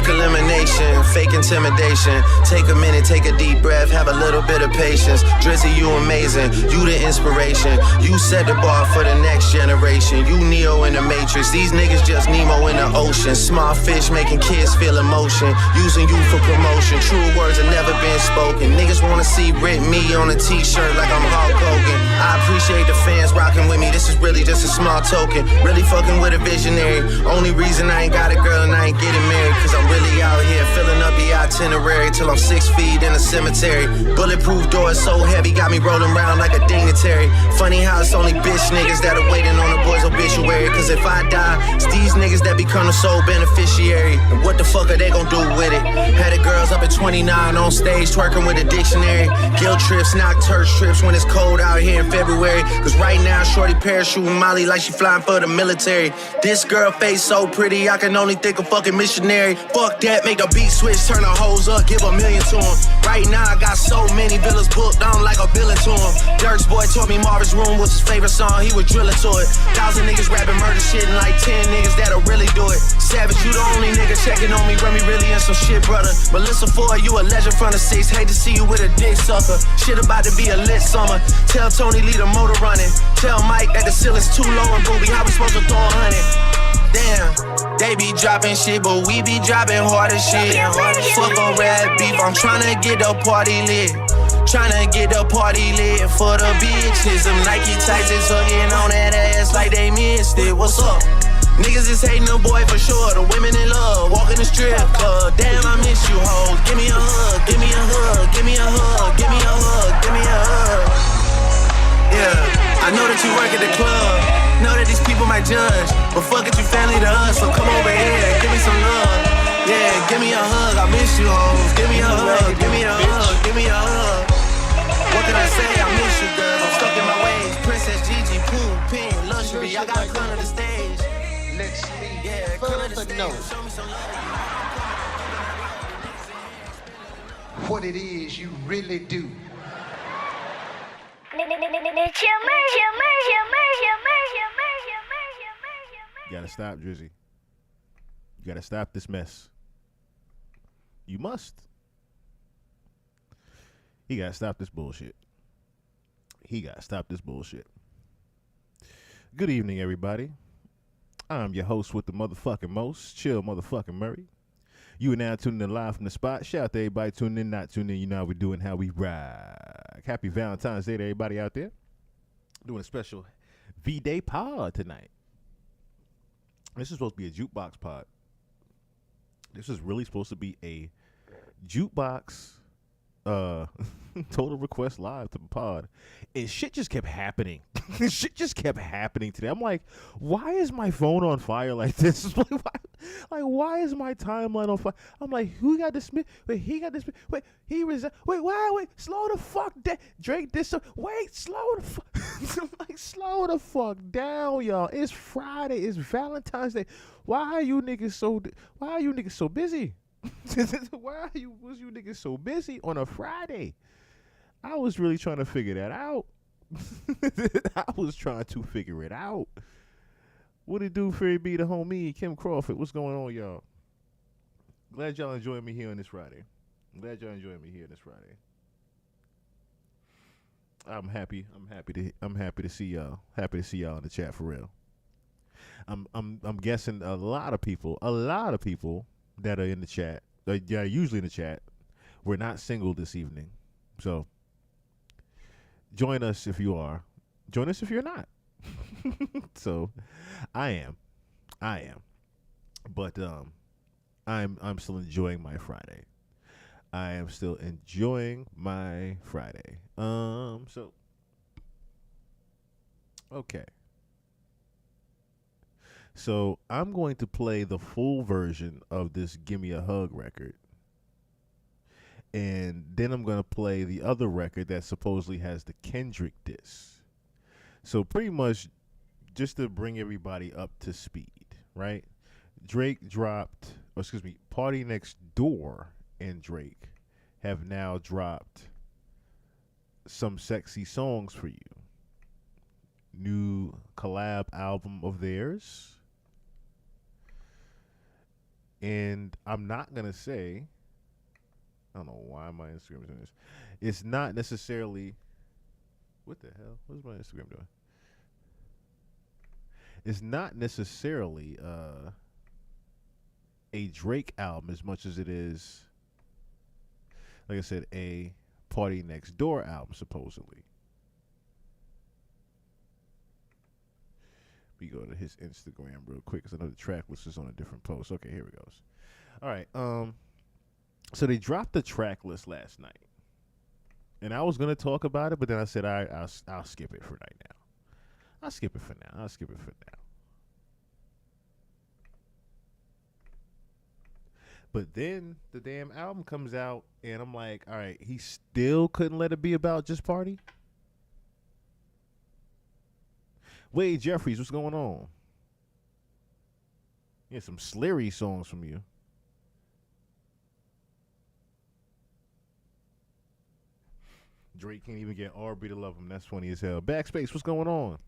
Fake elimination, fake intimidation. Take a minute, take a deep breath, have a little bit of patience. Drizzy, you amazing, you the inspiration. You set the bar for the next generation. You Neo in the Matrix, these niggas just Nemo in the ocean. Small fish making kids feel emotion. Using you for promotion, true words have never been spoken. Niggas wanna see Rit me on a t-shirt like I'm Hulk Hogan. I appreciate the fans rocking with me, this is really just a small token. Really fucking with a visionary. Only reason I ain't got a girl and I ain't getting married, cause I'm really out here filling up the itinerary till I'm 6 feet in a cemetery. Bulletproof doors so heavy, got me rolling around like a dignitary. Funny how it's only bitch niggas that are waiting on a boy's obituary. Cause if I die, it's these niggas that become the sole beneficiary. And what the fuck are they gon' do with it? Had the girls up at 29 on stage twerking with a dictionary. Guilt trips, knock church trips when it's cold out here in February. Cause right now, shorty parachuting Molly like she flying for the military. This girl face so pretty, I can only think of fucking missionary. Fuck that, make the beat switch, turn the hoes up, give $1 million to him. Right now, I got so many villas booked, I'm like a villain to him. Dirk's boy told me Marvin's Room was his favorite song, he was drilling to it. 1,000 niggas rapping murder shit and like 10 niggas that'll really do it. Savage, you the only nigga checking on me, run me really in some shit, brother. Melissa Ford, you a legend from the 6, hate to see you with a dick sucker. Shit about to be a lit summer. Tell Tony leave the motor running. Tell Mike that the ceiling's too low and booby, how we supposed to throw 100? Damn, they be dropping shit, but we be dropping harder shit. Fuck on rap beef, I'm tryna get the party lit. Tryna get the party lit for the bitches. Them Nike tights is hooking on that ass like they missed it. What's up? Niggas is hating the boy for sure. The women in love, walking the strip club. Damn, I miss you, hoes. Give me a hug, give me a hug, give me a hug, give me a hug, give me a hug. Yeah, I know that you work at the club. Know that these people might judge, but fuck it, you family to us, so come over here, give me some love. Yeah, give me a hug, I miss you, hoes. Give me a hug, give me a hug, give me a hug. What can I say? I miss you, girl. I'm stuck in my ways. Princess Gigi, Pooh, Pink, Luxury. I gotta come to the stage. Let's leave further know what it is you really do. You gotta stop, Drizzy. You gotta stop this mess. You must. He gotta stop this bullshit. He gotta stop this bullshit. Good evening, everybody. I'm your host with the motherfucking most, Chill motherfucking Murray. You are now tuning in live from the spot. Shout out to everybody tuning in, not tuning in. You know how we doing, how we rock. Happy Valentine's Day to everybody out there. Doing a special V-Day pod tonight. This is supposed to be a jukebox pod. This is really supposed to be a jukebox total request live to the pod, and shit just kept happening. Shit just kept happening today. I'm like, why is my phone on fire like this? Why is my timeline on fire? I'm like, who got dismissed? Wait, he got dismissed. Wait, he resigned. Wait, slow the fuck down. Drake this. Wait, slow the fuck. I'm like, slow the fuck down, y'all. It's Friday. It's Valentine's Day. Why are you niggas so busy? Was you niggas so busy on a Friday? I was really trying to figure that out. I was trying to figure it out. What it do for it be the homie, Kim Crawford? What's going on, y'all? Glad y'all enjoying me here on this Friday. I'm happy to see y'all. Happy to see y'all in the chat for real. I'm guessing a lot of people that are in the chat, usually in the chat, we're not single this evening. So join us if you are. Join us if you're not. So I am. But I'm still enjoying my Friday. So okay. So I'm going to play the full version of this Gimme a Hug record. And then I'm going to play the other record that supposedly has the Kendrick diss. So pretty much just to bring everybody up to speed, right? Party Next Door and Drake have now dropped Some Sexy Songs for You. New collab album of theirs. And I'm not gonna say, I don't know why my Instagram is doing this. It's not necessarily, what the hell? What's my Instagram doing? It's not necessarily a Drake album as much as it is, like I said, a Party Next Door album, supposedly. We go to his Instagram real quick because I know the track list is on a different post. Okay, here it goes. All right. So they dropped the track list last night, and I was gonna talk about it, but then I said I'll skip it for right now. I'll skip it for now. But then the damn album comes out, and I'm like, all right, he still couldn't let it be about just party? Wade Jeffries, what's going on? Yeah, some Slurry songs from you. Drake can't even get Aubrey to love him. That's funny as hell. Backspace, what's going on?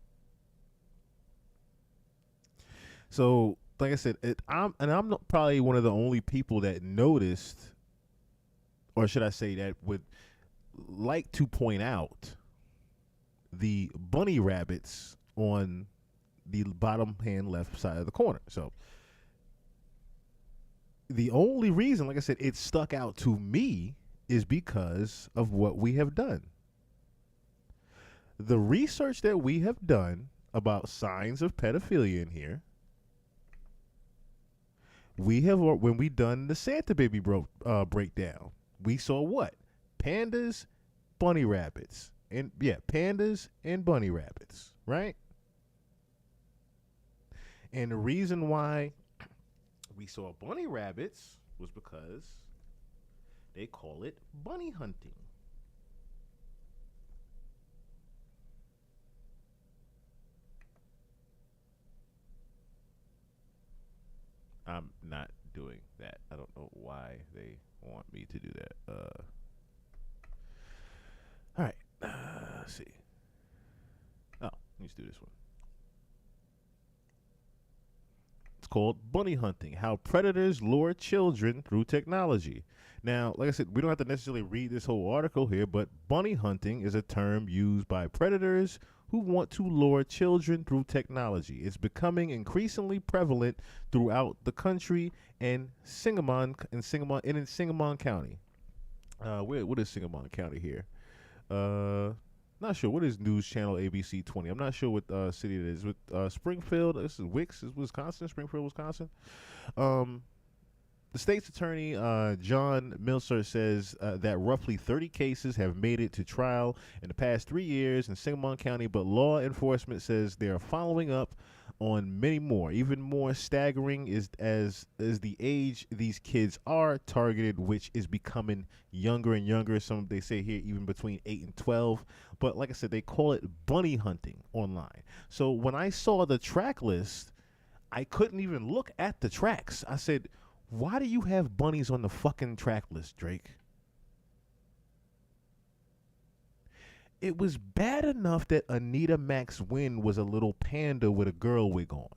So, like I said, I'm not probably one of the only people that noticed, or should I say that would like to point out the bunny rabbits on the bottom hand left side of the corner. So the only reason, like I said, it stuck out to me is because of what we have done. The research that we have done about signs of pedophilia in here, we have, when we done the Santa Baby breakdown, we saw what? Pandas, bunny rabbits. And yeah, pandas and bunny rabbits, right? And the reason why we saw bunny rabbits was because they call it bunny hunting. I'm not doing that. I don't know why they want me to do that. All right. Let's see. Oh, let's do this one. It's called bunny hunting, how predators lure children through technology. Now, like I said, we don't have to necessarily read this whole article here, but bunny hunting is a term used by predators who want to lure children through technology. It's becoming increasingly prevalent throughout the country and Sangamon County. What is Sangamon County here? Not sure. What is News Channel ABC 20? I'm not sure what city it is. With Springfield, this is Wicks, is Wisconsin, Springfield, Wisconsin. The state's attorney, John Milser, says that roughly 30 cases have made it to trial in the past 3 years in Sangamon County, but law enforcement says they are following up on many more. Even more staggering is the age these kids are targeted, which is becoming younger and younger. Some, they say here, even between 8 and 12. But like I said, they call it bunny hunting online. So when I saw the track list, I couldn't even look at the tracks. I said, why do you have bunnies on the fucking track list, Drake? It was bad enough that Anita Max Wynn was a little panda with a girl wig on.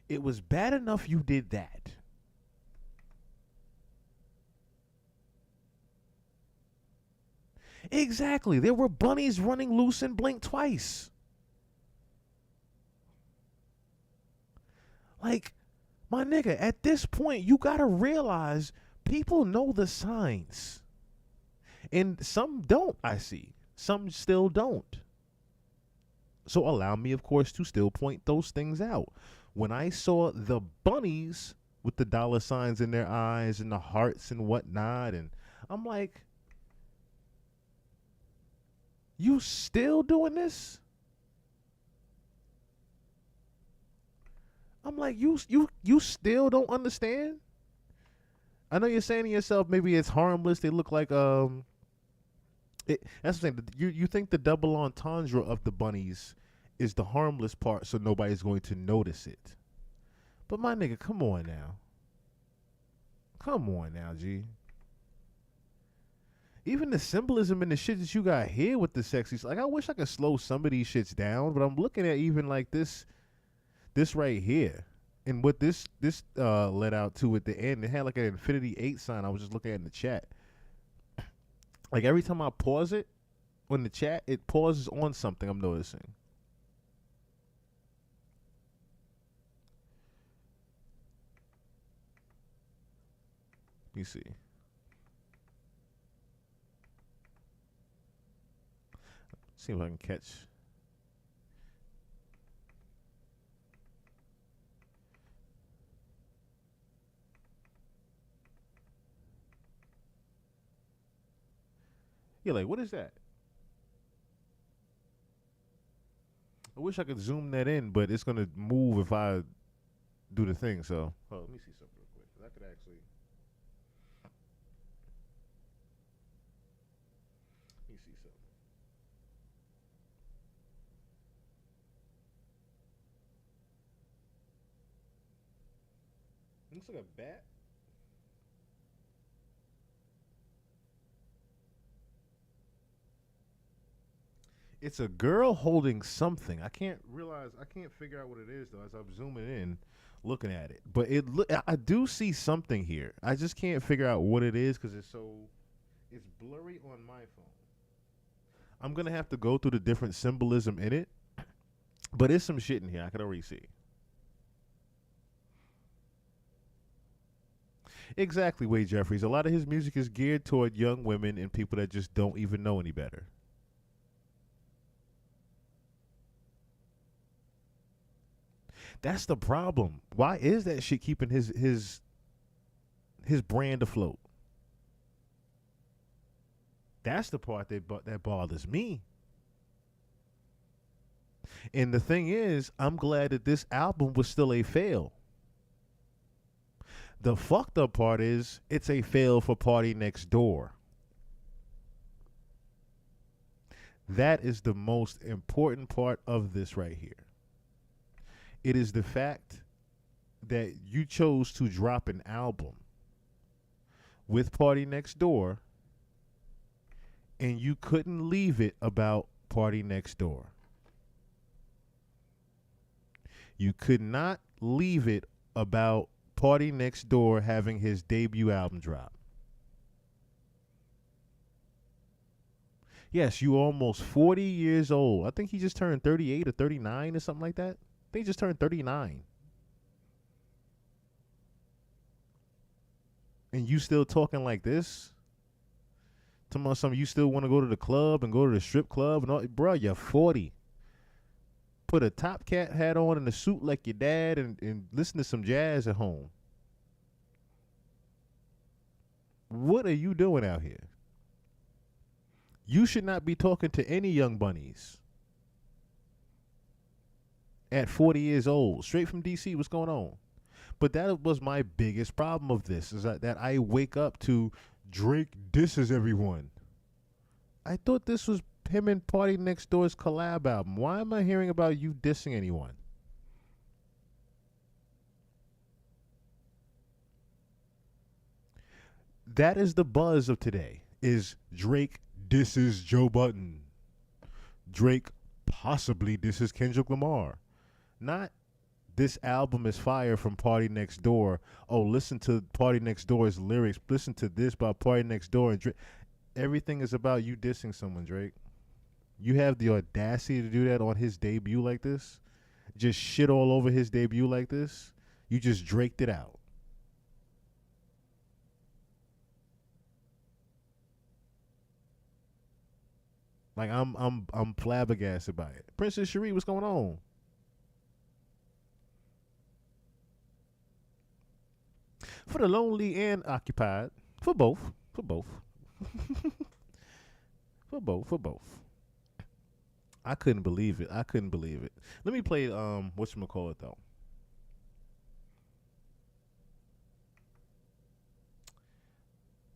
It was bad enough you did that. Exactly. There were bunnies running loose and Blink twice. Like, my nigga, at this point, you gotta realize people know the signs. And some don't, I see. Some still don't. So allow me, of course, to still point those things out. When I saw the bunnies with the dollar signs in their eyes and the hearts and whatnot, and I'm like, you still doing this? I'm like, you still don't understand? I know you're saying to yourself, maybe it's harmless. They look like that's what I'm saying. You think the double entendre of the bunnies is the harmless part, so nobody's going to notice it. But my nigga, come on now. Come on now, G. Even the symbolism and the shit that you got here with the sexies, like, I wish I could slow some of these shits down, but I'm looking at even like this right here, And what this led out to at the end, it had like an Infinity 8 sign I was just looking at in the chat. Like every time I pause it on the chat, it pauses on something I'm noticing. Let me see. See if I can catch. You're like, what is that? I wish I could zoom that in, but it's gonna move if I do the thing. So, let me see something real quick. I could actually. Let me see something. Looks like a bat. It's a girl holding something. I can't figure out what it is though as I'm zooming in, looking at it. But I do see something here. I just can't figure out what it is because it's blurry on my phone. I'm gonna have to go through the different symbolism in it, but there's some shit in here I can already see. Exactly, Wade Jeffries. A lot of his music is geared toward young women and people that just don't even know any better. That's the problem. Why is that shit keeping his brand afloat? That's the part that bothers me. And the thing is, I'm glad that this album was still a fail. The fucked up part is it's a fail for Party Next Door. That is the most important part of this right here. It is the fact that you chose to drop an album with Party Next Door and you couldn't leave it about Party Next Door. You could not leave it about Party Next Door having his debut album drop. Yes, you almost 40 years old. I think he just turned 38 or 39 or something like that. I think he just turned 39. And you still talking like this? Talking about something you still want to go to the club and go to the strip club and all. Bro, you're 40. Put a top cat hat on and a suit like your dad and listen to some jazz at home. What are you doing out here? You should not be talking to any young bunnies at 40 years old. Straight from DC, what's going on? But that was my biggest problem of this, is that I wake up to Drake disses everyone. I thought this was him and Party Next Door's collab album. Why am I hearing about you dissing anyone? That is the buzz of today, is Drake disses Joe Budden. Drake possibly disses Kendrick Lamar. Not this album is fire from Party Next Door. Oh, listen to Party Next Door's lyrics. Listen to this by Party Next Door. And Drake. Everything is about you dissing someone, Drake. You have the audacity to do that on his debut like this? Just shit all over his debut like this? You just Draked it out. Like I'm flabbergasted by it. Princess Cherie, what's going on? For the lonely and occupied. For both. For both. For both. I couldn't believe it. Let me play whatchamacallit though.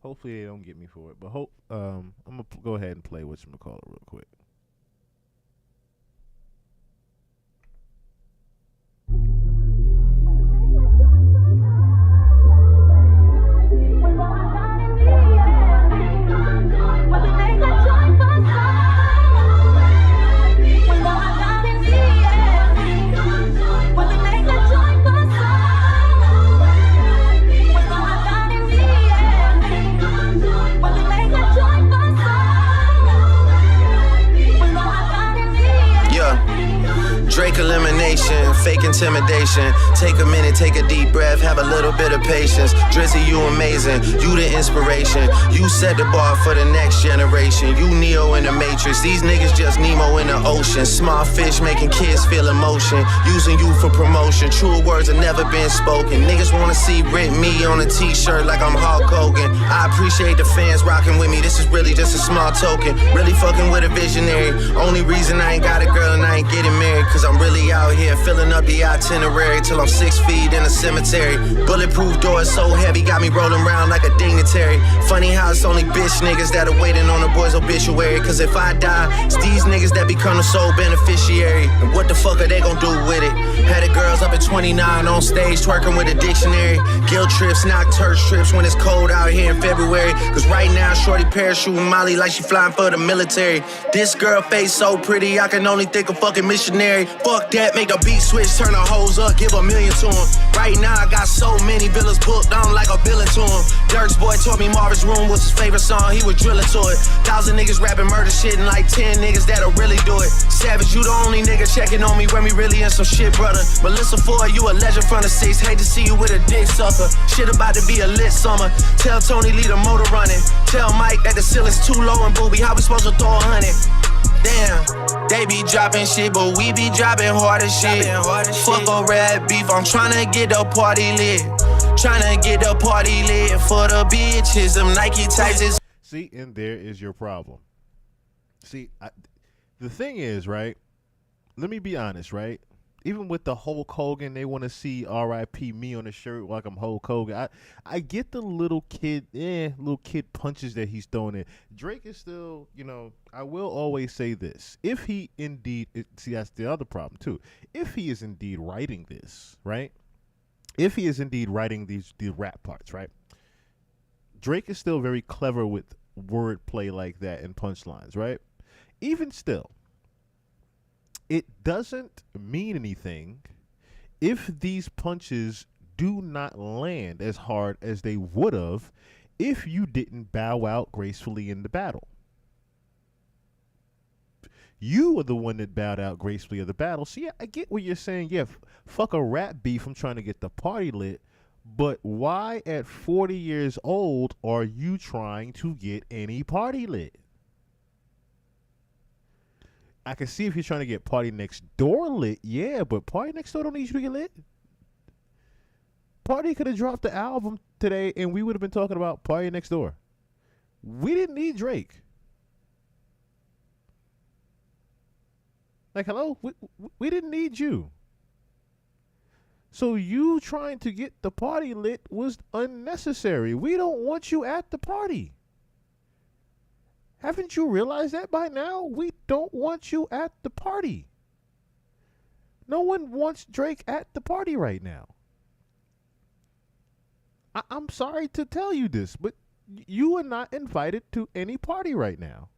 Hopefully they don't get me for it, but I'm gonna go ahead and play whatchamacallit real quick. When we make a joint for fake intimidation. Take a minute, take a deep breath, have a little bit of patience. Drizzy, you amazing, you the inspiration. You set the bar for the next generation. You Neo in the Matrix, these niggas just Nemo in the ocean. Small fish making kids feel emotion. Using you for promotion, true words have never been spoken. Niggas wanna see Rip me on a t-shirt like I'm Hulk Hogan. I appreciate the fans rocking with me, this is really just a small token. Really fucking with a visionary. Only reason I ain't got a girl and I ain't getting married, cause I'm really out here filling up the itinerary till I'm 6 feet in a cemetery. Bulletproof doors so heavy, got me rolling around like a dignitary. Funny how it's only bitch niggas that are waiting on a boy's obituary. Cause if I die, it's these niggas that become the sole beneficiary. And what the fuck are they gon' do with it? Had the girls up at 29 on stage twerking with a dictionary. Guilt trips, knock church trips when it's cold out here in February. Cause right now shorty parachuting Molly like she flying for the military. This girl face so pretty, I can only think of fucking missionary. Fuck that, make the beat switch, turn the hoes up, give a million to him. Right now I got so many villas booked, I'm like a villain to him. Dirk's boy told me Marvin's Room was his favorite song, he was drilling to it. 1,000 niggas rapping murder shit and like 10 niggas that'll really do it. Savage, you the only nigga checking on me when we really in some shit, brother. Melissa Ford, you a legend from the 6, hate to see you with a dick sucker. Shit about to be a lit summer. Tell Tony leave the motor running. Tell Mike that the ceiling's too low and booby, how we supposed to throw 100? Damn, they be dropping shit, but we be dropping harder shit. Fuck a red beef, I'm tryna get the party lit. Tryna get the party lit for the bitches, them Nike tights is. See, and there is your problem. See, the thing is, right, let me be honest, right? Even with the Hulk Hogan, they want to see R.I.P. me on the shirt like I'm Hulk Hogan. I get the little kid punches that he's throwing in. Drake is still, I will always say this. If he indeed, see, that's the other problem too. If he is indeed writing this, right? If he is indeed writing these rap parts, right? Drake is still very clever with wordplay like that and punchlines, right? Even still, it doesn't mean anything if these punches do not land as hard as they would have if you didn't bow out gracefully in the battle. You are the one that bowed out gracefully in the battle. So, yeah, I get what you're saying. Yeah, fuck a rap beef. I'm trying to get the party lit. But why at 40 years old are you trying to get any party lit? I can see if you're trying to get Party Next Door lit, yeah, but Party Next Door don't need you to get lit. Party could have dropped the album today and we would have been talking about Party Next Door. We didn't need Drake. Like, hello? We didn't need you. So you trying to get the party lit was unnecessary. We don't want you at the party. Haven't you realized that by now? We don't want you at the party. No one wants Drake at the party right now. I'm sorry to tell you this, but you are not invited to any party right now.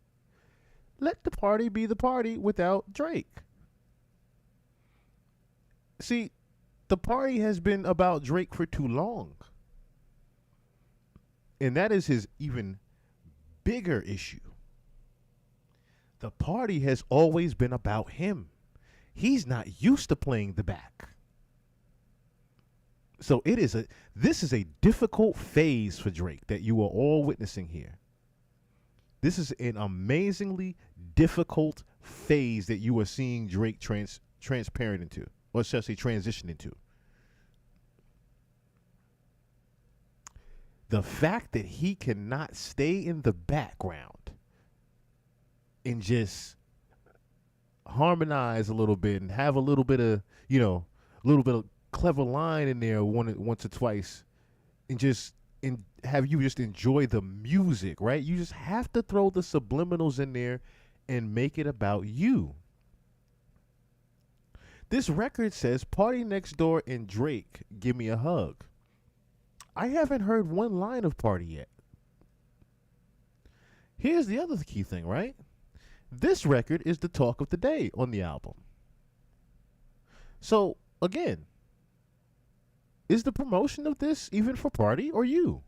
Let the party be the party without Drake. See, the party has been about Drake for too long. And that is his even bigger issue. The party has always been about him. He's not used to playing the back. So this is a difficult phase for Drake that you are all witnessing here. This is an amazingly difficult phase that you are seeing Drake transparent into, or shall I say transition into. The fact that he cannot stay in the background and just harmonize a little bit and have a little bit of, a little bit of clever line in there once or twice and have you just enjoy the music, right? You just have to throw the subliminals in there and make it about you. This record says Party Next Door and Drake, give me a hug. I haven't heard one line of Party yet. Here's the other key thing, right? This record is the talk of the day on the album. So, again, is the promotion of this even for Party or you?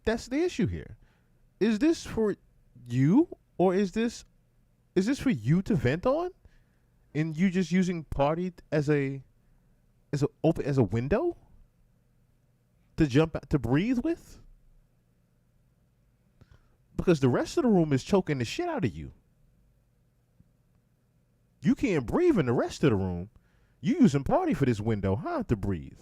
That's the issue here. Is this for you or is this Is this for you to vent on? And you just using party as a window to jump out, to breathe with? Because the rest of the room is choking the shit out of you. You can't breathe in the rest of the room. You using party for this window, huh? To breathe.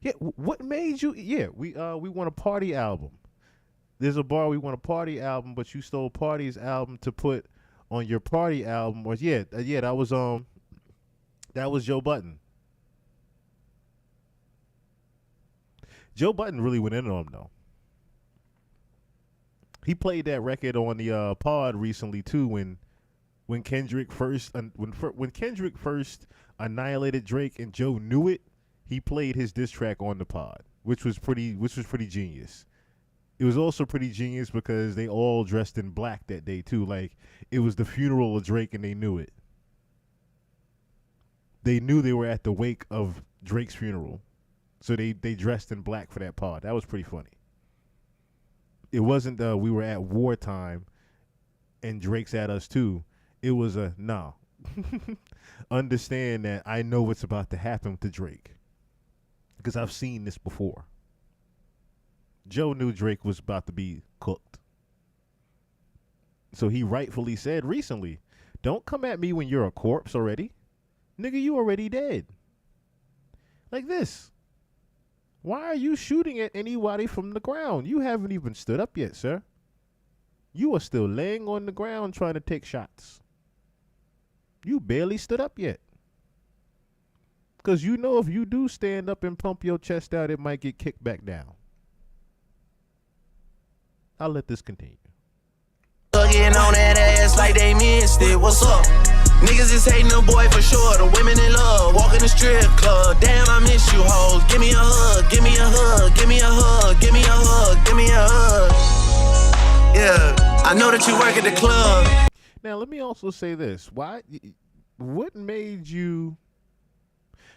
Yeah, what made you? Yeah, we want a party album. There's a bar, we want a party album, but you stole Party's album to put on your party album. Or that was Joe Budden. Joe Budden really went in on him though. He played that record on the pod recently too when Kendrick first when Kendrick first annihilated Drake and Joe knew it. He played his diss track on the pod, which was pretty genius. It was also pretty genius because they all dressed in black that day too. Like it was the funeral of Drake and they knew it. They knew they were at the wake of Drake's funeral. So they dressed in black for that pod. That was pretty funny. It wasn't we were at wartime and Drake's at us too. It was no. Understand that I know what's about to happen to Drake. Because I've seen this before. Joe knew Drake was about to be cooked. So he rightfully said recently, don't come at me when you're a corpse already. Nigga, you already dead. Like this. Why are you shooting at anybody from the ground? You haven't even stood up yet, sir. You are still laying on the ground trying to take shots. You barely stood up yet. Because you know if you do stand up and pump your chest out, it might get kicked back down. I'll let this continue. Getting on that ass like they missed it. What's up? Niggas is hating the boy for sure. The women in love, walking the strip club. Damn, I miss you, hoes. Give me a hug, give me a hug, give me a hug, give me a hug, give me a hug. Yeah, I know that you work at the club. Now, let me also say this. What made you...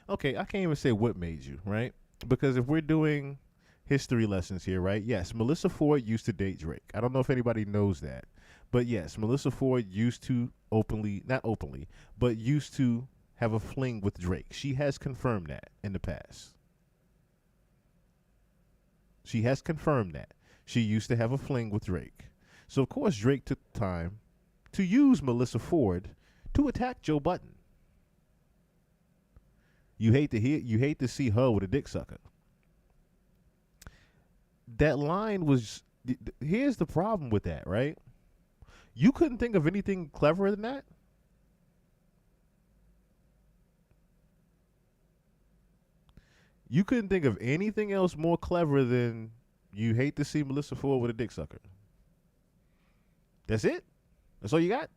Okay, I can't even say what made you, right? Because if we're doing history lessons here, right? Yes, Melissa Ford used to date Drake. I don't know if anybody knows that. But yes, Melissa Ford used to not openly, but used to have a fling with Drake. She has confirmed that in the past. She has confirmed that. She used to have a fling with Drake. So, of course, Drake took the time to use Melissa Ford to attack Joe Budden. You hate to see her with a dick sucker. That line was... Here's the problem with that, right? You couldn't think of anything cleverer than that? You couldn't think of anything else more clever than you hate to see Melissa Ford with a dick sucker. That's it? That's all you got?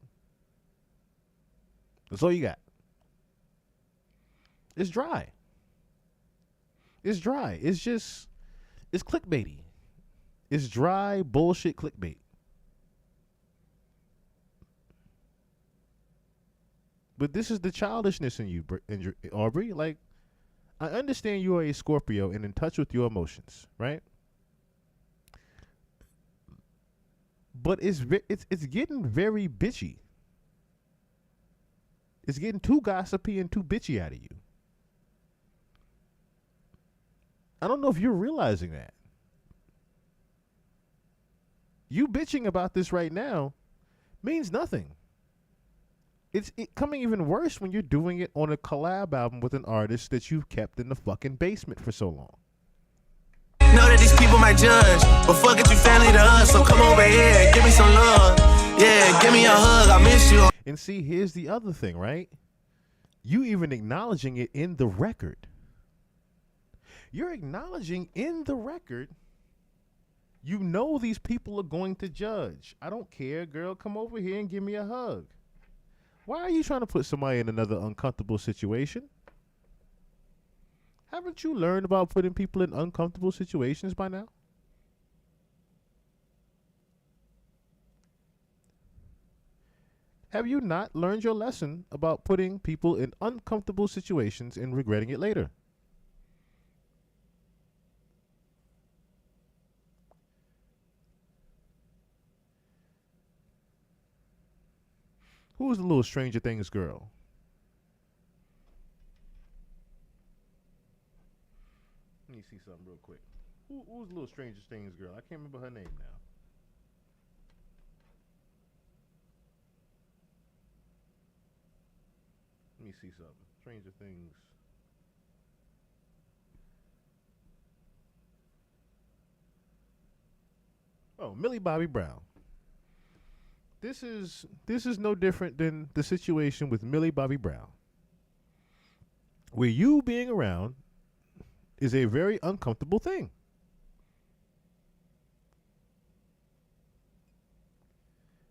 That's all you got. It's dry. It's dry. It's clickbaity. It's dry bullshit clickbait. But this is the childishness in you, Aubrey. Like, I understand you are a Scorpio and in touch with your emotions, right? But it's getting very bitchy. It's getting too gossipy and too bitchy out of you. I don't know if you're realizing that. You bitching about this right now means nothing. It's coming even worse when you're doing it on a collab album with an artist that you've kept in the fucking basement for so long. Know that these people might judge, but fuck it, you family to us, so come over here, give me some love. Yeah, give me a hug, I miss you. And see, here's the other thing, right? You even acknowledging it in the record. You're acknowledging in the record, you know these people are going to judge. I don't care, girl, come over here and give me a hug. Why are you trying to put somebody in another uncomfortable situation? Haven't you learned about putting people in uncomfortable situations by now? Have you not learned your lesson about putting people in uncomfortable situations and regretting it later? Who was the little Stranger Things girl? Let me see something real quick. Who was the little Stranger Things girl? I can't remember her name now. Let me see something. Stranger Things. Oh, Millie Bobby Brown. This is no different than the situation with Millie Bobby Brown, where you being around is a very uncomfortable thing.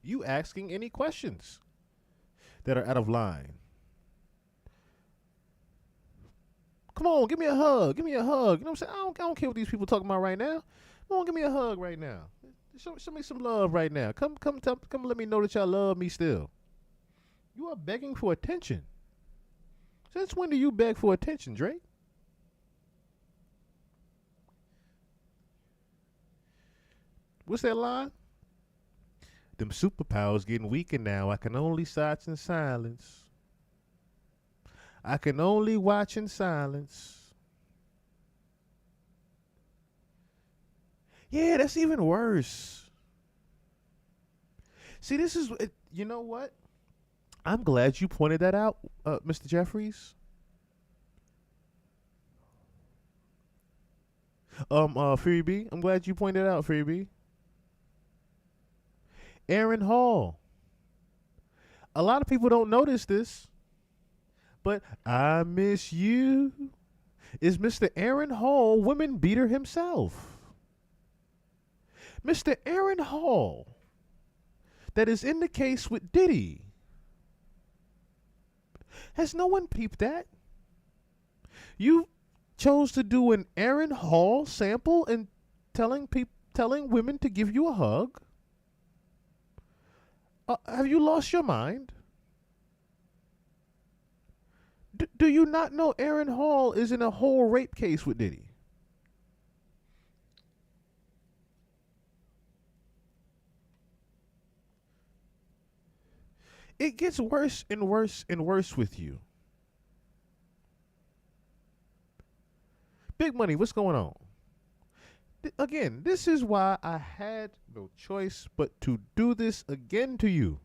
You asking any questions that are out of line. Come on, give me a hug. Give me a hug. You know what I'm saying? I don't care what these people talking about right now. Come on, give me a hug right now. Show me some love right now. Come let me know that y'all love me still. You are begging for attention. Since when do you beg for attention, Drake? What's that line? Them superpowers getting weaker now. I can only watch in silence. I can only watch in silence. Yeah, that's even worse. See, this is, you know what? I'm glad you pointed that out, Mr. Jeffries. Fury B, I'm glad you pointed out, Fury B. Aaron Hall. A lot of people don't notice this, but I Miss You is Mr. Aaron Hall, women beater himself. Mr. Aaron Hall, that is in the case with Diddy. Has no one peeped that? You chose to do an Aaron Hall sample and telling women to give you a hug? Have you lost your mind? Do you not know Aaron Hall is in a whole rape case with Diddy? It gets worse and worse and worse with you. Big Money, what's going on? Again, this is why I had no choice but to do this again to you.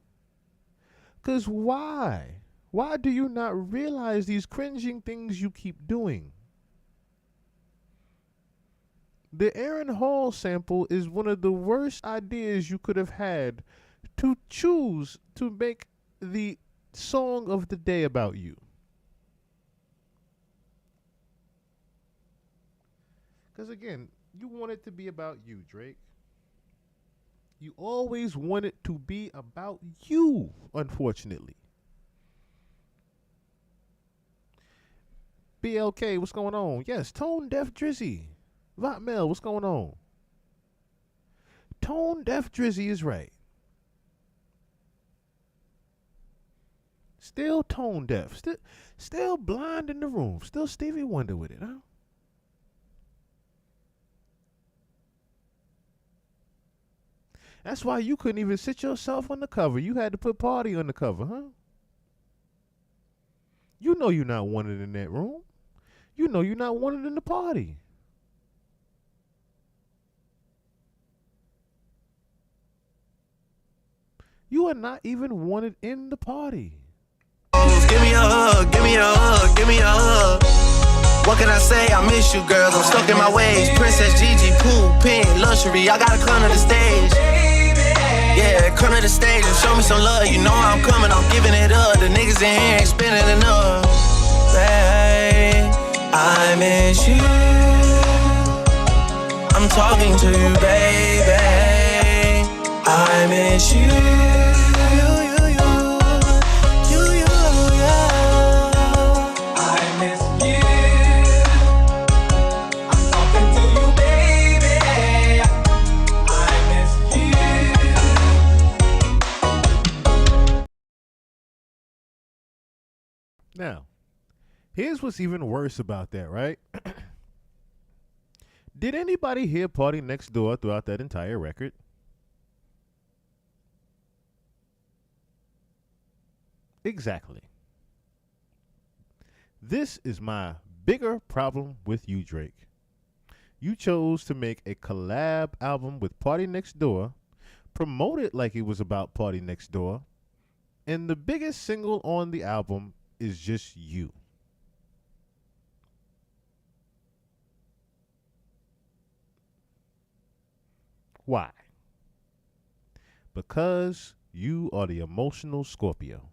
Because why? Why do you not realize these cringing things you keep doing? The Aaron Hall sample is one of the worst ideas you could have had to choose to make the song of the day about you. Because again, you want it to be about you, Drake. You always want it to be about you, unfortunately. BLK, what's going on? Yes, Tone Deaf Drizzy. Votmel, what's going on? Tone Deaf Drizzy is right. Still tone deaf. Still blind in the room. Still Stevie Wonder with it, huh? That's why you couldn't even sit yourself on the cover. You had to put Party on the cover, huh? You know you're not wanted in that room. You know you're not wanted in the party. You are not even wanted in the party. Give me a hug, give me a hug, give me a hug. What can I say? I miss you, girls. I'm stuck in my ways. Princess Gigi, pool, pink, luxury. I gotta come to the stage. Yeah, come to the stage and show me some love. You know I'm coming, I'm giving it up. The niggas in here ain't spending enough. Babe, I miss you. I'm talking to you, baby. I miss you. Now, here's what's even worse about that, right? Did anybody hear Party Next Door throughout that entire record? Exactly. This is my bigger problem with you, Drake. You chose to make a collab album with Party Next Door, promote it like it was about Party Next Door, and the biggest single on the album is just you. Why? Because you are the emotional Scorpio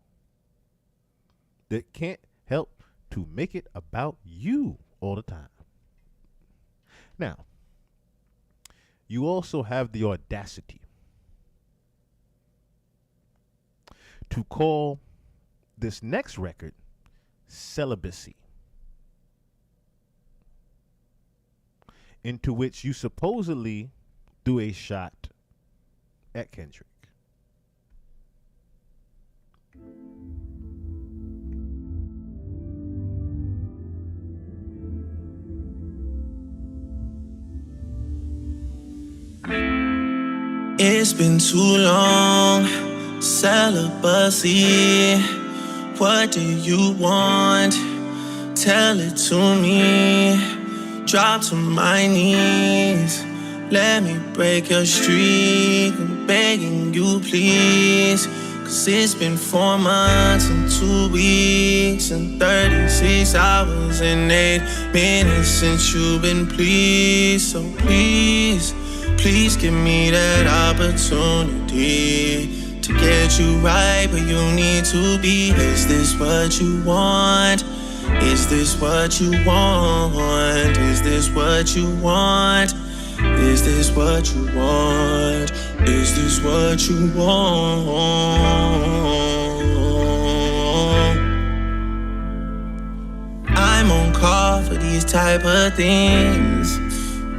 that can't help to make it about you all the time. Now, you also have the audacity to call this next record Celibacy, into which you supposedly do a shot at Kendrick. It's been too long, celibacy. What do you want? Tell it to me. Drop to my knees. Let me break your streak. I'm begging you, please. 'Cause it's been 4 months and 2 weeks and 36 hours and 8 minutes since you've been pleased. So please, please give me that opportunity to get you right where you need to be. Is this what you want? Is this what you want? Is this what you want? Is this what you want? Is this what you want? I'm on call for these type of things.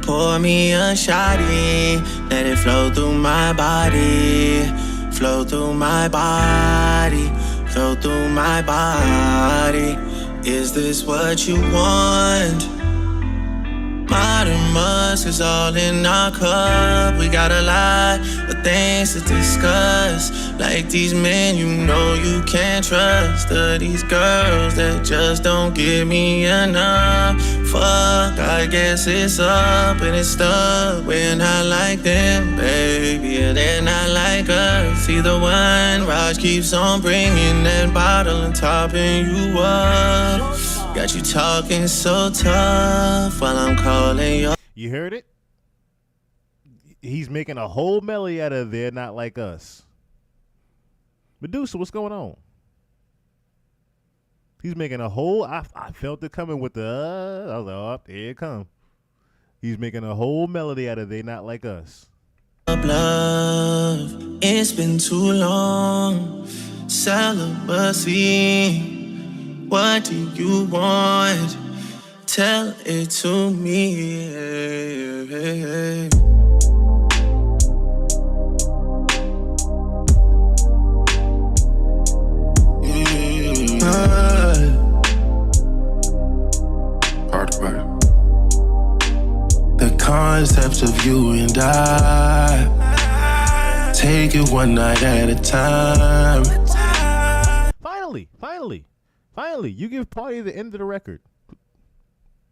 Pour me a shotty, let it flow through my body, flow through my body, flow through my body. Is this what you want? Modern Musk is all in our cup. We got a lot of things to discuss. Like these men you know you can't trust. Or these girls that just don't give me enough. Fuck, I guess it's up and it's stuck. We're not like them, baby, and they're not like us. Either one, Raj keeps on bringing that bottle and topping you up. Got you talking so tough while I'm calling your... You heard it? He's making a whole melody out of They're Not Like Us. Medusa, what's going on? He's making a whole... I felt it coming with the... I was like, oh, here it comes. He's making a whole melody out of They're Not Like Us. Love, it's been too long. Celibacy. What do you want? Tell it to me. The concept of you and I, take it one night at a time. Finally, you give Party the end of the record.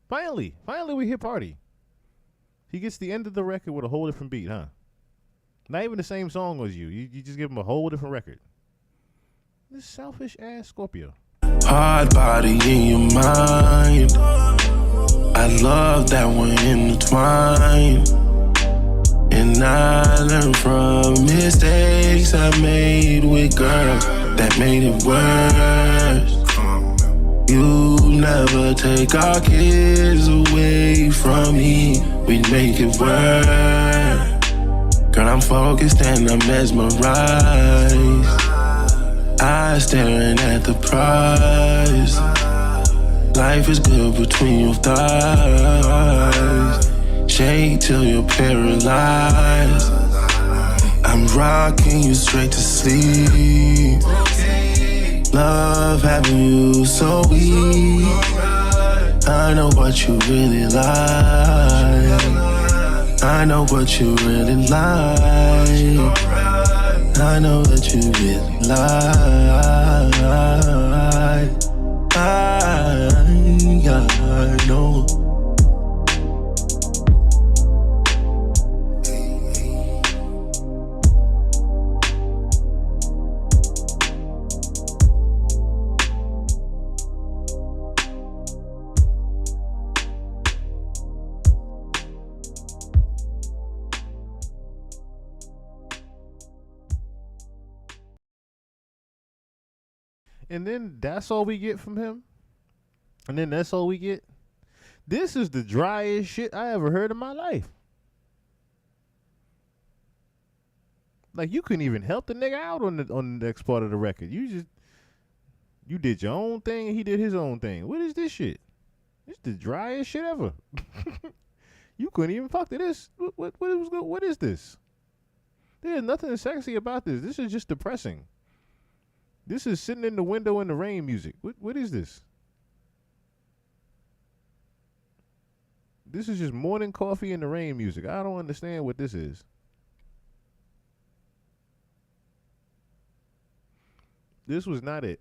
Finally we hear Party. He gets the end of the record with a whole different beat, huh? Not even the same song as you. You just give him a whole different record. This selfish ass Scorpio. Hard body in your mind. I love that we're intertwined. And I learned from mistakes I made with girls that made it worse. You never take our kids away from me. We make it work. Girl, I'm focused and I'm mesmerized. Eyes staring at the prize. Life is good between your thighs. Shake till you're paralyzed. I'm rocking you straight to sleep. Love having you so weak. I know what you really like. I know what you really like. I know that you really like. I know. And then that's all we get from him? And then that's all we get? This is the driest shit I ever heard in my life. Like, you couldn't even help the nigga out on the next part of the record. You did your own thing and he did his own thing. What is this shit? It's the driest shit ever. You couldn't even fuck to this. What is this? There's nothing sexy about this. This is just depressing. This is sitting in the window in the rain music. What is this? This is just morning coffee in the rain music. I don't understand what this is. This was not it.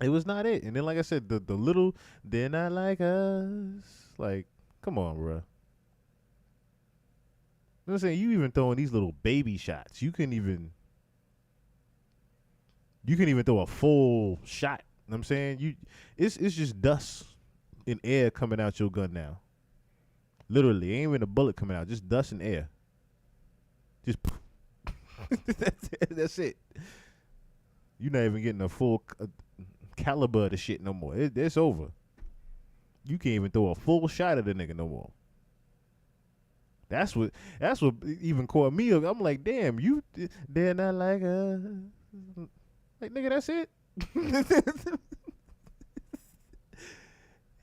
It was not it. And then, like I said, the little, they're not like us. Like, come on, bro. You know what I'm saying? You even throwing these little baby shots. You can even throw a full shot. You know what I'm saying? It's just dust and air coming out your gun now. Literally, ain't even a bullet coming out. Just dust and air. Just that's it. You're not even getting a full caliber of the shit no more. It's over. You can't even throw a full shot at the nigga no more. That's what even caught me up. I'm like, damn, they're not like us. Like, nigga, that's it.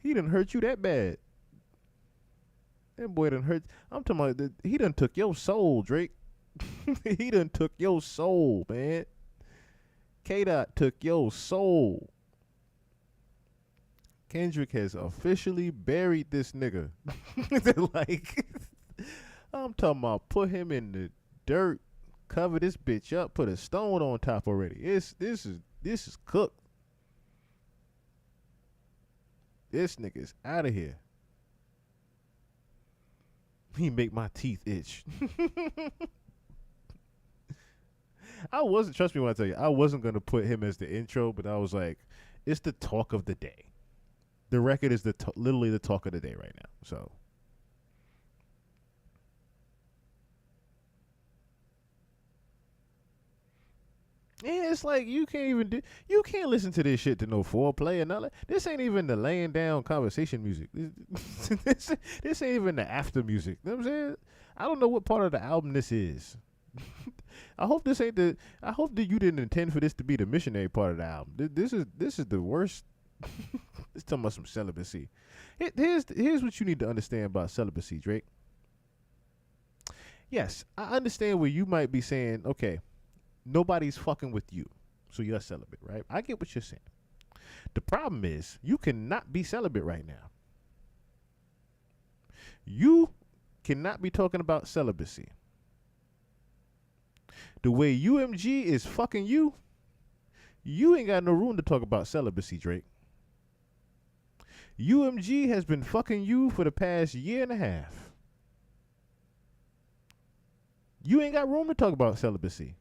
He done hurt you that bad. That boy done hurt. I'm talking about, he done took your soul, Drake. He done took your soul, man. K-Dot took your soul. Kendrick has officially buried this nigga. Like, I'm talking about put him in the dirt, cover this bitch up, put a stone on top already. This is cooked. This nigga's out of here. He make my teeth itch. Trust me when I tell you, I wasn't going to put him as the intro, but I was like, it's the talk of the day. The record is literally the talk of the day right now. So, yeah, it's like you can't listen to this shit to no foreplay and nothing. This ain't even the laying down conversation music. This ain't even the after music. You know what I'm saying? I don't know what part of the album this is. I hope this ain't I hope that you didn't intend for this to be the missionary part of the album. This is the worst. It's talking about some celibacy. Here's what you need to understand about celibacy, Drake. Yes, I understand where you might be saying, okay, nobody's fucking with you, so you're celibate, right? I get what you're saying. The problem is you cannot be celibate right now. You cannot be talking about celibacy. The way UMG is fucking you ain't got no room to talk about celibacy, Drake. UMG has been fucking you for the past year and a half. You ain't got room to talk about celibacy.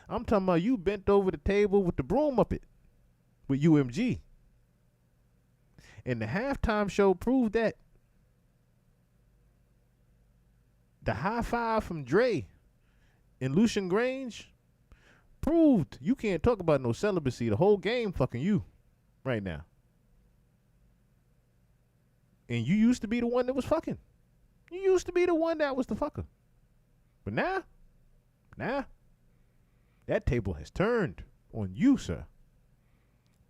I'm talking about you bent over the table with the broom up it with UMG. And the halftime show proved that. The high five from Dre and Lucian Grange proved you can't talk about no celibacy. The whole game fucking you right now. And you used to be the one that was fucking. You used to be the one that was the fucker. But now, that table has turned on you, sir.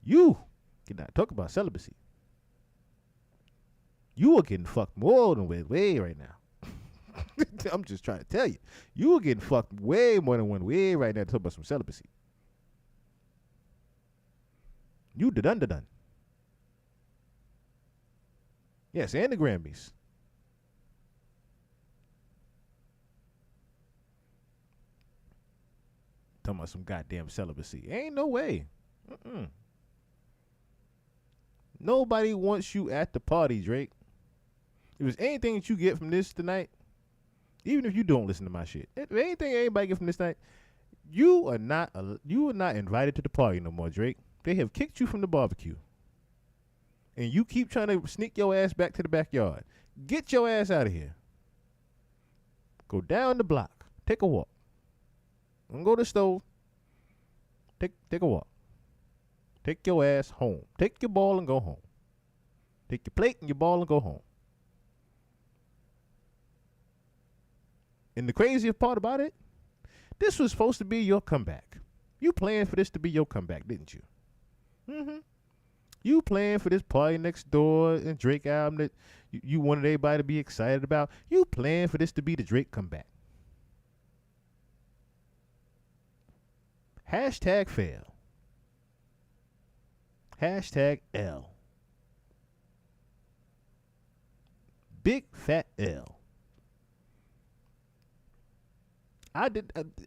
You cannot talk about celibacy. You are getting fucked more than way right now. I'm just trying to tell you. You are getting fucked way more than one way right now to talk about some celibacy. You done. Yes, and the Grammys. Talking about some goddamn celibacy. Ain't no way. Nobody wants you at the party, Drake. If there's anything that you get from this tonight, even if you don't listen to my shit, if anything anybody get from this night, you are not invited to the party no more, Drake. They have kicked you from the barbecue. And you keep trying to sneak your ass back to the backyard. Get your ass out of here. Go down the block. Take a walk. Don't go to the stove. Take a walk. Take your ass home. Take your ball and go home. Take your plate and your ball and go home. And the craziest part about it, this was supposed to be your comeback. You planned for this to be your comeback, didn't you? You planned for this Party Next Door and Drake album that you wanted everybody to be excited about. You planned for this to be the Drake comeback. Hashtag fail. Hashtag L. Big fat L.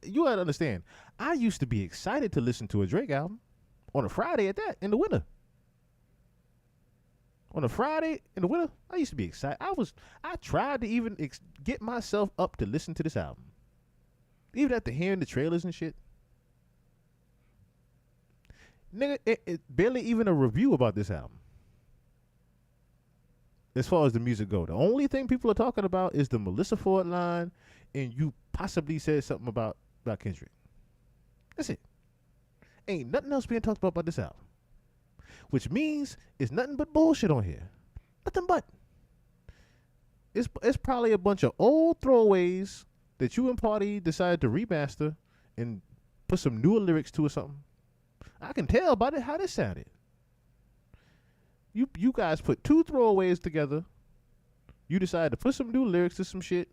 You gotta understand, I used to be excited to listen to a Drake album on a Friday at that, in the winter. On a Friday in the winter, I used to be excited. I tried to even get myself up to listen to this album. Even after hearing the trailers and shit. Nigga, it barely even a review about this album. As far as the music go, the only thing people are talking about is the Melissa Ford line, and you possibly said something about Kendrick. That's it. Ain't nothing else being talked about this album. Which means it's nothing but bullshit on here. Nothing but. It's probably a bunch of old throwaways that you and Party decided to remaster and put some newer lyrics to or something. I can tell by how this sounded. You guys put two throwaways together. You decided to put some new lyrics to some shit.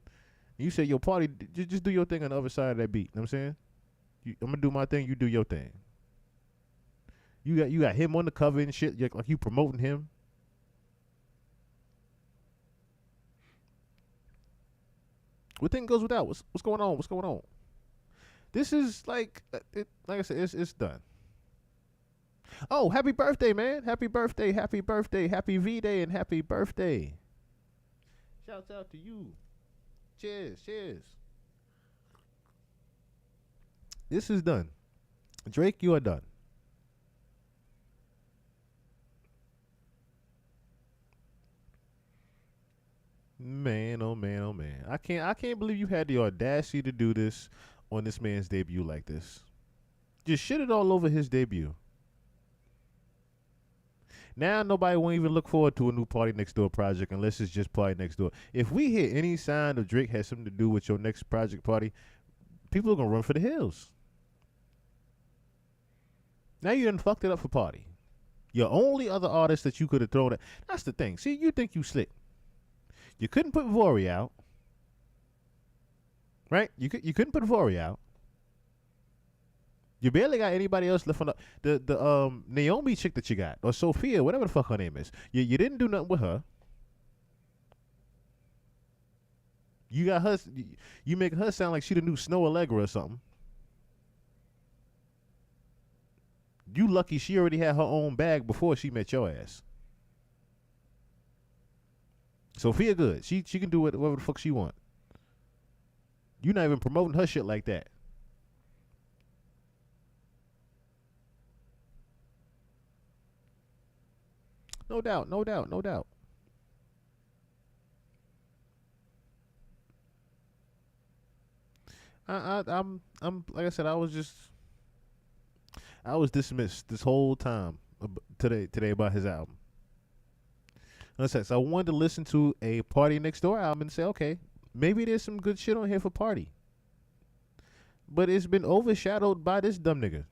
And you said, yo, Party, just do your thing on the other side of that beat. You know what I'm saying? I'm going to do my thing, you do your thing. You got him on the cover and shit, like you promoting him. What thing goes without? What's going on? What's going on? This is like I said, it's done. Oh, happy birthday, man. Happy birthday, happy birthday, happy V-Day, and happy birthday. Shouts out to you. Cheers, cheers. This is done. Drake, you are done. Man, oh man, oh man. I can't believe you had the audacity to do this on this man's debut like this. Just shit it all over his debut. Now nobody won't even look forward to a new Party Next Door project unless it's just Party Next Door. If we hear any sign of Drake has something to do with your next project, Party, people are gonna run for the hills. Now you done fucked it up for Party. Your only other artist that you could have thrown at. That's the thing. See, you think you slick. You couldn't put Vori out. Right? You couldn't put Vori out. You barely got anybody else left on the Naomi chick that you got, or Sophia, whatever the fuck her name is. You didn't do nothing with her. You got her. You make her sound like she the new Snow Allegra or something. You lucky she already had her own bag before she met your ass. Sophia good. She can do whatever the fuck she want. You not even promoting her shit like that. No doubt, no doubt, no doubt. I'm like I said, I was dismissed this whole time today about his album. So I wanted to listen to a Party Next Door album and say, okay, maybe there's some good shit on here for Party. But it's been overshadowed by this dumb nigga.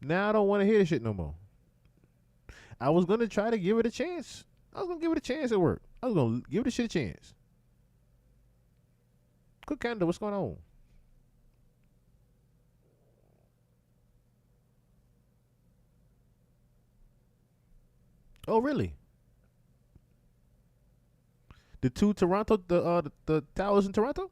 Now I don't want to hear this shit no more. I was going to try to give it a chance. I was going to give it a chance at work. I was going to give this shit a chance. Good Canada, what's going on? Oh, really? The two Toronto, the towers in Toronto?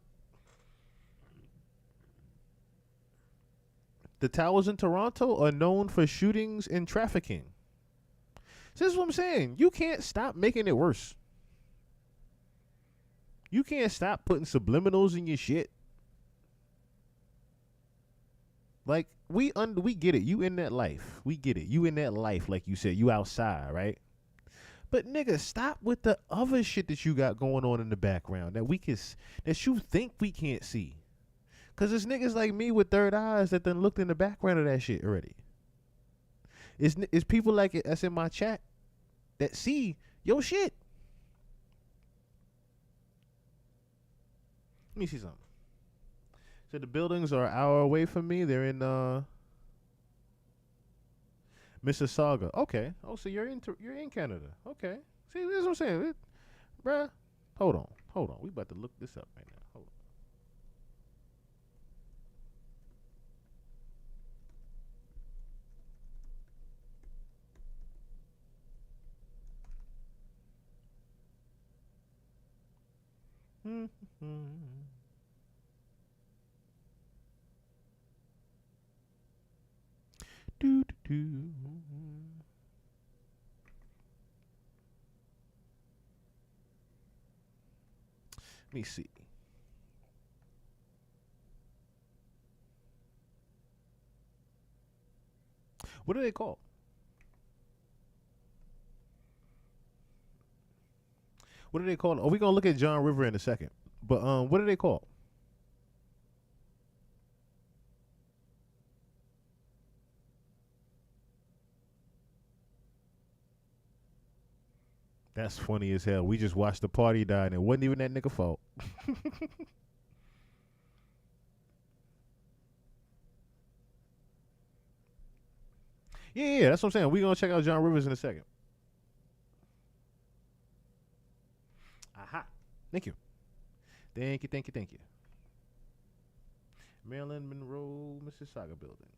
The towers in Toronto are known for shootings and trafficking. So this is what I'm saying. You can't stop making it worse. You can't stop putting subliminals in your shit. Like, we get it. You in that life. We get it. You in that life, like you said. You outside, right? But nigga, stop with the other shit that you got going on in the background that you think we can't see. Cause it's niggas like me with third eyes that done looked in the background of that shit already. It's people like it that's in my chat that see your shit. Let me see something. So the buildings are an hour away from me. They're in Mississauga. Okay. Oh, so you're in Canada. Okay. See, this is what I'm saying, bruh. Hold on. We about to look this up right now. Hold on. Do, do, do. Let me see. What do they call? What do they call? Oh, we're gonna look at John River in a second. But what do they call? That's funny as hell. We just watched the party die and it wasn't even that nigga fault. Yeah, that's what I'm saying. We're gonna check out John Rivers in a second. Aha. Thank you. Thank you. Maryland, Monroe, Mississauga buildings.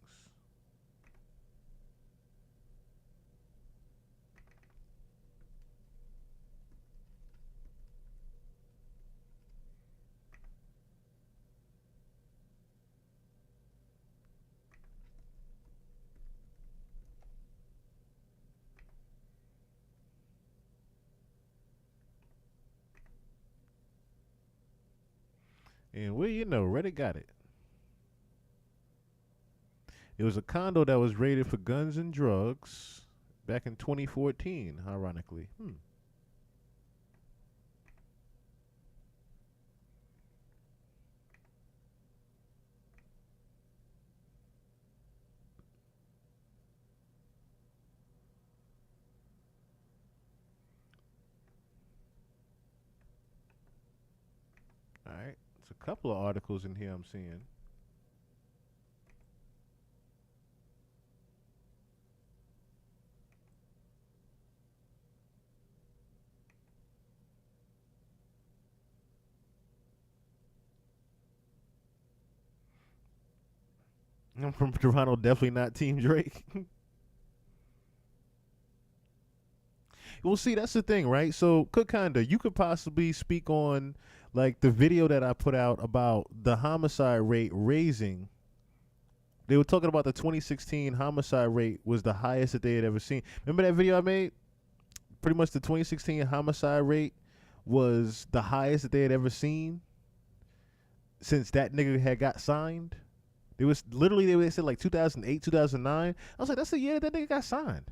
And Reddit got it. It was a condo that was raided for guns and drugs back in 2014, ironically. All right. There's a couple of articles in here I'm seeing. I'm from Toronto, definitely not Team Drake. Well, see, that's the thing, right? So, Kukanda, you could possibly speak on, like, the video that I put out about the homicide rate raising. They were talking about the 2016 homicide rate was the highest that they had ever seen. Remember that video I made? Pretty much the 2016 homicide rate was the highest that they had ever seen since that nigga had got signed. It was literally, they said like 2008, 2009. I was like, that's the year that nigga got signed.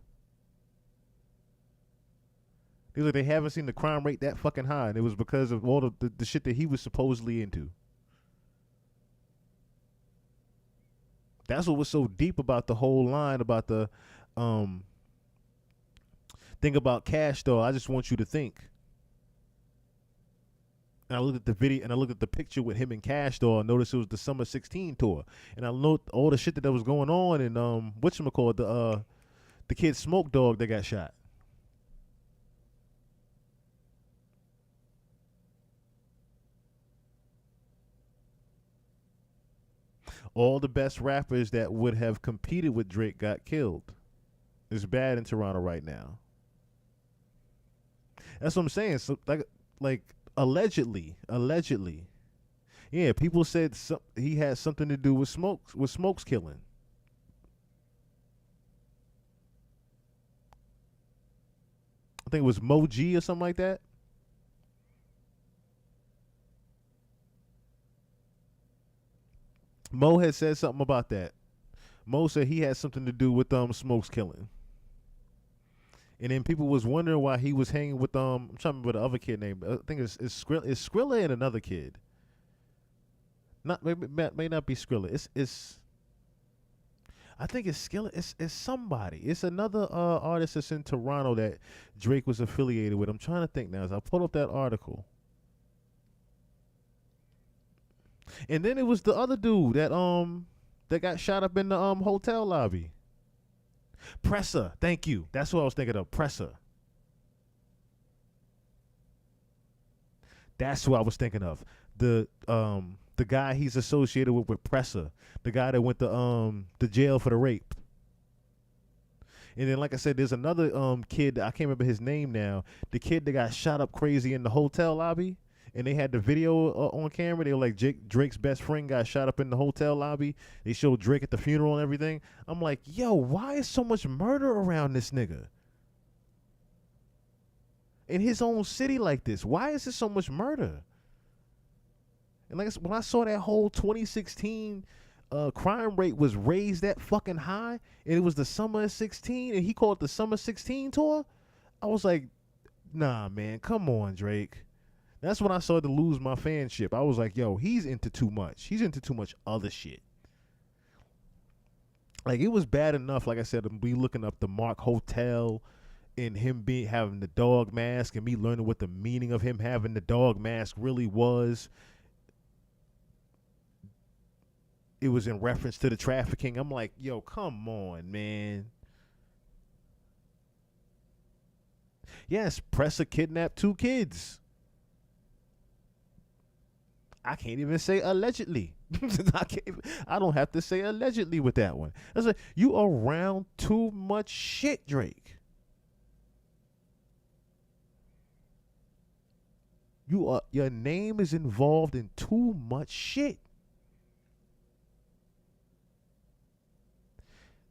They was like, they haven't seen the crime rate that fucking high, and it was because of all the shit that he was supposedly into. That's what was so deep about the whole line about the thing about Cash, though. I just want you to think. And I looked at the video and I looked at the picture with him and Cash Doll. I noticed it was the Summer 16 tour. And I looked all the shit that was going on and whatchamacallit, the kid Smoke Dog that got shot. All the best rappers that would have competed with Drake got killed. It's bad in Toronto right now. That's what I'm saying. So like allegedly, yeah, people said he had something to do with Smoke's killing. I think it was Mo G or something like that. Mo had said something about that. Mo said he had something to do with Smoke's killing. And then people was wondering why he was hanging with I'm trying to remember the other kid name. I think it's Skrilla and another kid. Not may not be Skrilla. It's I think it's Skrilla. It's somebody. It's another artist that's in Toronto that Drake was affiliated with. I'm trying to think now as I pull up that article. And then it was the other dude that got shot up in the hotel lobby. Presser, thank you. That's what I was thinking of. Presser. That's who I was thinking of. The guy he's associated with Presser, the guy that went to jail for the rape. And then, like I said, there's another kid. I can't remember his name now. The kid that got shot up crazy in the hotel lobby. And they had the video on camera. They were like, Drake's best friend got shot up in the hotel lobby. They showed Drake at the funeral and everything. I'm like, yo, why is so much murder around this nigga? In his own city like this. Why is there so much murder? And like I said, when I saw that whole 2016 crime rate was raised that fucking high, and it was the summer of 16, and he called it the summer 16 tour, I was like, nah, man, come on, Drake. That's when I started to lose my fanship. I was like, yo, he's into too much. He's into too much other shit. Like, it was bad enough, like I said, to be looking up the Mark Hotel and him having the dog mask and me learning what the meaning of him having the dog mask really was. It was in reference to the trafficking. I'm like, yo, come on, man. Yes, Presser kidnapped 2 kids. I can't even say allegedly. I don't have to say allegedly with that one. I was like, you around too much shit, Drake. Your name is involved in too much shit.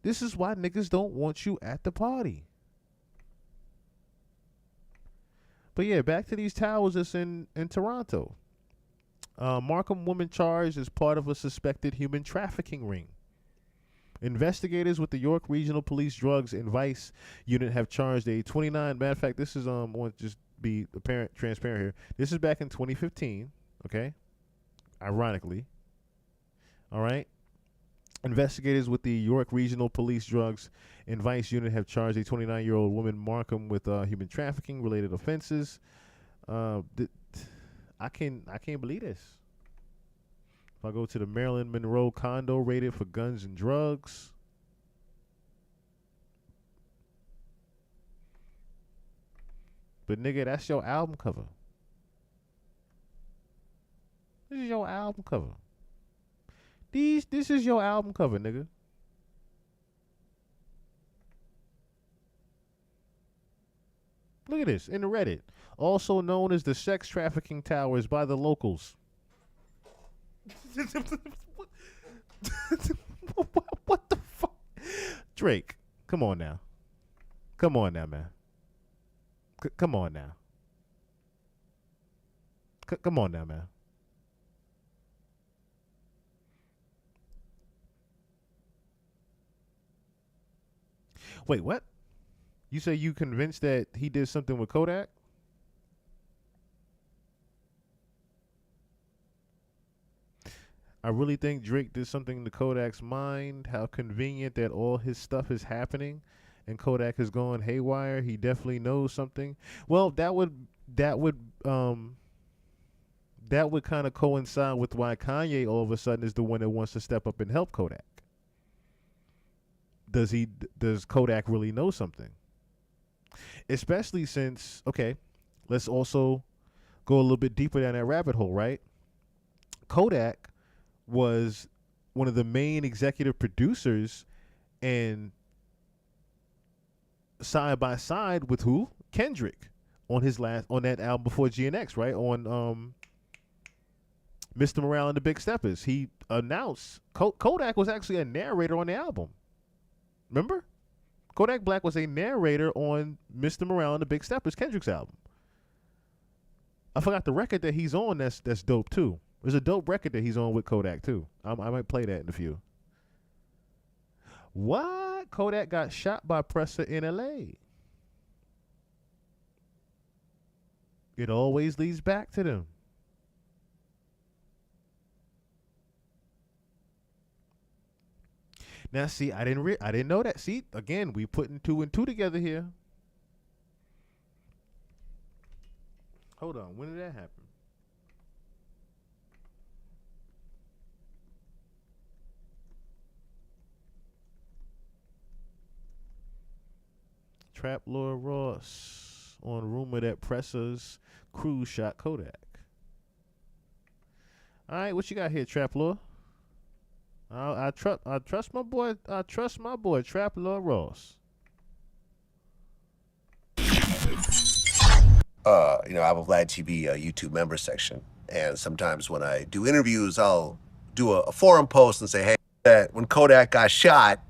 This is why niggas don't want you at the party. But yeah, back to these towers that's in Toronto. Markham woman charged as part of a suspected human trafficking ring. Investigators with the York Regional Police Drugs and Vice Unit have charged a 29. Matter of fact, this is I want to just be transparent here. This is back in 2015. Okay, ironically. All right. Investigators with the York Regional Police Drugs and Vice Unit have charged a 29-year-old woman, Markham, with human trafficking related offenses. I can't believe this. If I go to the Marilyn Monroe condo rated for guns and drugs. But nigga, that's your album cover. This is your album cover. This is your album cover, nigga. Look at this in the Reddit. Also known as the sex trafficking towers by the locals. What the fuck? Drake, come on now. Come on now, man. Come on now. Come on now, man. Wait, what? You say you convinced that he did something with Kodak? I really think Drake did something to Kodak's mind. How convenient that all his stuff is happening and Kodak is going haywire. He definitely knows something. Well, that would kind of coincide with why Kanye all of a sudden is the one that wants to step up and help Kodak. Does Kodak really know something? Especially since, okay, let's also go a little bit deeper down that rabbit hole, right? Kodak was one of the main executive producers and side by side with who? Kendrick on that album before GNX, right? On Mr. Morale and the Big Steppers. He announced Kodak was actually a narrator on the album. Remember? Kodak Black was a narrator on Mr. Morale and the Big Steppers, Kendrick's album. I forgot the record that he's on. That's dope too. There's a dope record that he's on with Kodak too. I might play that in a few. What? Kodak got shot by Presser in L.A. It always leads back to them. Now, see, I didn't know that. See, again, we putting 2 and 2 together here. Hold on, when did that happen? Trap Lord Ross on rumor that Presser's crew shot Kodak. All right, what you got here, Trap Lord? I trust my boy. I trust my boy, Trap Lord Ross. I have a Vlad TV YouTube member section, and sometimes when I do interviews, I'll do a forum post and say, hey, that when Kodak got shot,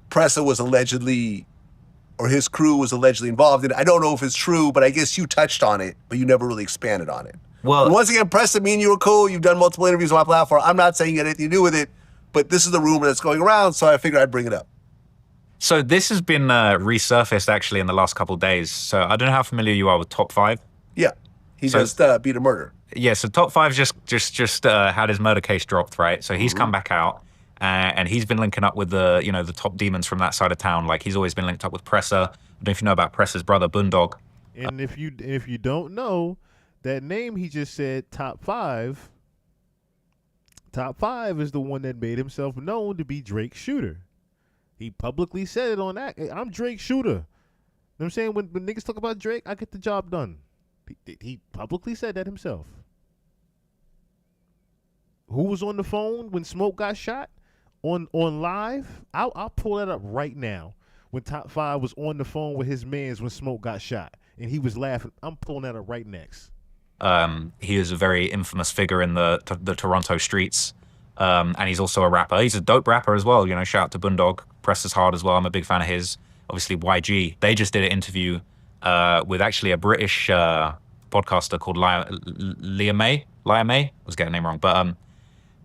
Presser was allegedly, or his crew was allegedly involved in it. I don't know if it's true, but I guess you touched on it, but you never really expanded on it. Well, and once again, Presser, me and you were cool. You've done multiple interviews on my platform. I'm not saying you had anything to do with it, but this is the rumor that's going around, so I figured I'd bring it up. So this has been resurfaced actually in the last couple of days. So I don't know how familiar you are with Top 5. Yeah, he just beat a murder. Yeah, so Top 5 just had his murder case dropped, right? So he's come back out, and he's been linking up with the top demons from that side of town. Like he's always been linked up with Presser. I don't know if you know about Presser's brother, Boondog. And if you don't know, that name he just said, Top 5. Top 5 is the one that made himself known to be Drake Shooter. He publicly said it on that. Hey, I'm Drake Shooter. You know what I'm saying? When niggas talk about Drake, I get the job done. He publicly said that himself. Who was on the phone when Smoke got shot? On live? I'll pull that up right now. When Top 5 was on the phone with his mans when Smoke got shot. And he was laughing. I'm pulling that up right next. He is a very infamous figure in the Toronto streets. And he's also a rapper. He's a dope rapper as well. Shout out to Boondog. Presses hard as well. I'm a big fan of his. Obviously, YG. They just did an interview with actually a British podcaster called Leah May. I was getting the name wrong. But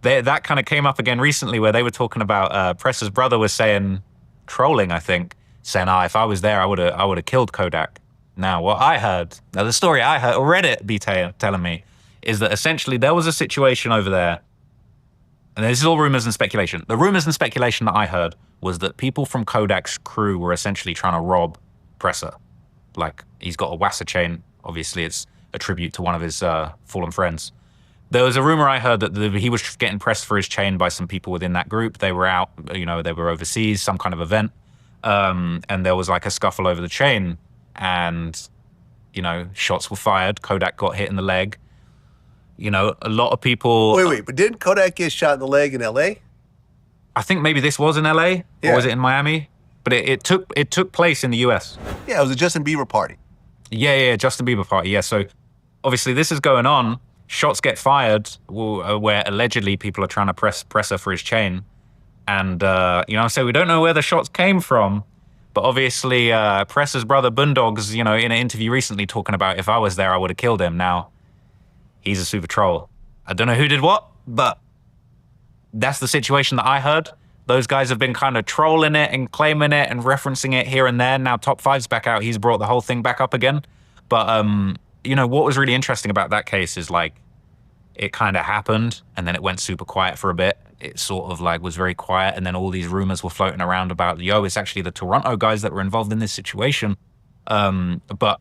that kind of came up again recently where they were talking about Presser's brother was saying, trolling, I think, saying, if I was there, I would have killed Kodak. Now, the story I heard, or Reddit be telling me, is that essentially there was a situation over there. And this is all rumors and speculation. The rumors and speculation that I heard was that people from Kodak's crew were essentially trying to rob Presser. Like, he's got a Wassa chain. Obviously, it's a tribute to one of his fallen friends. There was a rumor I heard that he was getting pressed for his chain by some people within that group. They were out, they were overseas, some kind of event. And there was like a scuffle over the chain. And, shots were fired. Kodak got hit in the leg. A lot of people... Wait, but didn't Kodak get shot in the leg in L.A.? I think maybe this was in L.A., or was it in Miami? But it took place in the U.S. Yeah, it was a Justin Bieber party. Yeah, Justin Bieber party, yeah. So, obviously, this is going on. Shots get fired where allegedly people are trying to press Presser for his chain. And, so we don't know where the shots came from. But obviously, Presser's brother, Boondog's, in an interview recently talking about if I was there, I would have killed him. Now... he's a super troll. I don't know who did what, but that's the situation that I heard. Those guys have been kind of trolling it and claiming it and referencing it here and there. Now Top 5's back out. He's brought the whole thing back up again. But, what was really interesting about that case is, it kind of happened and then it went super quiet for a bit. It sort of, was very quiet. And then all these rumors were floating around about, it's actually the Toronto guys that were involved in this situation. But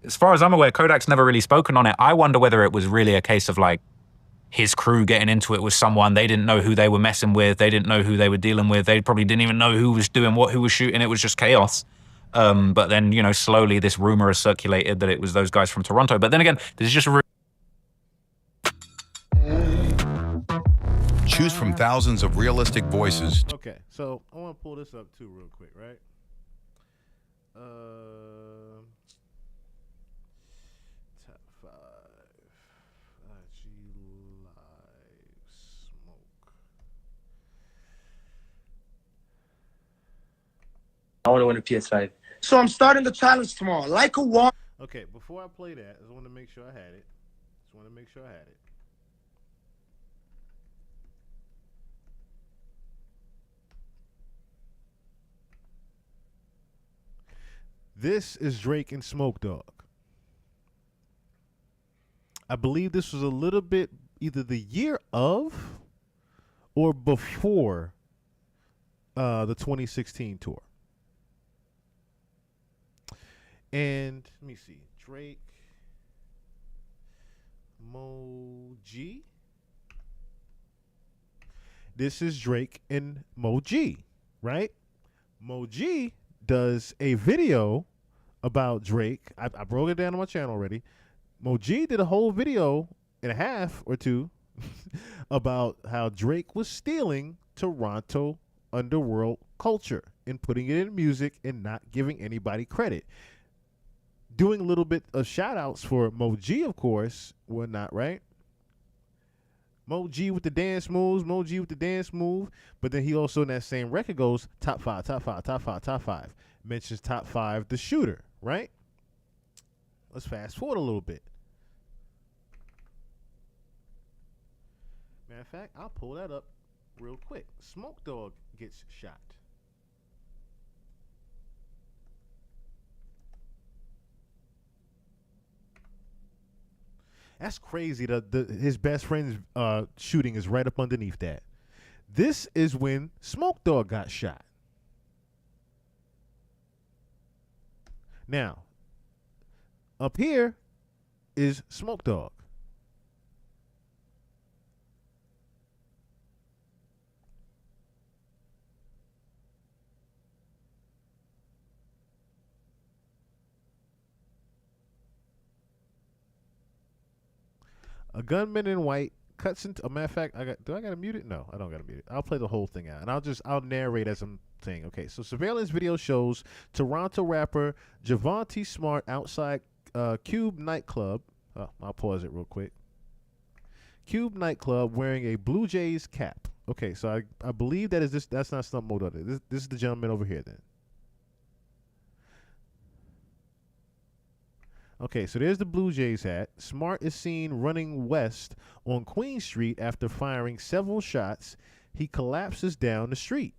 as far as I'm aware, Kodak's never really spoken on it. I wonder whether it was really a case of his crew getting into it with someone. They didn't know who they were messing with. They didn't know who they were dealing with. They probably didn't even know who was doing what, who was shooting. It was just chaos. But then, slowly this rumor has circulated that it was those guys from Toronto. But then again, this is just a Choose from thousands of realistic voices. Okay, so I want to pull this up too real quick, right? Top 5 IG Live Smoke. I want to win a PS5. So I'm starting the challenge tomorrow. Like a war. Okay, before I play that, I just want to make sure I had it. This is Drake and Smoke Dogg. I believe this was a little bit either the year of or before the 2016 tour. And let me see. Drake, Mo G. This is Drake and Mo G, right? Mo G does a video about Drake. I broke it down on my channel already. Mo G did a whole video and a half or two about how Drake was stealing Toronto underworld culture and putting it in music and not giving anybody credit. Doing a little bit of shout outs for Mo G, of course, whatnot, right? Mo G with the dance moves, Mo G with the dance move. But then he also in that same record goes top five, top five, top five, top five. Mentions top five, the shooter, right? Let's fast forward a little bit. Matter of fact, I'll pull that up real quick. Smoke Dogg gets shot. That's crazy. His best friend's shooting is right up underneath that. This is when Smoke Dogg got shot. Now, up here is Smoke Dogg. A gunman in white cuts into. A matter of fact, do I gotta mute it? No, I don't gotta mute it. I'll play the whole thing out, and I'll narrate as I'm saying. Okay, so surveillance video shows Toronto rapper Javonte Smart outside Cube nightclub. I'll pause it real quick. Cube nightclub wearing a Blue Jays cap. Okay, so I believe that is this. That's not Slump Mode. This is the gentleman over here then. Okay, so there's the Blue Jays hat. Smart is seen running west on Queen Street after firing several shots. He collapses down the street.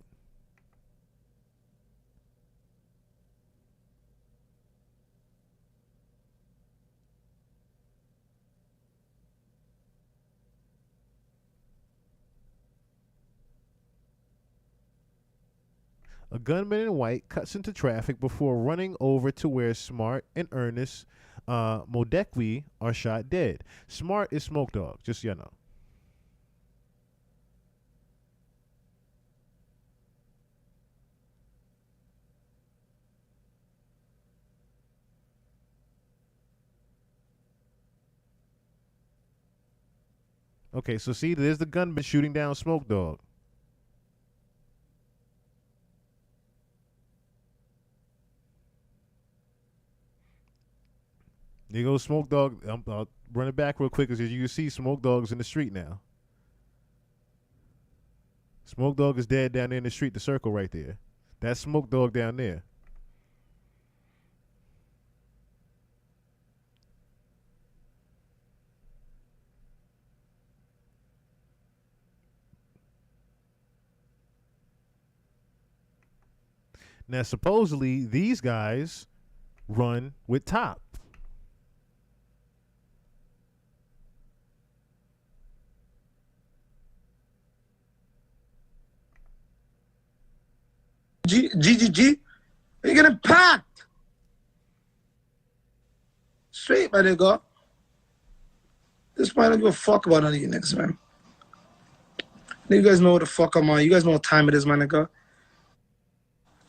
A gunman in white cuts into traffic before running over to where Smart and Ernest Modekwi are shot dead. Smart is Smoke Dogg, just so you know. Okay, so see, there's the gunman shooting down Smoke Dogg. There goes Smoke Dogg. I'll run it back real quick because you can see Smoke Dogg's in the street now. Smoke Dogg is dead down there in the street, the circle right there. That's Smoke Dogg down there. Now, supposedly, these guys run with Top. G, you're getting packed. Straight, my nigga. This might not give a fuck about none of you niggas, man. You guys know what the fuck I'm on. You guys know what time it is, my nigga.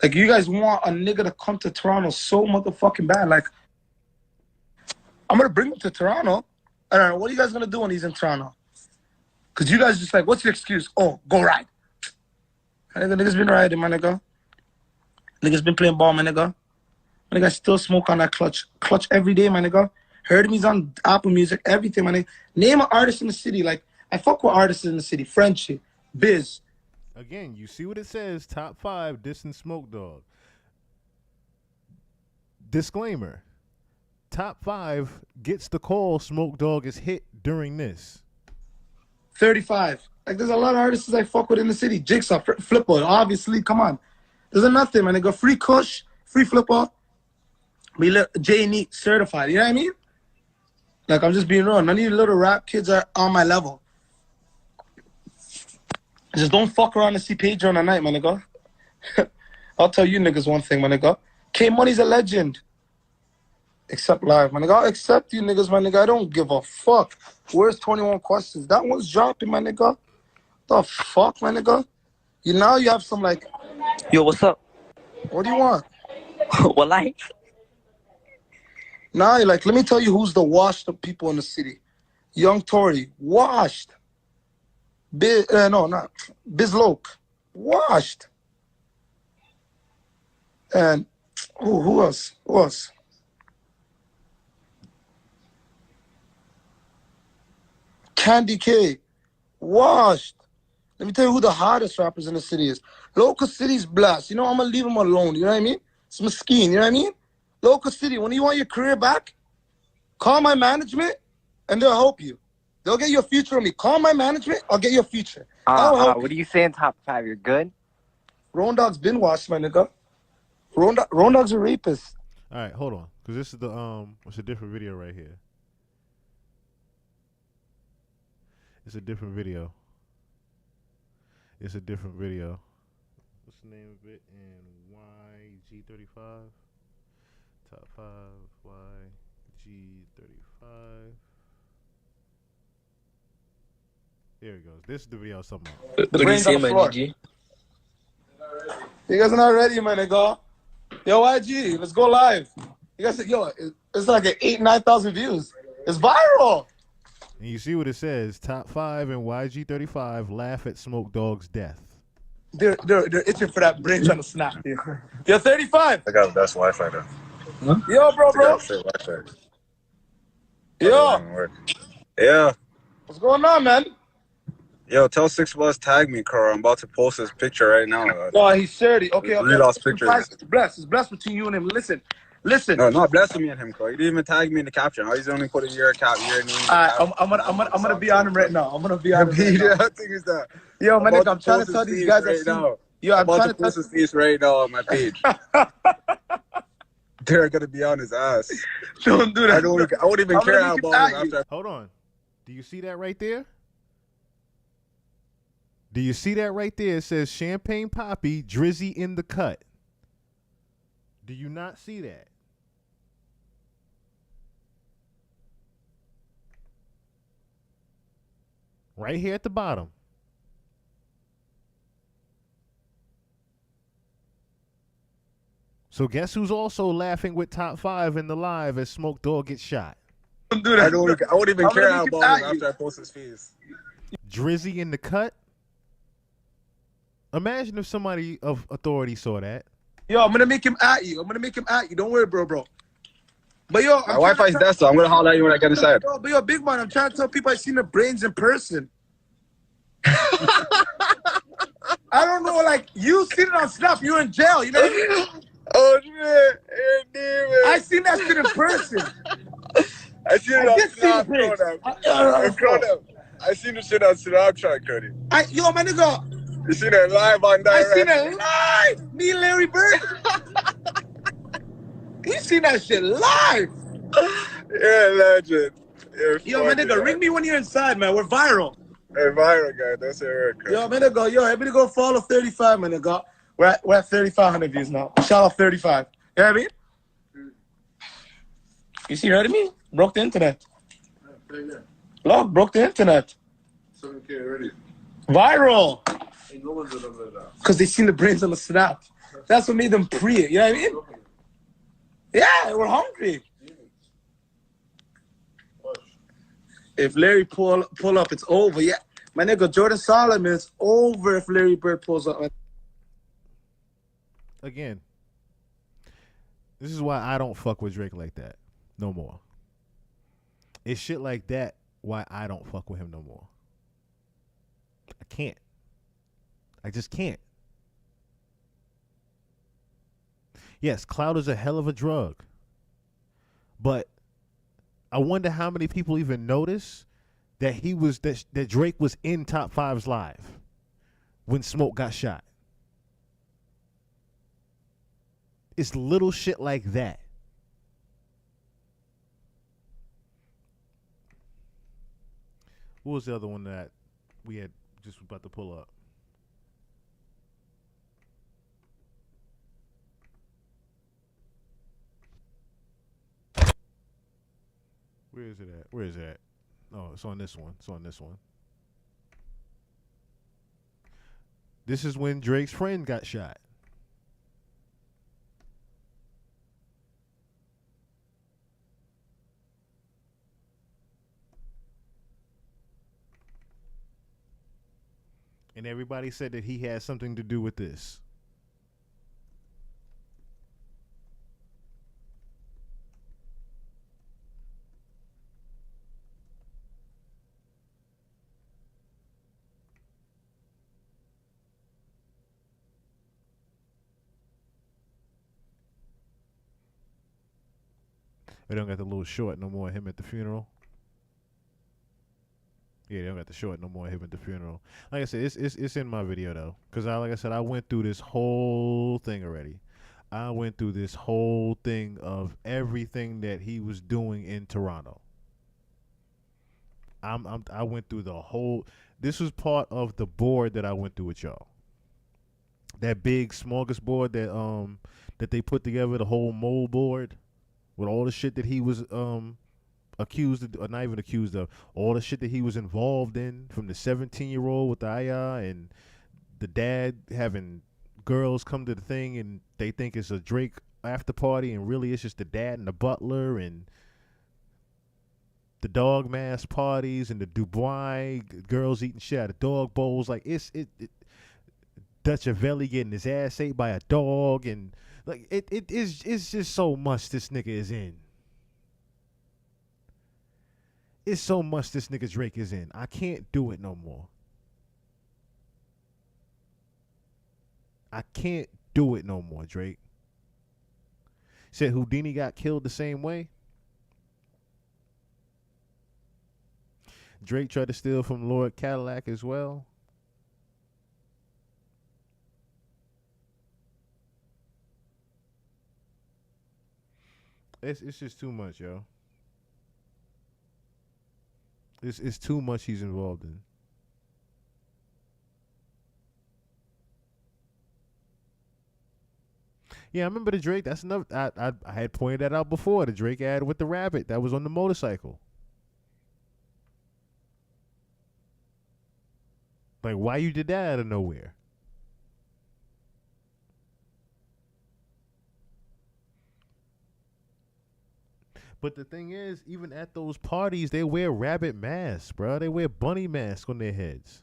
Like, you guys want a nigga to come to Toronto so motherfucking bad. Like, I'm going to bring him to Toronto. I don't know. What are you guys going to do when he's in Toronto? Because you guys just like, what's your excuse? Oh, go ride. My nigga, niggas been riding, my nigga. Niggas been playing ball, my nigga. My nigga still smoke on that clutch. Clutch every day, my nigga. Heard me's on Apple Music, everything, my nigga. Name an artist in the city. Like, I fuck with artists in the city. Frenchie, Biz. Again, you see what it says, top 5, dissing Smoke Dogg. Disclaimer. Top 5 gets the call Smoke Dogg is hit during this. 35. Like, there's a lot of artists I fuck with in the city. Jigsaw, Flipper, obviously, come on. There's nothing, man. They go free Kush, free Flipper. We let J Neat certified, you know what I mean? Like, I'm just being real. None of you little rap kids are on my level. Just don't fuck around and see Pedro on the night, my nigga. I'll tell you niggas one thing, my nigga. K-Money's a legend. Except live, my nigga. I'll accept you niggas, my nigga. I don't give a fuck. Where's 21 Questions? That one's dropping, my nigga. The fuck, my nigga? You have some, like... Yo, what's up? What do you want? What like? Nah, like, let me tell you who's the washed up people in the city. Young Tory, washed. Bizloke, washed. And who else? Who else? Candy K, washed. Let me tell you who the hottest rappers in the city is. Local City's blessed. You know, I'm going to leave him alone. You know what I mean? It's Maskeen. You know what I mean? Local City, when you want your career back, call my management and they'll help you. They'll get your future on me. Call my management, I'll get your future. What are you saying, top 5? You're good? Roan Dogg's been washed, my nigga. Roan Dogg's a rapist. All right, hold on, because this is the it's a different video right here. It's a different video. It's a different video. What's the name of it? And YG35. Top 5 YG35. There it goes. This is the video I was talking about. The brains on the floor. You guys are not ready, my nigga. Yo, YG, let's go live. You guys said, yo, it's like 8,000-9,000 views. It's viral. And you see what it says. Top 5 and YG35 laugh at Smoke Dogg's death. They're itching for that brain trying to snap. You're 35. I got the best Wi-Fi though. Huh? Yo, bro. Wi-Fi. Yo. Yeah. What's going on, man? Yo, tell 6 Plus tag me, Carl. I'm about to post his picture right now. No, he's 30. Okay. Read off pictures. It's blessed. It's blessed between you and him. Listen. No, not blessed with me and him, Carl. You didn't even tag me in the caption. He's only put your name. I'm gonna be on him right now. I'm gonna be on him. Right now. Thing is that. Yo, my nigga, I'm trying to tell these guys right now. Yo, I'm about to post his face right now on my page. They're gonna be on his ass. Don't do that. I won't even care how about him after. Hold on. Do you see that right there? Do you see that right there? It says Champagne Poppy, Drizzy in the cut. Do you not see that? Right here at the bottom. So guess who's also laughing with top 5 in the live as Smoke Dogg gets shot? Don't do that. I won't even care how about him after I post his face. Drizzy in the cut. Imagine if somebody of authority saw that. Yo, I'm gonna make him at you. Don't worry, bro. But yo, my Wi-Fi's dead, so I'm gonna holler at you when I get inside. But yo, big man, I'm trying to tell people I've seen the brains in person. I don't know, like you seen it on Snap. You're in jail. You know what I mean? Oh shit! I seen that shit in person. I seen it on Snap. I seen the shit on Snapchat, Cody. Yo, my nigga. You seen it live on direct? I seen it live. Me and Larry Bird. You seen that shit live. Yeah, legend. Yo, my nigga, ring me when you're inside, man. We're viral. Hey, viral guy. That's it, right? Yo, my nigga. Yo, everybody go follow 35, my nigga. We're at 3,500 views now. Shout out 35. You know what I mean? You heard of me? Broke the internet. Look, broke the internet. 7K already. Viral. Because they seen the brains on the Snap. That's what made them pre it. You know what I mean? Yeah, we're hungry. If Larry pull up, it's over. Yeah, my nigga Jordan Solomon, it's over if Larry Bird pulls up. Again, this is why I don't fuck with Drake like that no more. It's shit like that why I don't fuck with him no more. I can't. I just can't. Yes, clout is a hell of a drug. But I wonder how many people even notice that that Drake was in Top 5's live when Smoke got shot. It's little shit like that. What was the other one that we had just about to pull up? Where is it at? Where is it at? Oh, it's on this one. It's on this one. This is when Drake's friend got shot. And everybody said that he had something to do with this. They don't got the little short no more of him at the funeral. Yeah, they don't got the short no more of him at the funeral. Like I said, it's in my video though, because like I said, I went through this whole thing already. I went through this whole thing of everything that he was doing in Toronto. I went through the whole. This was part of the board that I went through with y'all. That big smorgasbord that they put together, the whole mole board, with all the shit that he was accused of, or not even accused of, all the shit that he was involved in, from the 17-year-old with the Aya and the dad having girls come to the thing and they think it's a Drake after party and really it's just the dad and the butler, and the dog mask parties and the Dubois girls eating shit out of dog bowls. Like it Dutch Avelli getting his ass ate by a dog, and like it's just so much this nigga is in. It's so much this nigga Drake is in. I can't do it no more. I can't do it no more, Drake. Said Houdini got killed the same way. Drake tried to steal from Lord Cadillac as well. It's just too much, yo. It's too much he's involved in. Yeah, I remember the Drake. That's another. I had pointed that out before. The Drake ad with the rabbit that was on the motorcycle. Like, why you did that out of nowhere? But the thing is, even at those parties, they wear rabbit masks, bro. They wear bunny masks on their heads.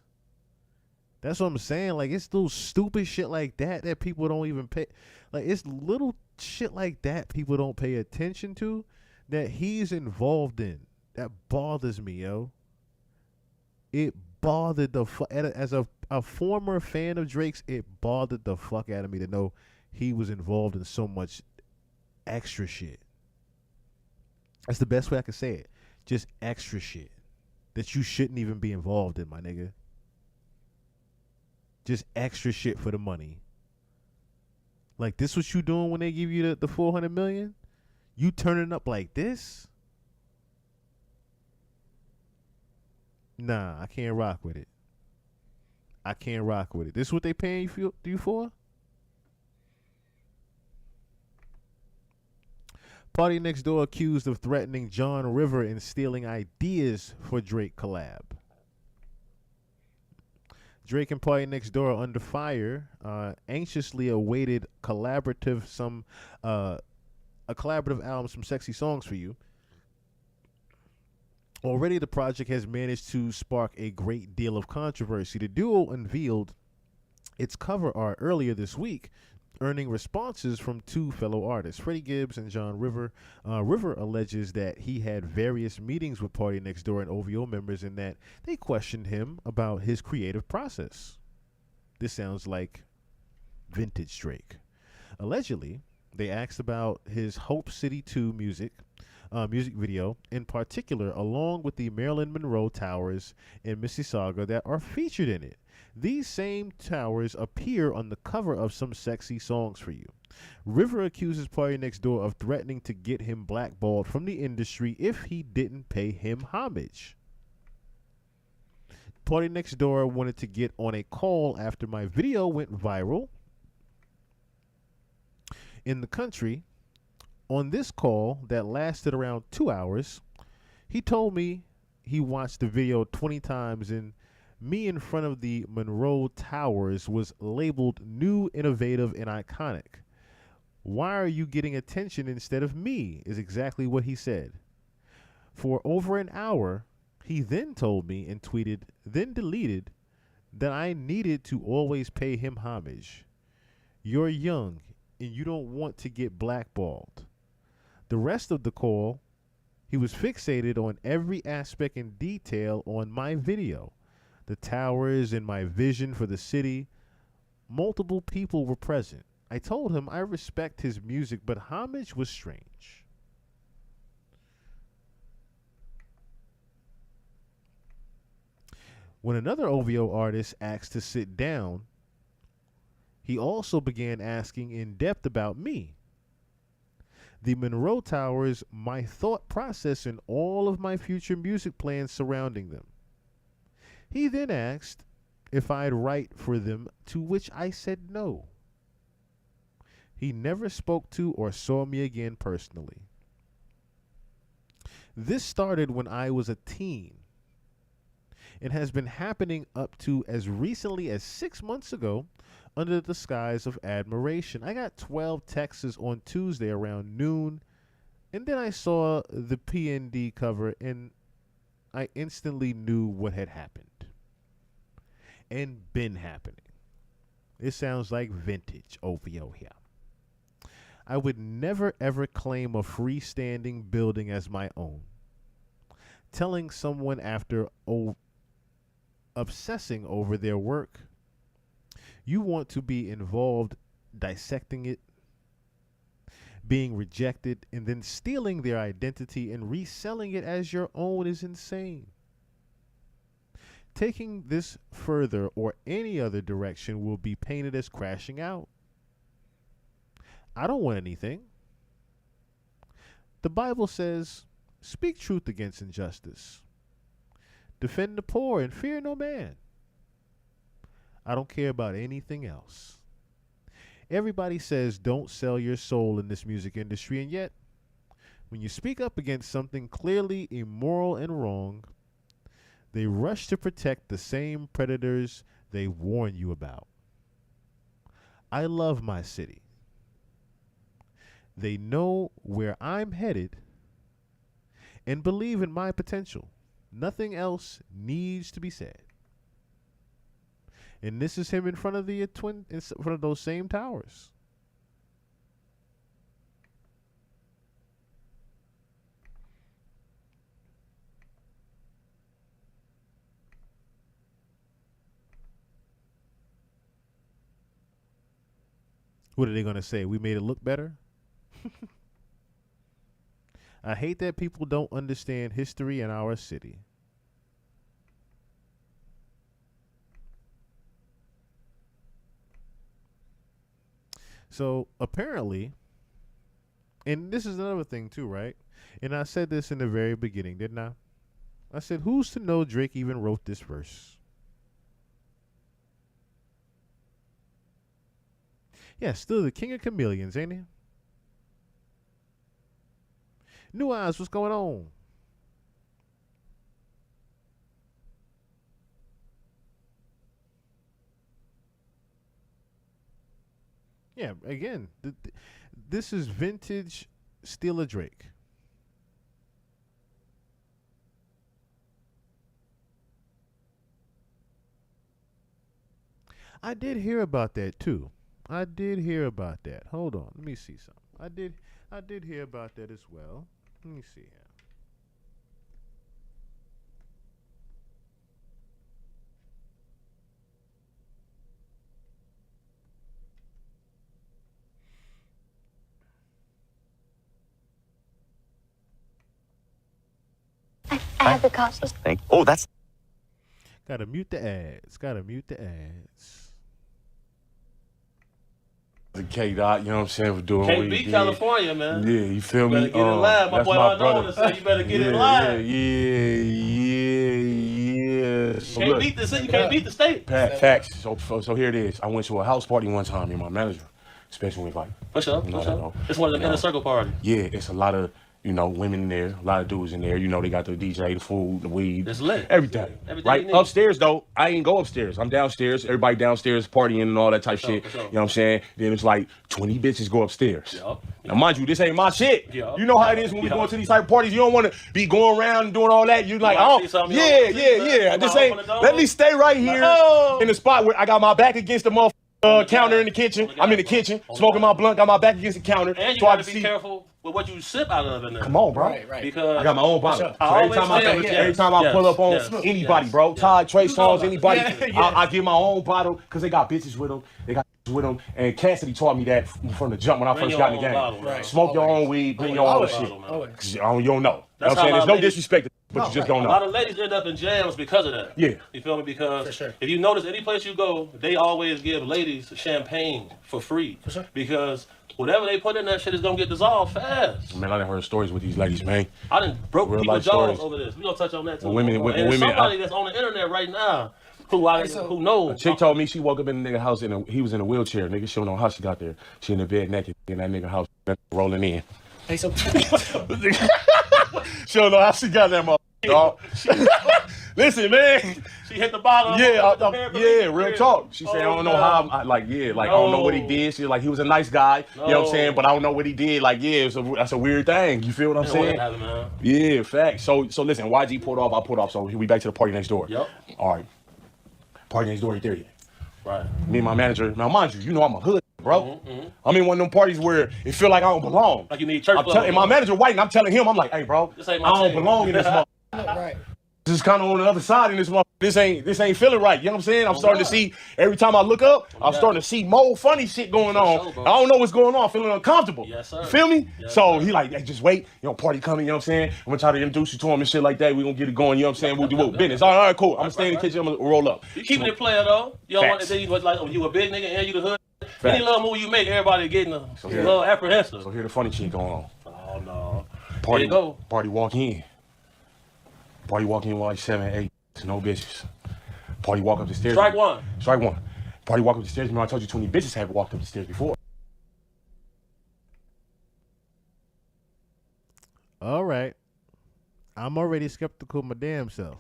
That's what I'm saying. Like, it's little stupid shit like that people don't even pay. Like, it's little shit like that people don't pay attention to that he's involved in. That bothers me, yo. It bothered the fuck. As a former fan of Drake's, it bothered the fuck out of me to know he was involved in so much extra shit. That's the best way I can say it. Just extra shit that you shouldn't even be involved in, my nigga. Just extra shit for the money. Like, this what you doing when they give you the $400 million? You turning up like this? Nah, I can't rock with it. I can't rock with it. This what they paying you for? Party Next Door accused of threatening John River and stealing ideas for Drake collab. Drake and Party Next Door are under fire. Anxiously awaited a collaborative album, some sexy songs for you. Already the project has managed to spark a great deal of controversy. The duo unveiled its cover art earlier this week, earning responses from two fellow artists, Freddie Gibbs and John River. River alleges that he had various meetings with Party Next Door and OVO members and that they questioned him about his creative process. This sounds like vintage Drake. Allegedly, they asked about his Hope City 2 music, music video in particular, along with the Marilyn Monroe towers in Mississauga that are featured in it. These same towers appear on the cover of some sexy songs for you. River accuses Party Next Door of threatening to get him blackballed from the industry if he didn't pay him homage. Party Next Door wanted to get on a call after my video went viral in the country. On this call that lasted around 2 hours, he told me he watched the video 20 times and me in front of the Monroe Towers was labeled new, innovative, and iconic. Why are you getting attention instead of me? Is exactly what he said. For over an hour, he then told me and tweeted, then deleted, that I needed to always pay him homage. You're young and you don't want to get blackballed. The rest of the call, he was fixated on every aspect and detail on my video. The towers and my vision for the city. Multiple people were present. I told him I respect his music, but homage was strange. When another OVO artist asked to sit down, he also began asking in depth about me. The Monroe Towers, my thought process, and all of my future music plans surrounding them. He then asked if I'd write for them, to which I said no. He never spoke to or saw me again personally. This started when I was a teen and has been happening up to as recently as 6 months ago under the skies of admiration. I got 12 texts on Tuesday around noon, and then I saw the PND cover and I instantly knew what had happened and been happening. It sounds like vintage OVO here. I would never ever claim a freestanding building as my own. Telling someone after obsessing over their work, you want to be involved dissecting it, being rejected, and then stealing their identity and reselling it as your own is insane. Taking this further or any other direction will be painted as crashing out. I don't want anything. The Bible says, speak truth against injustice. Defend the poor and fear no man. I don't care about anything else. Everybody says don't sell your soul in this music industry, and yet, when you speak up against something clearly immoral and wrong, they rush to protect the same predators they warn you about. I love my city. They know where I'm headed and believe in my potential. Nothing else needs to be said. And this is him in front of the in front of those same towers. What are they going to say? We made it look better? I hate that people don't understand history in our city. So apparently, and this is another thing too, right? And I said this in the very beginning, didn't I? I said, who's to know Drake even wrote this verse? Yeah, still the king of chameleons, ain't he? New Eyes, what's going on? Yeah, again, this is vintage Steeler Drake. I did hear about that too. I did hear about that. Hold on, let me see something. I did hear about that as well. Let me see here. I have the costume. Thank you. Oh, that's... Gotta mute the ads. Gotta mute the ads. The K-Dot, you know what I'm saying, for doing what he KB did. California, man. Yeah, you feel You me? better get in line. My that's boy my Unknown brother. said you better get in line. Yeah. So You can't beat the city, you can't beat the state. Facts. So here it is. I went to a house party one time, and my manager, special invite. For sure. It's one of them inner circle parties. Yeah, it's a lot of, women in there, a lot of dudes in there. They got the DJ, the food, the weed. It's lit. Everything right? you need. Upstairs, though, I ain't go upstairs. I'm downstairs. Everybody downstairs partying and all that type shit. Sure. You know what I'm saying? Then it's like 20 bitches go upstairs. Yup. Now, mind you, this ain't my shit. Yup. You know how it is when we go to these type of parties. You don't want to be going around and doing all that. You like, wanna see something you don't wanna see, man? This Am I ain't. opening the door? Let me stay right here in the spot where I got my back against the motherfucking counter in the kitchen. I'm in the kitchen smoking my blunt. Got my back against the counter. And you so I gotta can be see. careful with what you sip out of in there. Come on, bro. Right. Because I got my own bottle. I So every time I pull up on anybody, bro, Todd, Trey Songz, anybody, I get my own bottle because they got bitches with them. They got bitches with them. And Cassidy taught me that from the jump when I first got in the game. Bottle, Smoke your own weed, bring your own shit. Because you don't know. You know what I'm saying? There's no disrespect, but you just don't A know. lot of ladies end up in jams because of that. Yeah. You feel me? Because if you notice, any place you go, they always give ladies champagne for free. For sure. Because whatever they put in that shit is gonna get dissolved fast. Man, I done heard stories with these ladies, man. I done broke Real people's life jaws stories. over this. We gonna touch on that too. Women, somebody that's on the internet right now who knows. A chick told me she woke up in the nigga house he was in a wheelchair. Nigga, she don't know how she got there. She in the bed naked in that nigga house rolling in. Hey, so She don't know how she got that motherfucker, dog. Listen, man. She hit the bottom. Real talk. She said, I don't know how. I don't know what he did. She like, he was a nice guy. You know what I'm saying? But I don't know what he did. Like, that's a weird thing. You feel what I'm saying? Yeah, facts. So listen, YG pulled off. I pulled off. So we back to the party next door. Yep. All right. Party next door ain't there yet. Right. Me and my manager. Now, mind you, I'm a hood, bro. I'm in one of them parties where it feel like I don't belong. Like you need church. And my manager white, and I'm telling him, I'm like, hey, bro, This ain't I my don't team. belong in this motherfucker. right. This is kind of on the other side in this motherfucker. This ain't feeling right. You know what I'm saying? I'm starting to see, every time I look up, I'm starting to see more funny shit going on. sure, bro. I don't know what's going on. I'm feeling uncomfortable. Yes, sir. You feel me? Yes, So sir. he like, hey, just wait. Party coming, you know what I'm saying? I'm going to try to introduce you to him and shit like that. We going to get it going, you know what I'm saying? We'll do business. All right, cool. I'm going to stay in the kitchen. I'm going to roll up. You keeping it player though. You don't want Facts. to say you a big nigga and you the hood. Any little move you make, everybody getting a little apprehensive. So here the funny shit going on. Oh no. Party, There you go. Party walk in. Party walk in with like 7, 8. No bitches. Party walk up the stairs. Strike one. Party walk up the stairs. Remember I told you 20 bitches have walked up the stairs before. All right. I'm already skeptical of my damn self.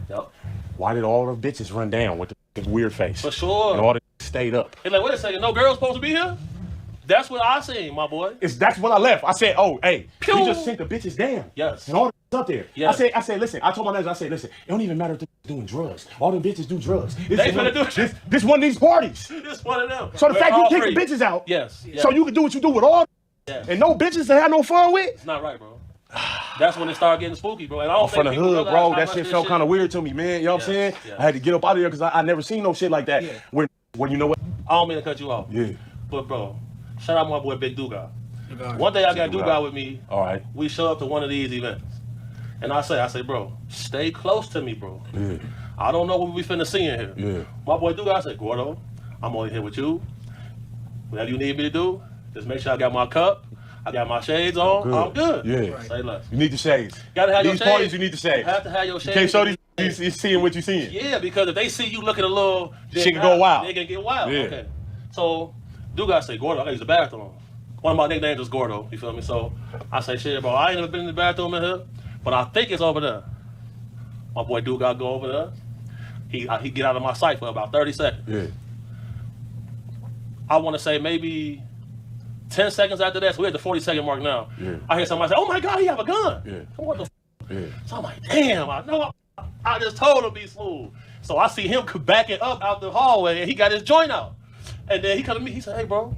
Yep. Why did all the bitches run down with the weird face? For sure. And all the stayed up. They're like, wait a second, no girls supposed to be here? That's what I seen, my boy. That's when I left. I said, oh, hey, Pew. we just sent the bitches down. Yes. And all the up there. Yes. I said, listen, I told my manager, listen, it don't even matter if they're doing drugs. All them bitches do drugs. They finna do this one of these parties. This one of them. So the We're fact you all kick free. the bitches out, Yes. so you can do what you do with all Yes. and no bitches to have no fun with? It's not right, bro. That's when it started getting spooky, bro. And I don't I'm from the think people hood, realize bro. how That much shit this felt kind of weird to me, man. You know what I'm saying? Yes. I had to get up out of there because I never seen no shit like that. Yeah. When you know what? I don't mean to cut you off. Yeah. But bro, shout out my boy Big Duga. One day I got Duga with me. All right. We show up to one of these events. And I say, bro, stay close to me, bro. Yeah. I don't know what we finna see in here. Yeah. My boy Duga, I said, Gordo, I'm only here with you. Whatever you need me to do, just make sure I got my cup. I got my shades on. I'm good. Yeah. Right. Say less. You need the shades. Gotta have these your parties, shades. you need the shades. You have to have your You shades. can't show these. You seeing what you seeing. Yeah, because if they see you looking a little, Shit can go wild. They can get wild. Yeah. Okay. So, Duga say, Gordo, I gotta use the bathroom. One of my nicknames is Gordo. You feel me? So I say, shit, bro, I ain't never been in the bathroom in here, but I think it's over there. My boy Duga go over there. He get out of my sight for about 30 seconds. Yeah. I want to say maybe 10 seconds after that, so we're at the 40-second mark now. Yeah. I hear somebody say, oh my God, he have a gun. Yeah. What the f? Yeah. So I'm like, damn, I know. I just told him be smooth. So I see him backing up out the hallway, and he got his joint out. And then he come to me, he said, hey, bro,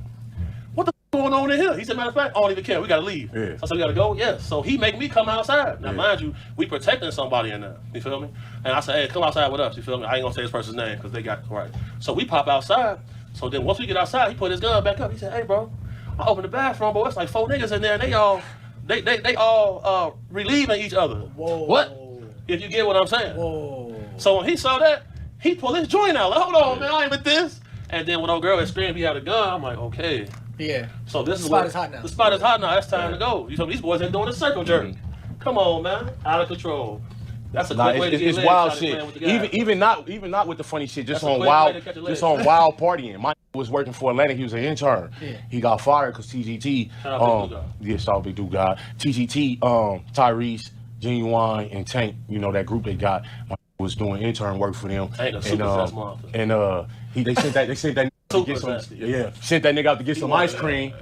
what the f going on in here? He said, matter of fact, I don't even care. We got to leave. Yeah. So I said, we got to go? Yes. So he make me come outside. Now, mind you, we protecting somebody in there. You feel me? And I said, hey, come outside with us. You feel me? I ain't going to say this person's name because they got it right. So we pop outside. So then once we get outside, he put his gun back up. He said, hey, bro, I opened the bathroom, but it's like 4 niggas in there, and they all They all relieving each other. Whoa. What? If you get what I'm saying. Whoa. So when he saw that, he pulled his joint out. Like, hold on, man, I ain't with this. And then when old girl screamed, he had a gun. I'm like, okay. Yeah. So this The is spot is hot now. The spot is hot now. It's time to go. You know, these boys ain't doing a circle jerk. Come on, man. Out of control. That's a quick way to get it's legs wild out of playing shit. with the guys. Even not with the funny shit. Just That's a on quick way wild, to catch a just leg. on wild partying. My was working for Atlantic. He was an intern. Yeah. He got fired because TGT. Shout out Big Dude God. Yeah, shout out Big Dude God. TGT, Tyrese, Genuine, and Tank. You know that group they got. My was doing intern work for them. Ain't a super fast motherfucker. And they sent that nigga to get some. Zesty. Yeah, sent that nigga out to get some ice cream.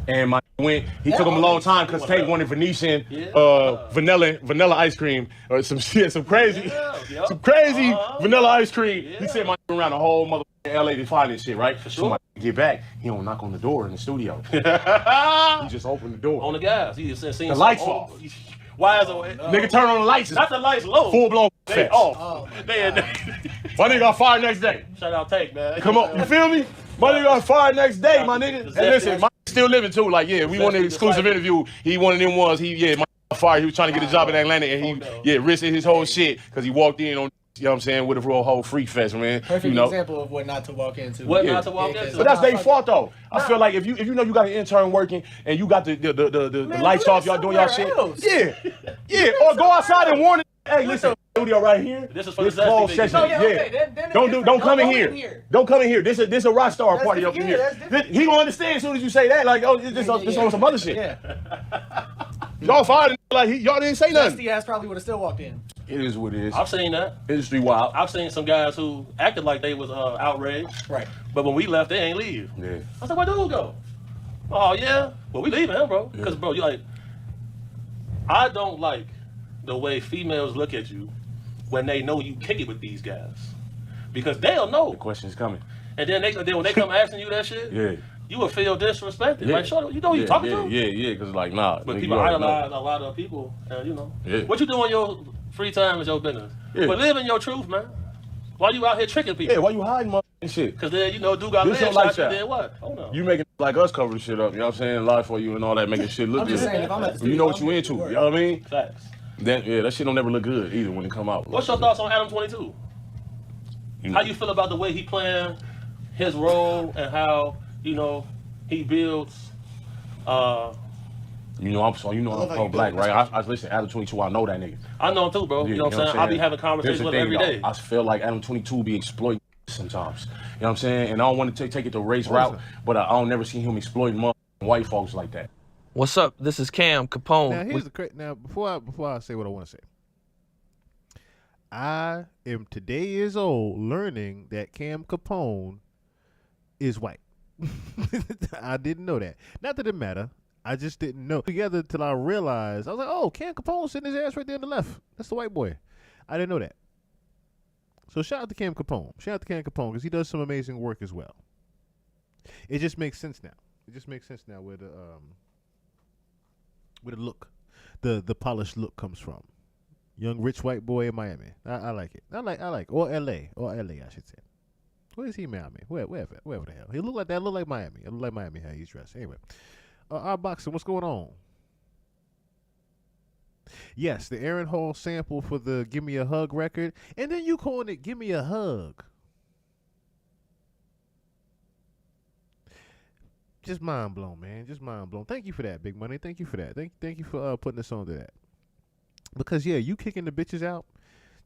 And my went. He took him a long time because Tank wanted Venetian vanilla ice cream or some shit, some crazy vanilla ice cream. Yeah. He sent my around the whole mother LA to find this shit, right? For So sure. my get back, he don't knock on the door in the studio. He just opened the door. On the gas. He just seen The lights off. Why is it? Nigga turn on the lights. Not the lights low. Full blown They fest. off. They My nigga got fired next day. Shout out Tank, man. Come on, you feel me? My nigga got fired next day, my nigga. The And listen, Zesty- my nigga still living too. Like, yeah, we wanted an exclusive interview. He one of them ones. My got fired. He was trying to get a job in Atlanta, and he risked his whole shit because he walked in on, you know what I'm saying, with a real whole freak fest, man. Perfect you know? example of what not to walk into. What not to walk into. But that's their fault though. I feel like if you know you got an intern working and you got the lights off, y'all doing y'all shit. else. Yeah. Or go outside and warn it. Hey, listen, studio right here. This is for the closed Zesty session. niggas. Oh, yeah, okay. Then Don't come in go here. Don't come in here. This a rock star That's party up in different. Yeah, here. that's different. He gonna understand as soon as you say that. Like, oh, this on some other shit. Yeah. Y'all fired like y'all didn't say nothing. Dusty ass probably would have still walked in. It is what it is. I've seen that. Industry wild. I've seen some guys who acted like they was outraged. Right. But when we left, they ain't leave. Yeah. I said, where dude go? Oh, yeah? Well, we leaving him, bro. Because, bro, you like, I don't like the way females look at you when they know you kick it with these guys. Because they'll know. The question's coming. And then when they come asking you that shit, Yeah. you will feel disrespected. Yeah. Like, you know who you talking to? Yeah, because like, nah. But nigga, people you already know. idolize a lot of people, and you know. Yeah. What you do in your free time is your business. Yeah. But live in your truth, man. Why you out here tricking people? Yeah, why you hiding my shit? Because then, dude got This legs your shots, and lifestyle. then what? Hold on. You making like us cover the shit up, you know what I'm saying? Lie for you and all that, making shit look I'm good. just saying, if I'm at the You studio, know what I'm you gonna into, do you know what I mean? Facts. That shit don't never look good either when it come out. What's your thoughts on Adam 22? You know. How you feel about the way he playing his role and how, he builds I'm pro-black, right? I listen, Adam 22, I know that nigga. I know him too, bro. Yeah, you know what I'm saying? I be having conversations Here's with the him thing, every day. though. I feel like Adam 22 be exploiting sometimes. You know what I'm saying? And I don't want to take it the race route, but I don't never see him exploiting white folks like that. What's up? This is Cam Capone. Now before I say what I want to say, I am today years old learning that Cam Capone is white. I didn't know that. Not that it matter. I just didn't know. Together till I realized, I was like, oh, Cam Capone sitting his ass right there on the left. That's the white boy. I didn't know that. So shout out to Cam Capone. Shout out to Cam Capone because he does some amazing work as well. It just makes sense now. It just makes sense now where the look, the polished look comes from. Young rich white boy in Miami. I like it. I like or LA I should say. Where is he, Miami? Wherever the hell. He look like that. Look like Miami. It look like Miami how he's dressed. Anyway, our boxing. What's going on? Yes, the Aaron Hall sample for the "Give Me a Hug" record, and then you calling it "Give Me a Hug." Just mind blown, man. Just mind blown. Thank you for that, Big Money. Thank you for that. Thank you for putting us on to that. Because yeah, you kicking the bitches out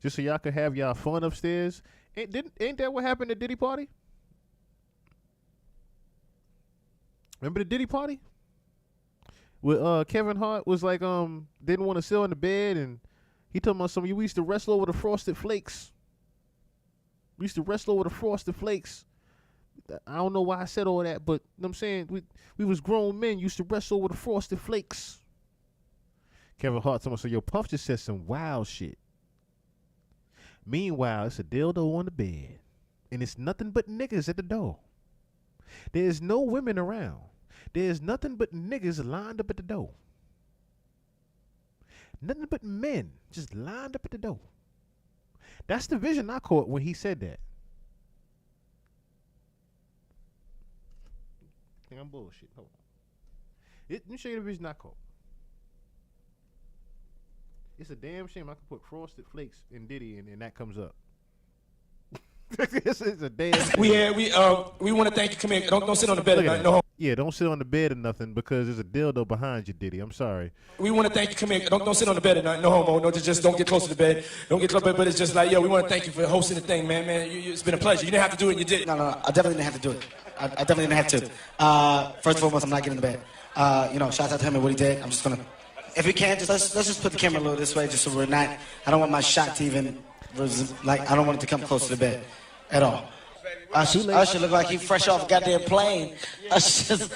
just so y'all could have y'all fun upstairs. Ain't that what happened at Diddy party? Remember the Diddy party? With Kevin Hart was like didn't want to sit on the bed and he told me something. We used to wrestle over the frosted flakes. We used to wrestle over the frosted flakes. I don't know why I said all that, but you know what I'm saying we was grown men used to wrestle over the frosted flakes. Kevin Hart told me, so yo, Puff just said some wild shit. Meanwhile, it's a dildo on the bed. And it's nothing but niggas at the door. There's no women around. There's nothing but niggas lined up at the door. Nothing but men just lined up at the door. That's the vision I caught when he said that. I think I'm bullshit. Hold on. Let me show you the vision I caught. It's a damn shame I could put Frosted Flakes in Diddy and that comes up. It's a damn shame. We want to thank you. Come here. Don't sit on the bed at night. No. Yeah, don't sit on the bed or nothing because there's a dildo behind you, Diddy. I'm sorry. We want to thank you. Come here. Don't sit on the bed at night. No homo. No, just don't get close to the bed. Don't get close to the bed. But it's just like, yo, we want to thank you for hosting the thing, man. It's been a pleasure. You didn't have to do it, and you did it. No, I definitely didn't have to do it. I definitely didn't have to. First and foremost, I'm not getting in the bed. Shout out to him and what he did. I'm just gonna, if we can, let's just put the camera a little this way, just so we're not. I don't want my shot to even, I don't want it to come close to the bed, at all. I should look like he fresh off a goddamn plane. I should.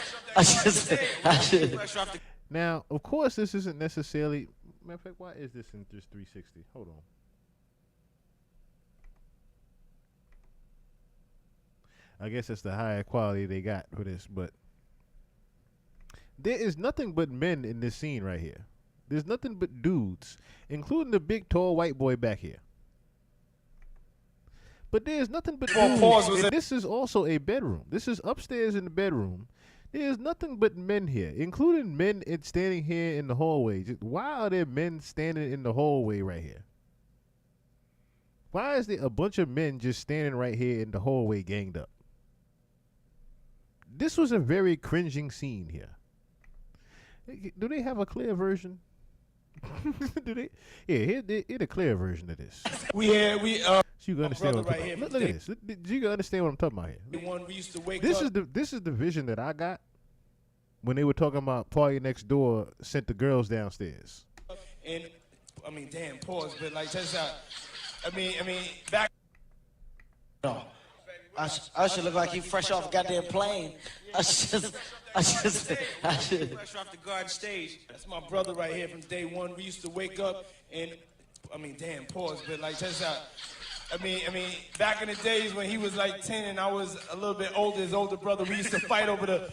Now, of course, this isn't necessarily. Matter of fact, why is this in just 360? Hold on. I guess it's the higher quality they got for this, but there is nothing but men in this scene right here. There's nothing but dudes, including the big, tall white boy back here. But there's nothing but dudes. And this is also a bedroom. This is upstairs in the bedroom. There's nothing but men here, including men standing here in the hallway. Why are there men standing in the hallway right here? Why is there a bunch of men just standing right here in the hallway ganged up? This was a very cringing scene here. Do they have a clear version? Do they? Yeah, here the clear version of this. So you can understand what I'm talking about. Look at this. You can understand what I'm talking about here. This is the vision that I got when they were talking about Party Next Door sent the girls downstairs. And damn, pause, but like, check this out. Back. No. I should look like he fresh off a goddamn plane. I should. Fresh off the garden stage. That's my brother right here from day one. We used to wake up and, damn, pause, but like, check this out. Back in the days when he was like 10 and I was a little bit older, his older brother, we used to fight over the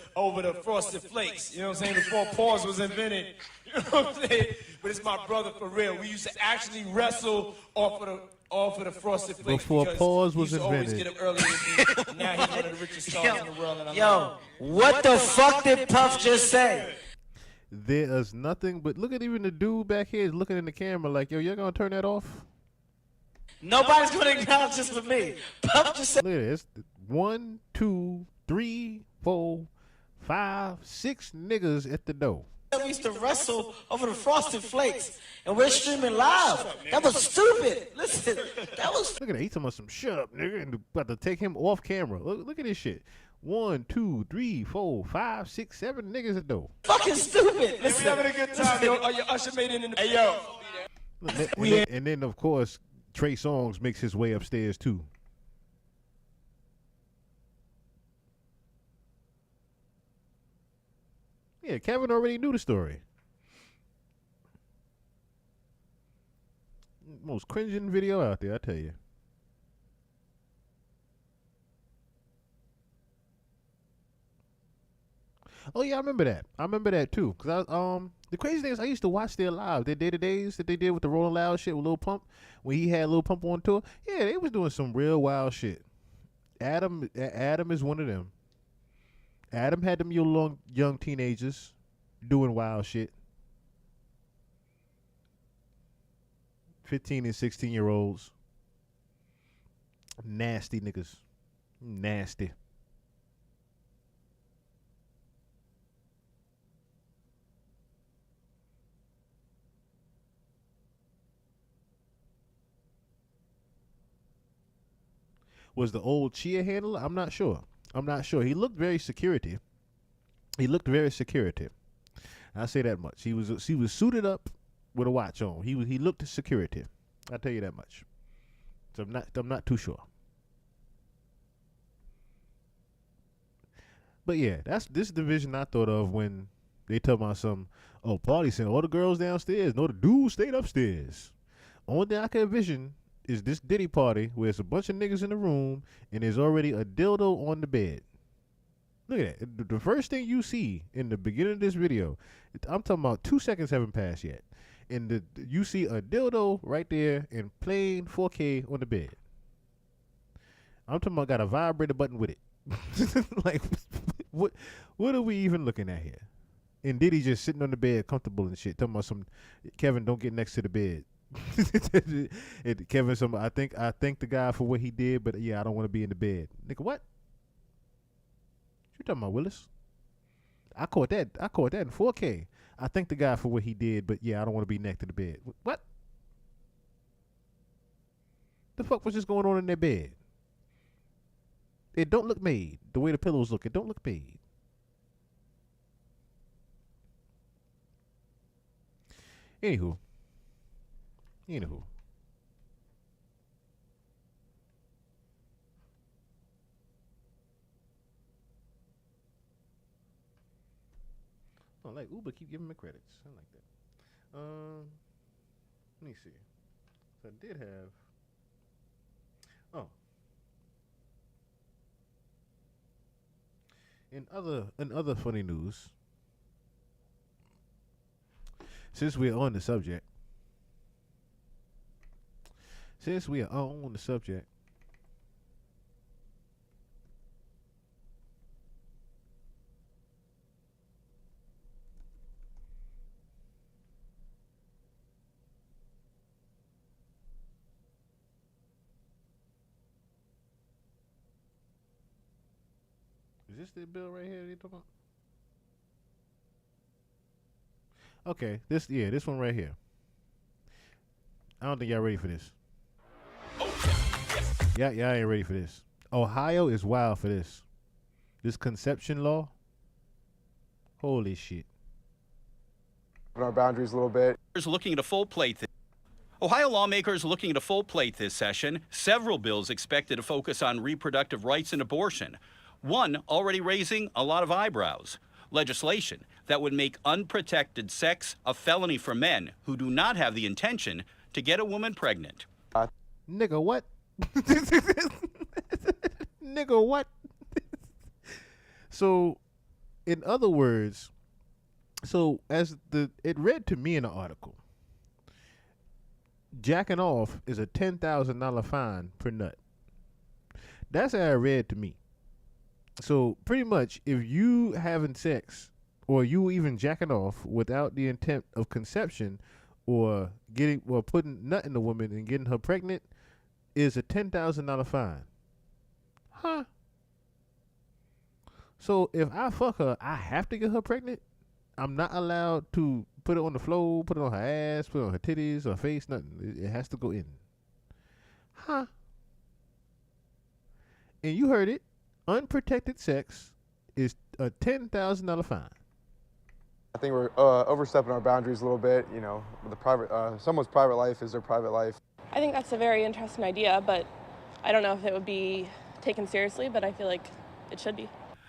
Frosted Flakes. You know what I'm saying? Before pause was invented. You know what I'm saying? But it's my brother for real. We used to actually wrestle off of the Frosted Flakes. Before pause was invented. Always get up early with me. Now he's one of the richest stars in the world. Yo, what the fuck did Puff just say? There is nothing but, look at even the dude back here is looking in the camera like, yo, you're going to turn that off? Nobody's going to acknowledge this for me. Puff just said. Look at this. 1, 2, 3, 4, 5, 6 niggas at the door. We used to wrestle over the Frosted Flakes, and we're streaming live. That was stupid. Listen, that was. Look at that. He's talking about some shut up, nigga, and about to take him off camera. Look at this shit. 1, 2, 3, 4, 5, 6, 7 niggas at the door. Fucking stupid. Listen, we having a good time. Yo, your usher made it in the. Hey, yo. Look, and then, of course, Trey Songz makes his way upstairs, too. Yeah, Kevin already knew the story. Most cringing video out there, I tell you. Oh yeah, I remember that. I remember that too. Cause the crazy thing is I used to watch their live, their day-to-days that they did with the Rolling Loud shit with Lil Pump when he had Lil Pump on tour. Yeah, they was doing some real wild shit. Adam is one of them. Adam had them young teenagers doing wild shit. 15 and 16-year-olds. Nasty niggas. Nasty. Was the old Chia handler? I'm not sure. He looked very security. I say that much. He was suited up with a watch on. He looked security. I tell you that much. So I'm not too sure. But yeah, this is the vision I thought of when they talk about party sent all the girls downstairs. No, the dudes stayed upstairs. Only thing I can envision is this Diddy party where it's a bunch of niggas in the room and there's already a dildo on the bed. Look at that. The first thing you see in the beginning of this video, I'm talking about 2 seconds haven't passed yet. And you see a dildo right there in plain 4K on the bed. I'm talking about got a vibrator button with it. Like, what are we even looking at here? And Diddy just sitting on the bed, comfortable and shit, talking about some Kevin, don't get next to the bed. And Kevin, I thank the guy for what he did, but yeah, I don't want to be in the bed. Nigga, what? You talking about, Willis? I caught that in 4K. I thank the guy for what he did, but yeah, I don't want to be next to the bed. What? The fuck was just going on in their bed? It don't look made. The way the pillows look, it don't look made. Anywho. Oh, like Uber keep giving me credits. I like that. Let me see. So I did have. Oh. In other funny news, since we're on the subject. Is this the bill right here you're talking about? Okay, this one right here. I don't think y'all ready for this. Yeah, y'all ain't ready for this. Ohio is wild for this. This conception law. Holy shit. Our boundaries a little bit. Looking at a full plate. Ohio lawmakers looking at a full plate this session. Several bills expected to focus on reproductive rights and abortion. One already raising a lot of eyebrows. Legislation that would make unprotected sex a felony for men who do not have the intention to get a woman pregnant. Nigga, what? Nigga, what? So, in other words, it read to me in the article, jacking off is a $10,000 fine per nut. That's how it read to me. So pretty much, if you having sex or you even jacking off without the intent of conception or putting nut in the woman and getting her pregnant, is a $10,000 fine. Huh? So if I fuck her, I have to get her pregnant? I'm not allowed to put it on the floor, put it on her ass, put it on her titties, her face, nothing. It has to go in. Huh? And you heard it. Unprotected sex is a $10,000 fine. I think we're overstepping our boundaries a little bit. You know, the private, someone's private life is their private life. I think that's a very interesting idea, but I don't know if it would be taken seriously, but I feel like it should be.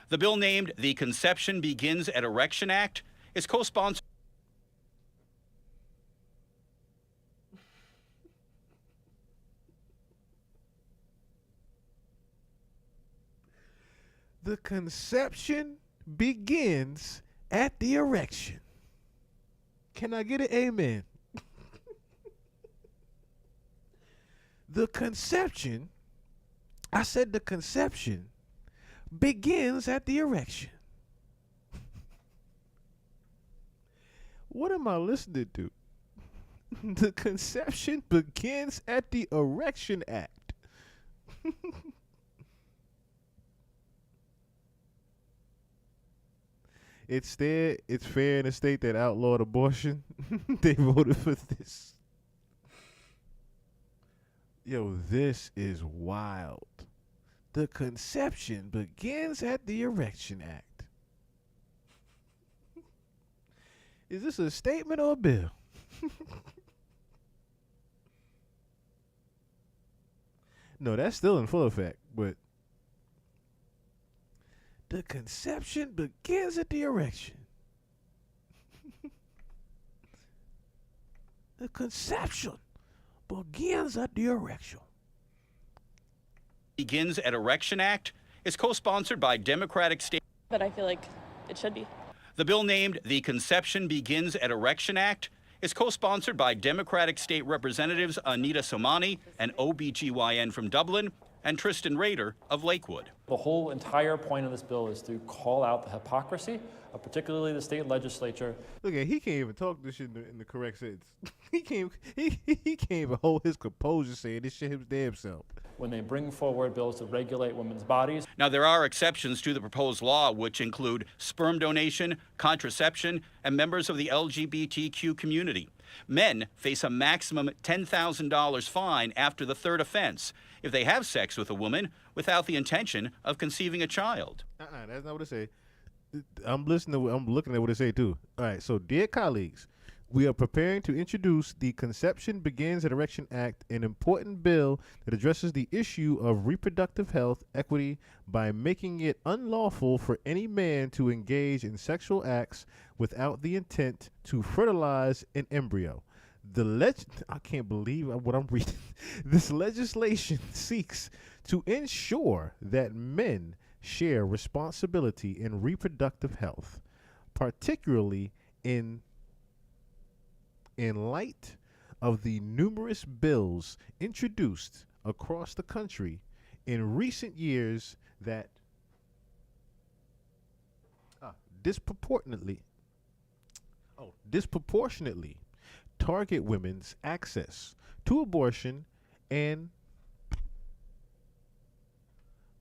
The bill named the Conception Begins at Erection Act is co-sponsored. The conception begins at the erection. Can I get an amen? The conception begins at the erection. What am I listening to? The conception begins at the Erection Act. It's fair in a state that outlawed abortion. They voted for this. Yo, this is wild. The conception begins at the Erection Act. Is this a statement or a bill? No, that's still in full effect, but the conception begins at the erection. The conception begins at the erection. Begins at Erection Act is co-sponsored by Democratic state. But I feel like it should be. The bill named the Conception Begins at Erection Act is co-sponsored by Democratic state representatives Anita Somani, an OBGYN from Dublin, and Tristan Rader of Lakewood. The whole entire point of this bill is to call out the hypocrisy of particularly the state legislature. Look at, he can't even talk this shit in the correct sense. He can't even hold his composure saying this shit his damn self. When they bring forward bills to regulate women's bodies. Now, there are exceptions to the proposed law, which include sperm donation, contraception, and members of the LGBTQ community. Men face a maximum $10,000 fine after the third offense if they have sex with a woman without the intention of conceiving a child. That's not what it say. I'm looking at what it say too. All right, so dear colleagues, we are preparing to introduce the Conception Begins at Erection Act, an important bill that addresses the issue of reproductive health equity by making it unlawful for any man to engage in sexual acts without the intent to fertilize an embryo. I can't believe what I'm reading. This legislation seeks to ensure that men share responsibility in reproductive health, particularly in light of the numerous bills introduced across the country in recent years that disproportionately target women's access to abortion and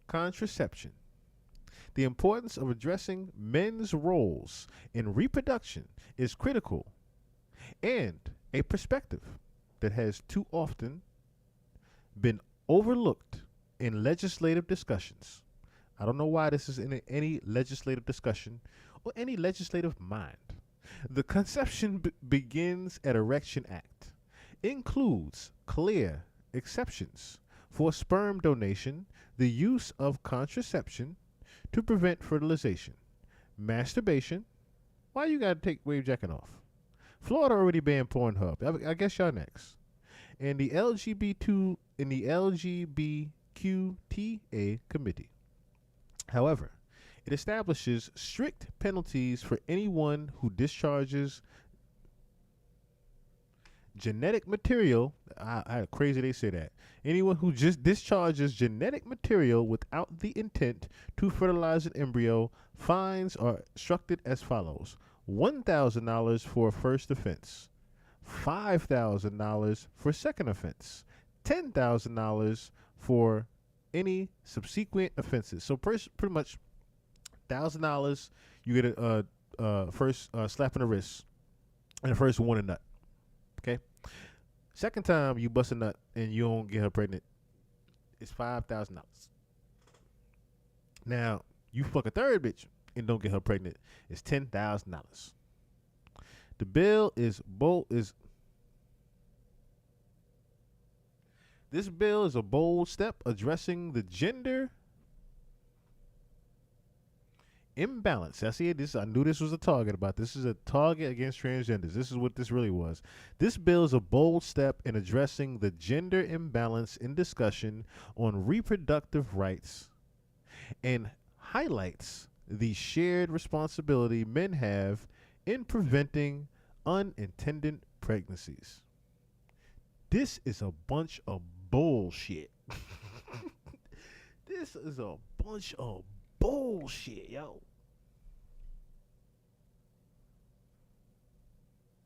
contraception. The importance of addressing men's roles in reproduction is critical and a perspective that has too often been overlooked in legislative discussions. I don't know why this is in any legislative discussion or any legislative mind. The Conception Begins at Erection Act includes clear exceptions for sperm donation, the use of contraception to prevent fertilization, masturbation. Why you gotta take wave jacking off? Florida already banned Pornhub. I guess y'all next. And the LGBTQTA committee. However, it establishes strict penalties for anyone who discharges genetic material. Crazy they say that. Anyone who just discharges genetic material without the intent to fertilize an embryo, fines are structured as follows: $1,000 for first offense, $5,000 for second offense, $10,000 for any subsequent offenses. So pretty much $1,000, you get a first slap in the wrist and the first one a nut. Okay. Second time you bust a nut and you don't get her pregnant, it's $5,000. Now you fuck a third bitch and don't get her pregnant, it's $10,000. The bill is This bill is a bold step addressing the gender imbalance. I see it. I knew this was a target about. This is a target against transgenders. This is what this really was. This bill is a bold step in addressing the gender imbalance in discussion on reproductive rights and highlights the shared responsibility men have in preventing unintended pregnancies. This is a bunch of bullshit. This is a bunch of bullshit, yo.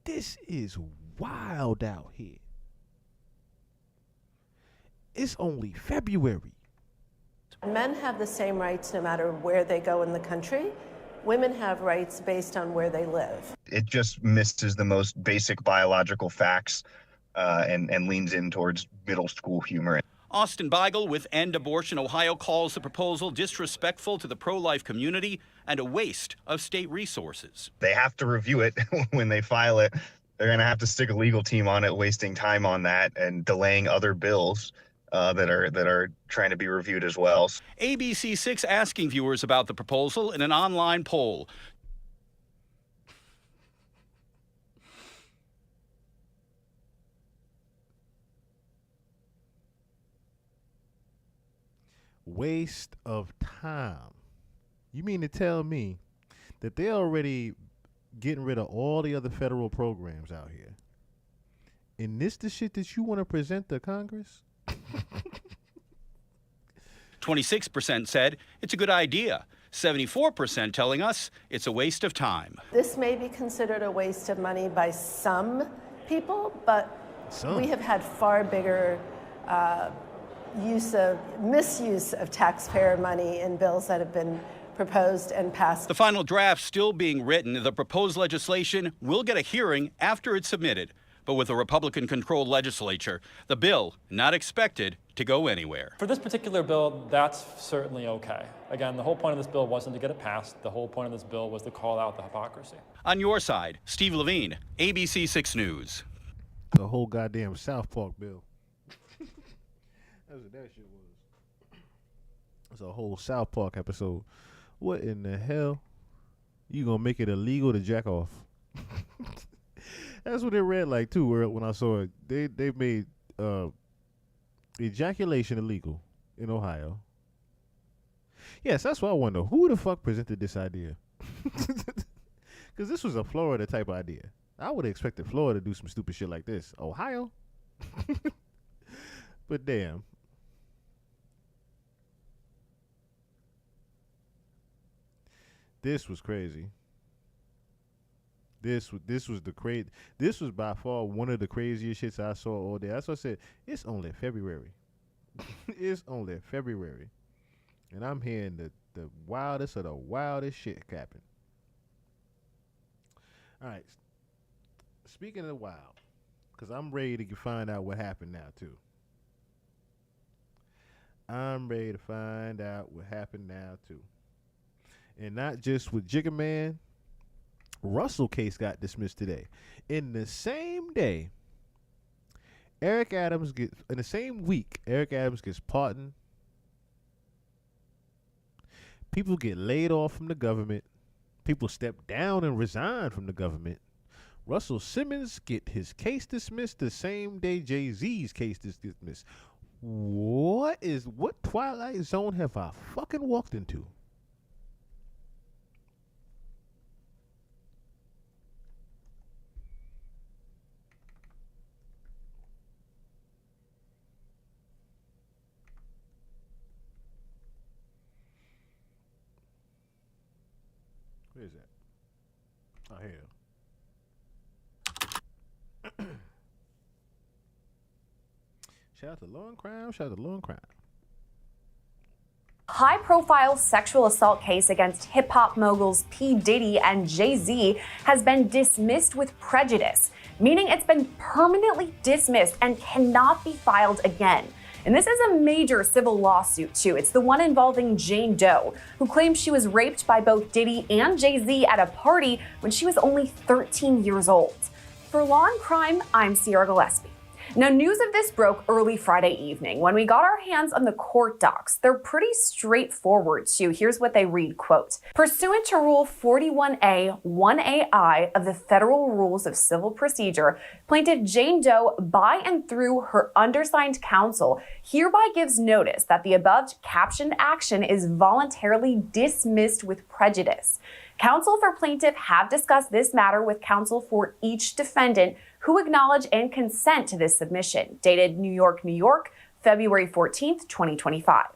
This is wild out here. It's only February. Men have the same rights no matter where they go in the country. Women have rights based on where they live. It just misses the most basic biological facts and leans in towards middle school humor. Austin Beigel with End Abortion Ohio calls the proposal disrespectful to the pro-life community and a waste of state resources. They have to review it when they file it. They're going to have to stick a legal team on it, wasting time on that and delaying other bills that are trying to be reviewed as well. ABC6 asking viewers about the proposal in an online poll. Waste of time. You mean to tell me that they're already getting rid of all the other federal programs out here, and this the shit that you want to present to Congress? 26% said it's a good idea. 74% telling us it's a waste of time. This may be considered a waste of money by some people, but we have had far bigger misuse of taxpayer money in bills that have been proposed and passed. The final draft still being written. The proposed legislation will get a hearing after it's submitted. But with a Republican-controlled legislature, the bill not expected to go anywhere. For this particular bill, that's certainly okay. Again, the whole point of this bill wasn't to get it passed. The whole point of this bill was to call out the hypocrisy. On your side, Steve Levine, ABC 6 News. The whole goddamn South Park bill. That's what that shit was. It's a whole South Park episode. What in the hell? You gonna make it illegal to jack off? That's what it read like too. When I saw it, they made ejaculation illegal in Ohio. Yes, that's what I wonder. Who the fuck presented this idea? Because this was a Florida type idea. I would have expected Florida to do some stupid shit like this. Ohio? But damn. This was crazy. This was by far one of the craziest shits I saw all day. That's why I said it's only February. It's only February, and I'm hearing the wildest of the wildest shit happen. All right. Speaking of wild, because I'm ready to find out what happened now too. I'm ready to find out what happened now too, and not just with Jigga Man. Russell case got dismissed today. In the same day, in the same week, Eric Adams gets pardoned. People get laid off from the government. People step down and resign from the government. Russell Simmons get his case dismissed the same day Jay-Z's case is dismissed. What Twilight Zone have I fucking walked into? Where is that? Oh, here. Shout out to Law and Crime. Shout out to Law and Crime. High-profile sexual assault case against hip-hop moguls P. Diddy and Jay-Z has been dismissed with prejudice, meaning it's been permanently dismissed and cannot be filed again. And this is a major civil lawsuit, too. It's the one involving Jane Doe, who claims she was raped by both Diddy and Jay-Z at a party when she was only 13 years old. For Law and Crime, I'm Sierra Gillespie. Now, news of this broke early Friday evening when we got our hands on the court docs. They're pretty straightforward, too. Here's what they read, quote, pursuant to Rule 41A, 1AI of the Federal Rules of Civil Procedure, plaintiff Jane Doe, by and through her undersigned counsel, hereby gives notice that the above captioned action is voluntarily dismissed with prejudice. Counsel for plaintiff have discussed this matter with counsel for each defendant who acknowledge and consent to this submission, dated New York, New York, February 14th, 2025.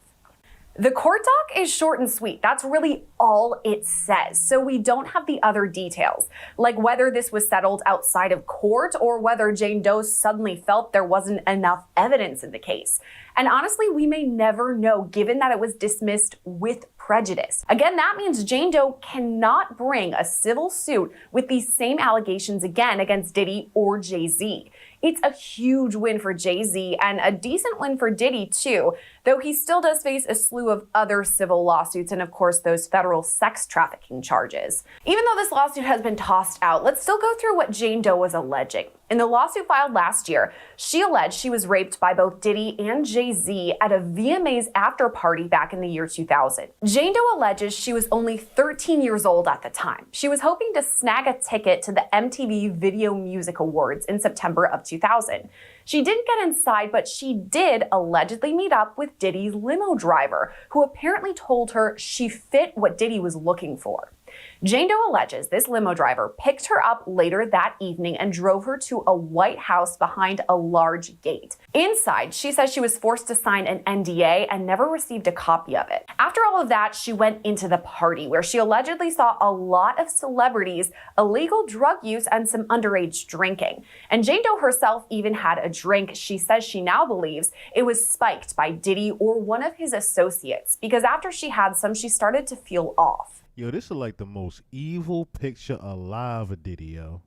The court doc is short and sweet. That's really all it says. So we don't have the other details, like whether this was settled outside of court or whether Jane Doe suddenly felt there wasn't enough evidence in the case. And honestly, we may never know, given that it was dismissed with prejudice. Again, that means Jane Doe cannot bring a civil suit with these same allegations again against Diddy or Jay-Z. It's a huge win for Jay-Z and a decent win for Diddy too, though he still does face a slew of other civil lawsuits and of course those federal sex trafficking charges. Even though this lawsuit has been tossed out, let's still go through what Jane Doe was alleging. In the lawsuit filed last year, she alleged she was raped by both Diddy and Jay-Z at a VMAs after party back in the year 2000. Jane Doe alleges she was only 13 years old at the time. She was hoping to snag a ticket to the MTV Video Music Awards in September of 2000. She didn't get inside, but she did allegedly meet up with Diddy's limo driver, who apparently told her she fit what Diddy was looking for. Jane Doe alleges this limo driver picked her up later that evening and drove her to a white house behind a large gate. Inside, she says she was forced to sign an NDA and never received a copy of it. After all of that, she went into the party where she allegedly saw a lot of celebrities, illegal drug use, and some underage drinking. And Jane Doe herself even had a drink. She says she now believes it was spiked by Diddy or one of his associates, because after she had some, she started to feel off. Yo, this is like the most evil picture alive of Diddy, yo.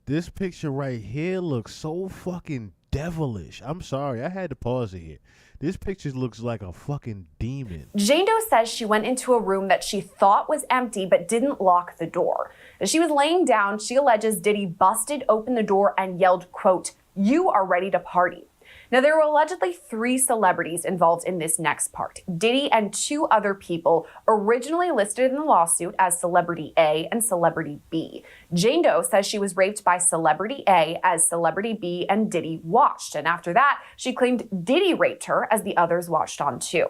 This picture right here looks so fucking devilish. I'm sorry, I had to pause it here. This picture looks like a fucking demon. Jane Doe says she went into a room that she thought was empty but didn't lock the door. As she was laying down, she alleges Diddy busted open the door and yelled, quote, "You are ready to party." Now, there were allegedly 3 celebrities involved in this next part. Diddy and 2 other people originally listed in the lawsuit as Celebrity A and Celebrity B. Jane Doe says she was raped by Celebrity A as Celebrity B and Diddy watched. And after that, she claimed Diddy raped her as the others watched on too.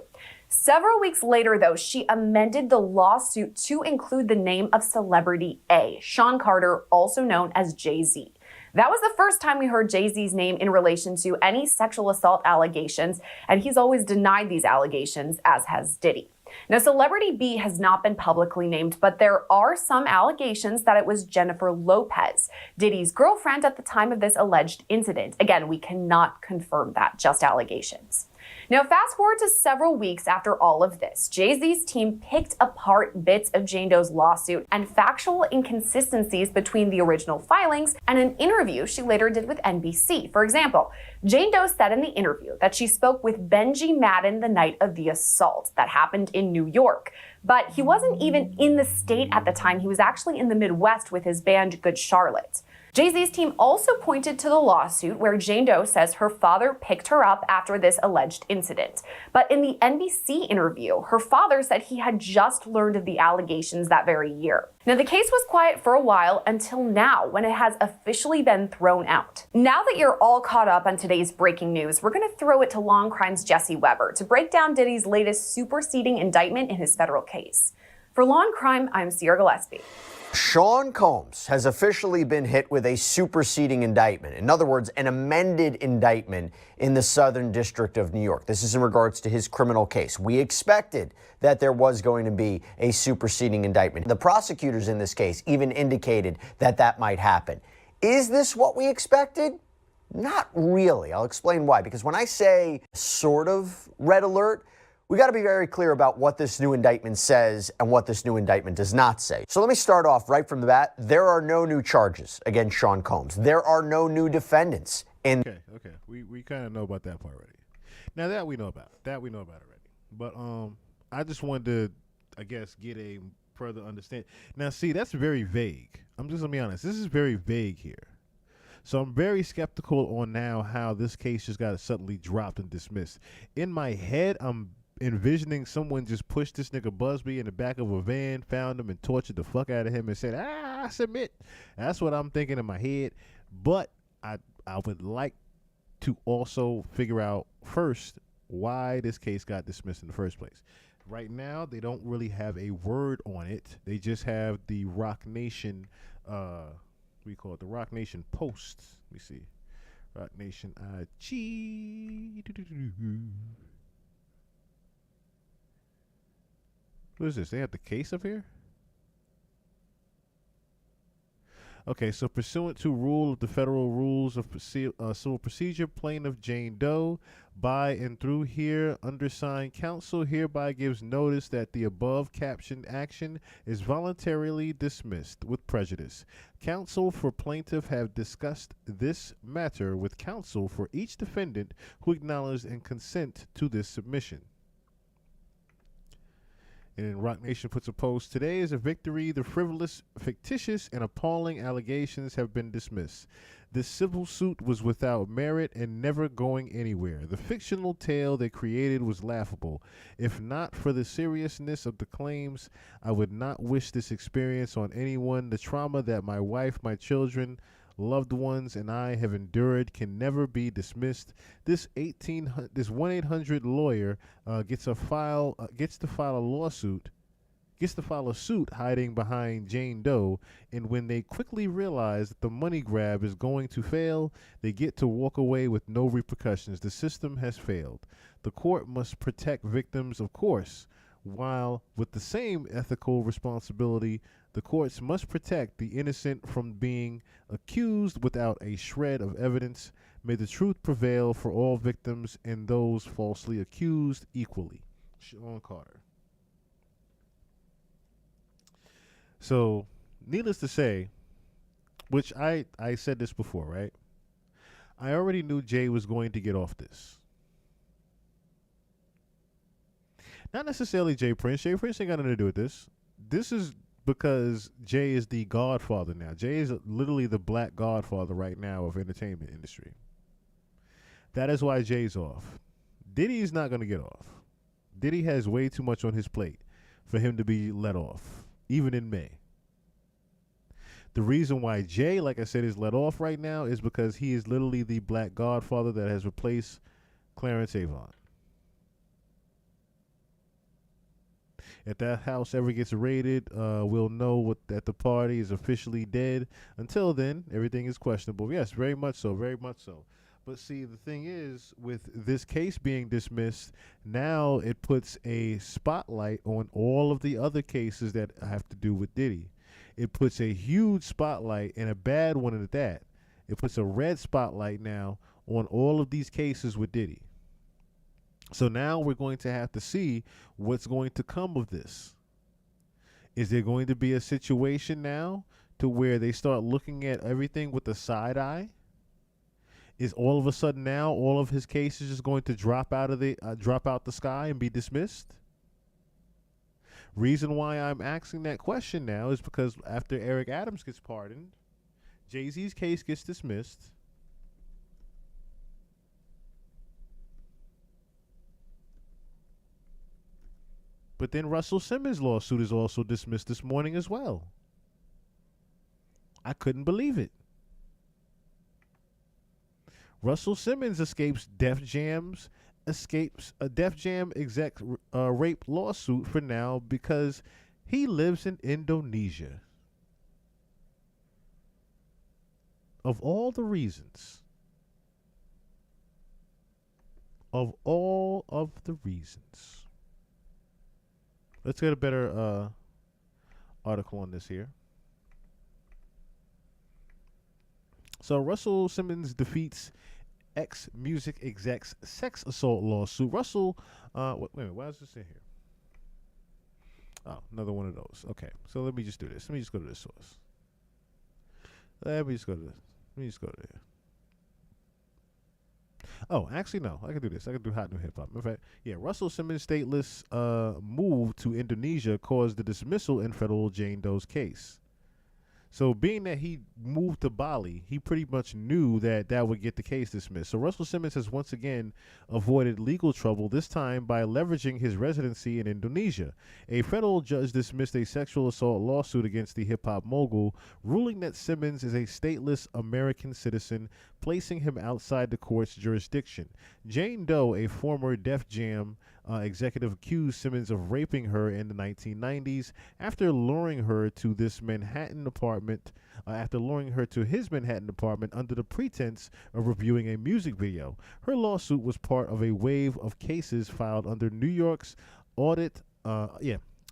Several weeks later, though, she amended the lawsuit to include the name of Celebrity A, Sean Carter, also known as Jay-Z. That was the first time we heard Jay-Z's name in relation to any sexual assault allegations, and he's always denied these allegations, as has Diddy. Now, Celebrity B has not been publicly named, but there are some allegations that it was Jennifer Lopez, Diddy's girlfriend at the time of this alleged incident. Again, we cannot confirm that, just allegations. Now, fast forward to several weeks after all of this, Jay-Z's team picked apart bits of Jane Doe's lawsuit and factual inconsistencies between the original filings and an interview she later did with NBC. For example, Jane Doe said in the interview that she spoke with Benji Madden the night of the assault that happened in New York. But he wasn't even in the state at the time. He was actually in the Midwest with his band Good Charlotte. Jay-Z's team also pointed to the lawsuit where Jane Doe says her father picked her up after this alleged incident. But in the NBC interview, her father said he had just learned of the allegations that very year. Now, the case was quiet for a while until now, when it has officially been thrown out. Now that you're all caught up on today's breaking news, we're going to throw it to Law & Crime's Jesse Weber to break down Diddy's latest superseding indictment in his federal case. For Law & Crime, I'm Sierra Gillespie. Sean Combs has officially been hit with a superseding indictment. In other words, an amended indictment in the Southern District of New York. This is in regards to his criminal case. We expected that there was going to be a superseding indictment. The prosecutors in this case even indicated that that might happen. Is this what we expected? Not really. I'll explain why. Because when I say sort of red alert, we got to be very clear about what this new indictment says and what this new indictment does not say. So let me start off right from the bat. There are no new charges against Sean Combs. There are no new defendants. Okay. We kind of know about that part already. Now that we know about. Already. But I just wanted to, I guess, get a further understanding. Now, see, that's very vague. I'm just going to be honest. This is very vague here. So I'm very skeptical on now how this case just got suddenly dropped and dismissed. In my head, I'm envisioning someone just pushed this nigga Busby in the back of a van, found him and tortured the fuck out of him and said, I submit. That's what I'm thinking in my head. But I would like to also figure out first why this case got dismissed in the first place. Right now, they don't really have a word on it. They just have the Rock Nation, we call it the Rock Nation Post. Let me see. Rock Nation IG. What is this? They have the case up here? Okay, so pursuant to rule of the Federal Rules of Civil Procedure, plaintiff Jane Doe, by and through here undersigned counsel, hereby gives notice that the above captioned action is voluntarily dismissed with prejudice. Counsel for plaintiff have discussed this matter with counsel for each defendant who acknowledged and consent to this submission. And Rock Nation puts a post, today is a victory. The frivolous, fictitious, and appalling allegations have been dismissed. This civil suit was without merit and never going anywhere. The fictional tale they created was laughable. If not for the seriousness of the claims, I would not wish this experience on anyone. The trauma that my wife, my children, loved ones, and I have endured can never be dismissed. This 1-800 lawyer gets to file a lawsuit gets to follow suit hiding behind Jane Doe, and when they quickly realize that the money grab is going to fail, they get to walk away with no repercussions. The system has failed. The court must protect victims, of course, while with the same ethical responsibility, the courts must protect the innocent from being accused without a shred of evidence. May the truth prevail for all victims and those falsely accused equally. Sean Carter. So, needless to say, which I said this before, right? I already knew Jay was going to get off this. Not necessarily Jay Prince. Jay Prince ain't got nothing to do with this. This is because Jay is the godfather now. Jay is literally the black godfather right now of entertainment industry. That is why Jay's off. Diddy's not going to get off. Diddy has way too much on his plate for him to be let off, even in May. The reason why Jay, like I said, is let off right now is because he is literally the black godfather that has replaced Clarence Avant. If that house ever gets raided, we'll know that the party is officially dead. Until then, everything is questionable. Yes, very much so, very much so. But see, the thing is, with this case being dismissed, now it puts a spotlight on all of the other cases that have to do with Diddy. It puts a huge spotlight, and a bad one at that. It puts a red spotlight now on all of these cases with Diddy. So now we're going to have to see what's going to come of this. Is there going to be a situation now to where they start looking at everything with a side eye? Is all of a sudden now all of his cases just going to drop out the sky and be dismissed? Reason why I'm asking that question now is because after Eric Adams gets pardoned, Jay-Z's case gets dismissed. But then Russell Simmons' lawsuit is also dismissed this morning as well. I couldn't believe it. Russell Simmons escapes a Def Jam exec rape lawsuit for now because he lives in Indonesia. Of all the reasons. Of all of the reasons. Let's get a better article on this here. So Russell Simmons defeats ex-music exec's sex assault lawsuit. Russell, wait a minute, why is this in here? Oh, another one of those. Okay, so let me just do this. Let me just go to this source. Let me just go to there. Oh, actually, no. I can do this. I can do hot new hip hop. In fact, yeah, Russell Simmons' stateless move to Indonesia caused the dismissal in federal Jane Doe's case. So being that he moved to Bali, he pretty much knew that would get the case dismissed. So Russell Simmons has once again avoided legal trouble, this time by leveraging his residency in Indonesia. A federal judge dismissed a sexual assault lawsuit against the hip-hop mogul, ruling that Simmons is a stateless American citizen, placing him outside the court's jurisdiction. Jane Doe, a former Def Jam executive, accused Simmons of raping her in the 1990s after luring her to his Manhattan apartment under the pretense of reviewing a music video. Her lawsuit was part of a wave of cases filed under New York's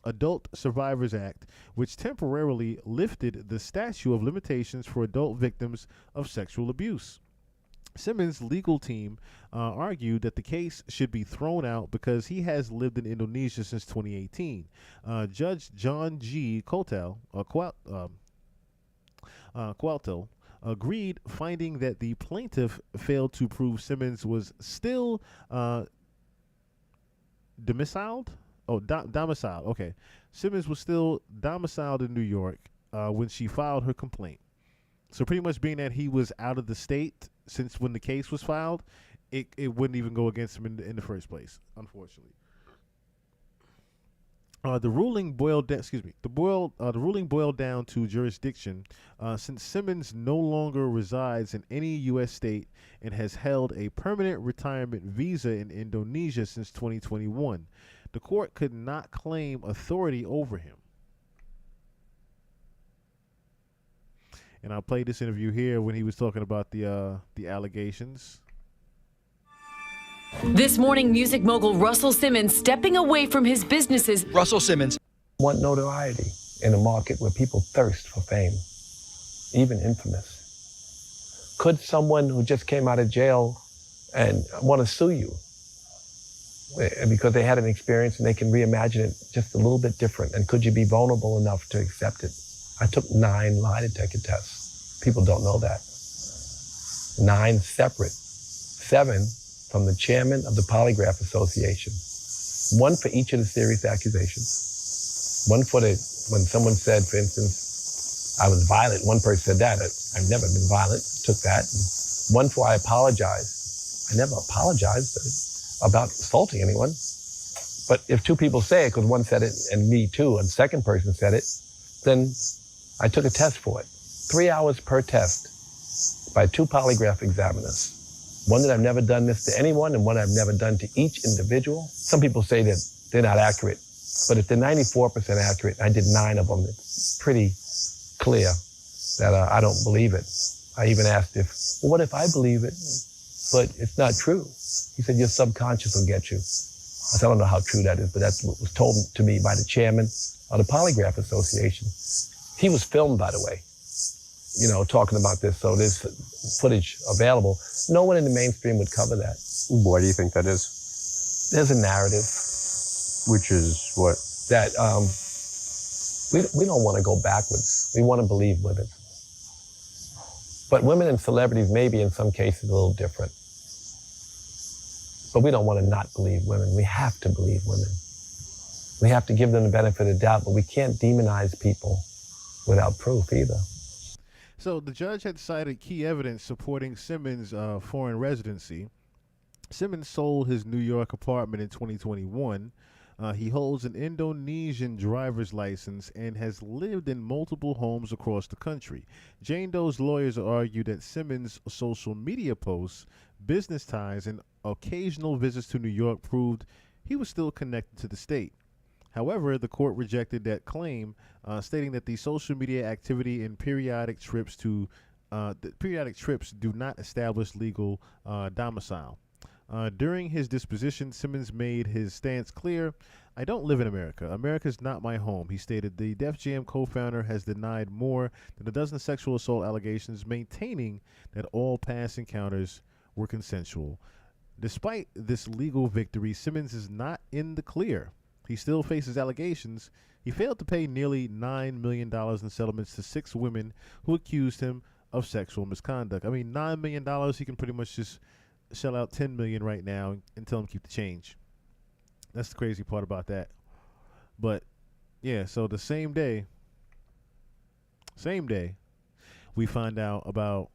Adult Survivors Act, which temporarily lifted the statute of limitations for adult victims of sexual abuse. Simmons' legal team argued that the case should be thrown out because he has lived in Indonesia since 2018. Judge John G. Qualtel agreed, finding that the plaintiff failed to prove Simmons was still domiciled. Okay. Simmons was still domiciled in New York when she filed her complaint. So pretty much being that he was out of the state since when the case was filed, it wouldn't even go against him in the first place, unfortunately. The ruling boiled down to jurisdiction, since Simmons no longer resides in any U.S. state and has held a permanent retirement visa in Indonesia since 2021. the court could not claim authority over him. And I'll play this interview here when he was talking about the allegations. This morning, music mogul Russell Simmons stepping away from his businesses. Russell Simmons want notoriety in a market where people thirst for fame, even infamous. Could someone who just came out of jail and want to sue you because they had an experience and they can reimagine it just a little bit different? And could you be vulnerable enough to accept it? I took 9 lie detector tests. People don't know that. 9 separate. 7 from the chairman of the Polygraph Association. 1 for each of the serious accusations. 1 for when someone said, for instance, I was violent. One person said that. I've never been violent. Took that. And 1 for I apologized. I never apologized about assaulting anyone. But if 2 people say it, because one said it and me too, and the second person said it, then I took a test for it. 3 hours per test by 2 polygraph examiners. 1 that I've never done this to anyone and 1 I've never done to each individual. Some people say that they're not accurate, but if they're 94% accurate, I did 9 of them, it's pretty clear that I don't believe it. I even asked well, what if I believe it, but it's not true? He said, your subconscious will get you. I said, I don't know how true that is, but that's what was told to me by the chairman of the Polygraph Association. He was filmed, by the way, talking about this, so there's footage available. No one in the mainstream would cover that. Why do you think that is? There's a narrative. Which is what? That we don't want to go backwards. We want to believe women. But women and celebrities may be in some cases a little different. But we don't want to not believe women. We have to believe women. We have to give them the benefit of the doubt, but we can't demonize people without proof either. So the judge had cited key evidence supporting Simmons' foreign residency. Simmons sold his New York apartment in 2021. He holds an Indonesian driver's license and has lived in multiple homes across the country. Jane Doe's lawyers argue that Simmons' social media posts, business ties, and occasional visits to New York proved he was still connected to the state. However, the court rejected that claim, stating that the social media activity and periodic trips do not establish legal domicile. During his disposition, Simmons made his stance clear. I don't live in America. America's not my home, he stated. The Def Jam co-founder has denied more than a dozen sexual assault allegations, maintaining that all past encounters were consensual. Despite this legal victory, Simmons is not in the clear. He still faces allegations. He failed to pay nearly $9 million in settlements to 6 women who accused him of sexual misconduct. I mean, $9 million, he can pretty much just shell out $10 million right now and tell him keep the change. That's the crazy part about that. But yeah, so the same day, we find out about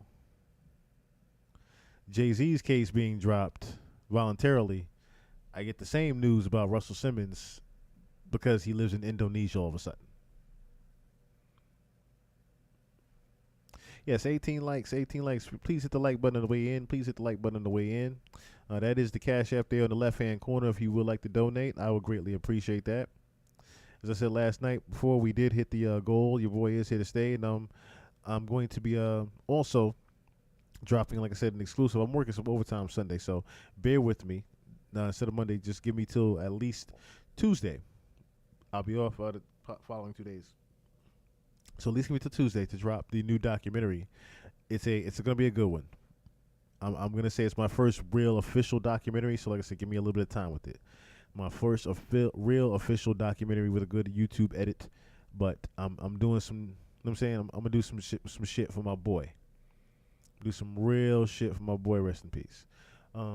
Jay-Z's case being dropped voluntarily. I get the same news about Russell Simmons because he lives in Indonesia all of a sudden. Yes, 18 likes. Please hit the like button on the way in. That is the Cash App there on the left-hand corner if you would like to donate. I would greatly appreciate that. As I said last night, before we did hit the goal, your boy is here to stay, and I'm going to be also dropping, like I said, an exclusive. I'm working some overtime Sunday, so bear with me. Instead of Monday, just give me till at least Tuesday. I'll be off the following 2 days. So at least give me till Tuesday to drop the new documentary. It's going to be a good one. I'm going to say it's my first real official documentary. So like I said, give me a little bit of time with it. My first real official documentary with a good YouTube edit. But I'm doing some, you know what I'm saying? I'm going to do some shit for my boy. Do some real shit for my boy. Rest in peace. There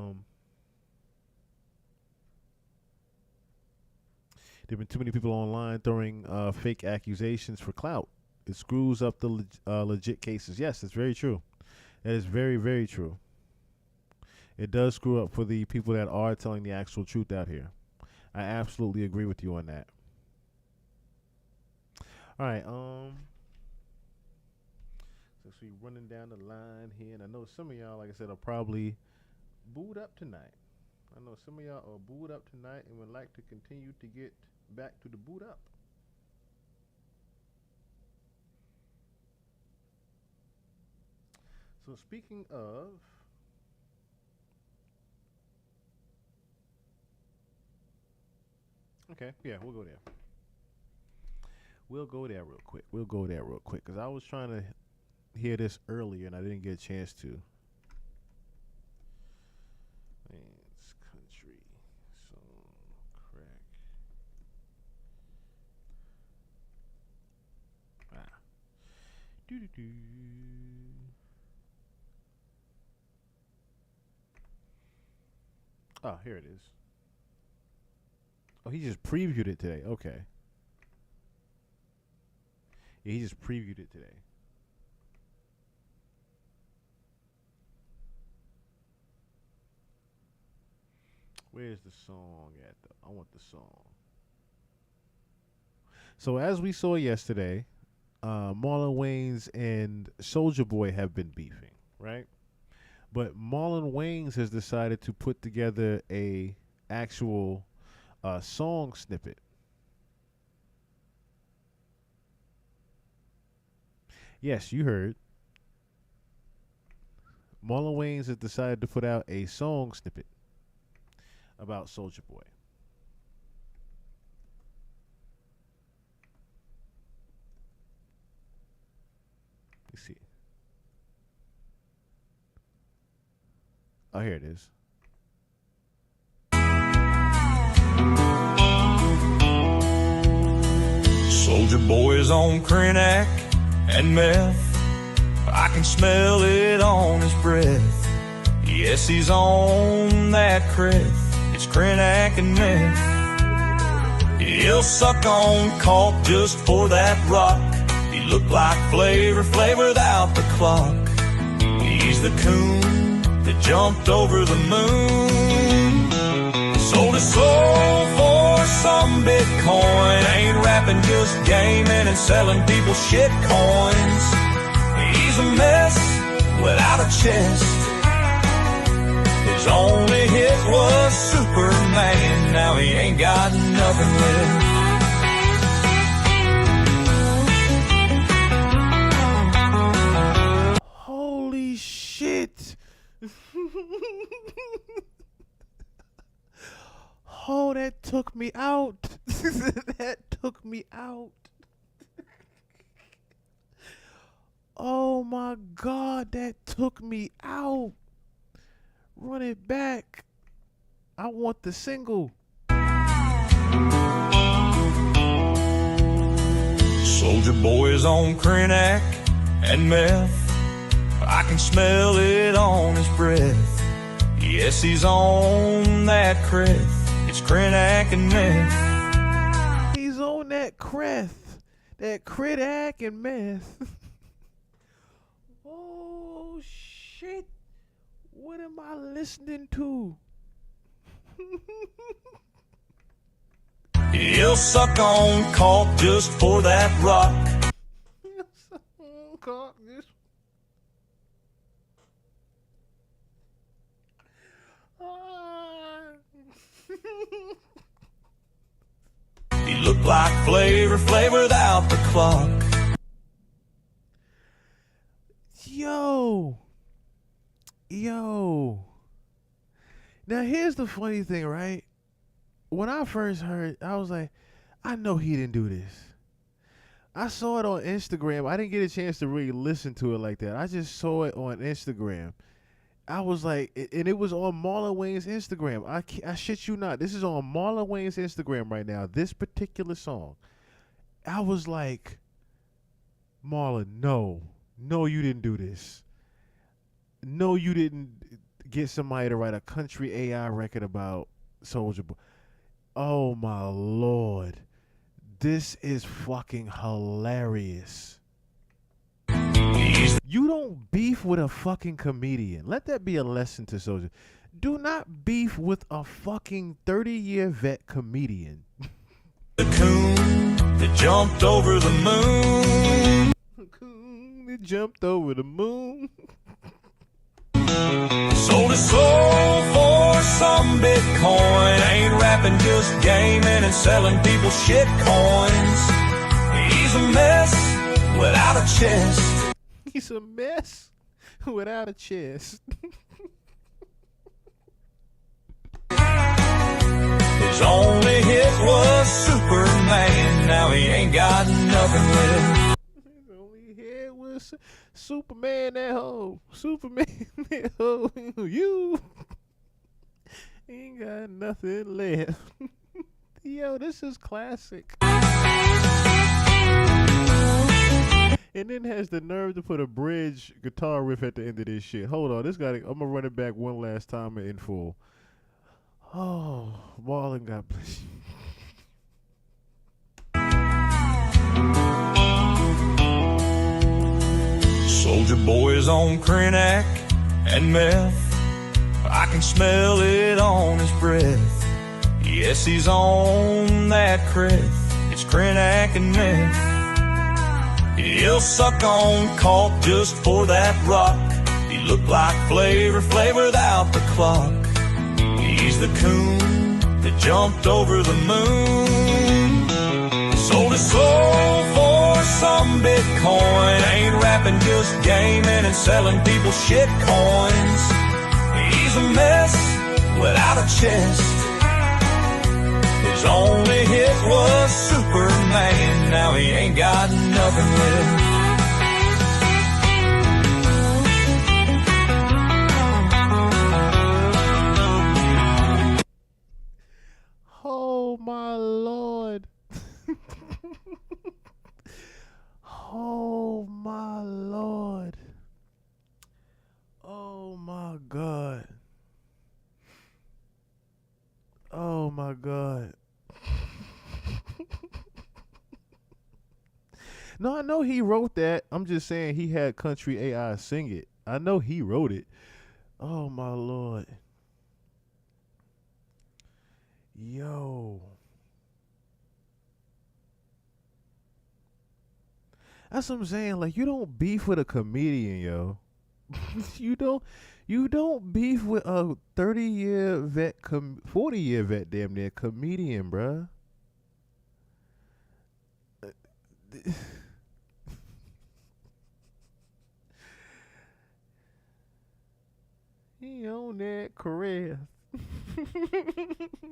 have been too many people online throwing fake accusations for clout. It screws up the legit cases. Yes, that's very true. That is very, very true. It does screw up for the people that are telling the actual truth out here. I absolutely agree with you on that. All right. So we running down the line here, and I know some of y'all, like I said, are probably booed up tonight. I know some of y'all are booed up tonight and would like to continue to get back to the boot up. So speaking of, okay, yeah, we'll go there. We'll go there real quick. Because I was trying to hear this earlier and I didn't get a chance to. It's country song crack. Doo-doo-doo. Oh, here it is. Oh, he just previewed it today. Okay. Yeah, he just previewed it today. Where's the song at, though? I want the song. So, as we saw yesterday, Marlon Wayans and Soulja Boy have been beefing, right? But Marlon Wayans has decided to put together a actual song snippet. Yes, you heard. Marlon Wayans has decided to put out a song snippet about Soulja Boy. Let's see. Oh, here it is. Soulja Boy's on Krenak and meth. I can smell it on his breath. Yes, he's on that creth. It's Krenak and meth. He'll suck on coke just for that rock. He looked like Flavor without the clock. He's the coon that jumped over the moon. Sold his soul for some Bitcoin. Ain't rapping, just gaming and selling people shit coins. He's a mess without a chest. His only hit was Superman. Now he ain't got nothing left. Holy shit. Oh, that took me out. That took me out. Oh my God, that took me out. Run it back. I want the single. Soulja Boy's on Krenak and meth. I can smell it on his breath. Yes, he's on that creth. It's Krenak and meth. He's on that creth. That Krenak and meth. Oh shit. What am I listening to? He'll suck on coke just for that rock. He'll suck on coke just. He looked like Flavor without the clock. Yo. Now here's the funny thing, right? When I first heard, I was like, I know he didn't do this. I saw it on Instagram. I didn't get a chance to really listen to it like that. I just saw it on Instagram. I was like, and it was on Marlon Wayans' Instagram. I shit you not. This is on Marlon Wayans' Instagram right now. This particular song. I was like, Marlon, no, you didn't do this. No, you didn't get somebody to write a country AI record about Soulja Boy. Oh my Lord. This is fucking hilarious. You don't beef with a fucking comedian. Let that be a lesson to Soulja. Do not beef with a fucking 30-year vet comedian. The coon that jumped over the moon. Coon that jumped over the moon. Sold his soul for some Bitcoin. Ain't rapping, just gaming and selling people shit coins. He's a mess without a chest. He's a mess without a chest. His only hit was Superman. Now he ain't got nothing left. His only hit was Superman that hoe. Superman that hoe. You ain't got nothing left. Yo, this is classic. And then has the nerve to put a bridge guitar riff at the end of this shit. Hold on, this guy. I'm gonna run it back one last time in full. Oh, Marlon, God bless you. Soldier boy's on Krenak and meth. I can smell it on his breath. Yes, he's on that creth. It's Krenak and meth. He'll suck on coke just for that rock. He looked like Flavor Flav without the clock. He's the coon that jumped over the moon. Sold his soul for some Bitcoin. Ain't rapping, just gaming and selling people shit coins. He's a mess without a chest. His only hit was Superman. Now he ain't got nothing left. Oh my Lord. Oh my Lord. Oh my God. Oh my God. No, I know he wrote that. I'm just saying he had country AI sing it. I know he wrote it. Oh my Lord. Yo. That's what I'm saying. Like, you don't beef with a comedian, yo. You don't beef with a 30-year vet, 40-year vet, damn near comedian, bruh. He on that career.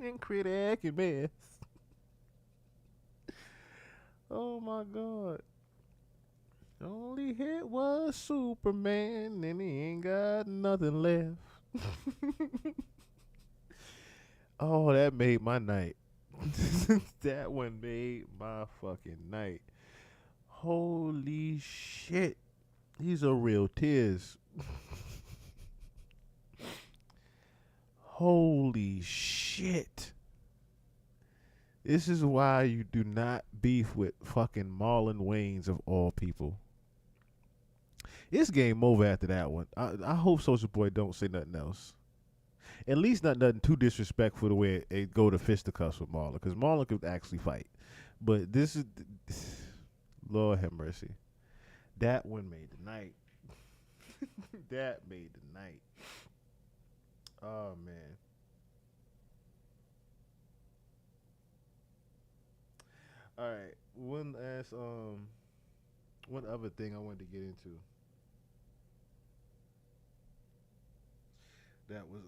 And critic and mess. Oh my God. The only hit was Superman, and he ain't got nothing left. Oh, that made my night. That one made my fucking night. Holy shit. These are real tears. Holy shit. This is why you do not beef with fucking Marlon Wayans of all people. It's game over after that one. I hope Soulja Boy don't say nothing else. At least not nothing too disrespectful the way it go to fisticuffs with Marlon, because Marlon could actually fight. But this is, Lord have mercy. That one made the night. That made the night. Oh man. All right. One other thing I wanted to get into. That was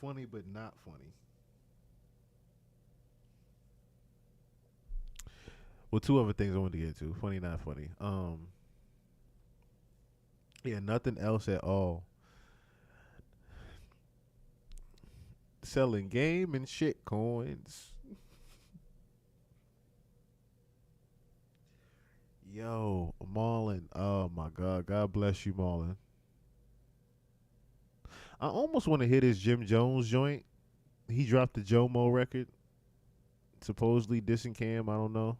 funny but not funny. Well, two other things I wanted to get into. Funny, not funny. Yeah, nothing else at all. Selling game and shit coins. Yo, Marlon. Oh my God. God bless you, Marlon. I almost want to hit his Jim Jones joint. He dropped the Jomo record. Supposedly dissing Cam. I don't know.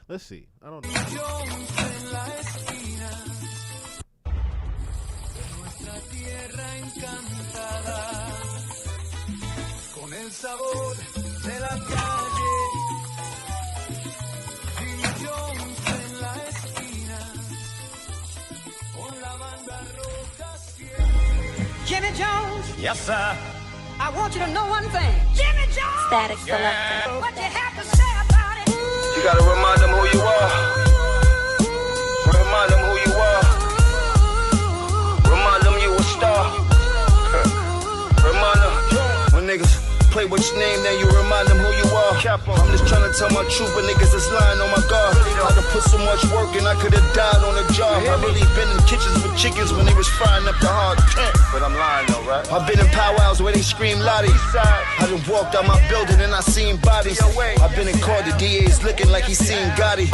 Let's see. I don't know. Con el sabor de la calle, Jim Jones en la esquina. Jones. Yes, sir. I want you to know one thing. Jimmy Jones. Static Selector. What you have to say about it? You gotta remind them who you are. Remind them who you are. Remind them you a star. Remind them when niggas play with your name, then you remind them who you are. I'm just trying to tell my truth, but niggas is lying on my guard. I done put so much work and I could've died on the job. I really been in kitchens with chickens when they was frying up the hard. But I'm lying though, right? I've been in powwows where they scream Lottie. I done walked out my building and I seen bodies. I've been in court, the DA's looking like he seen Gotti.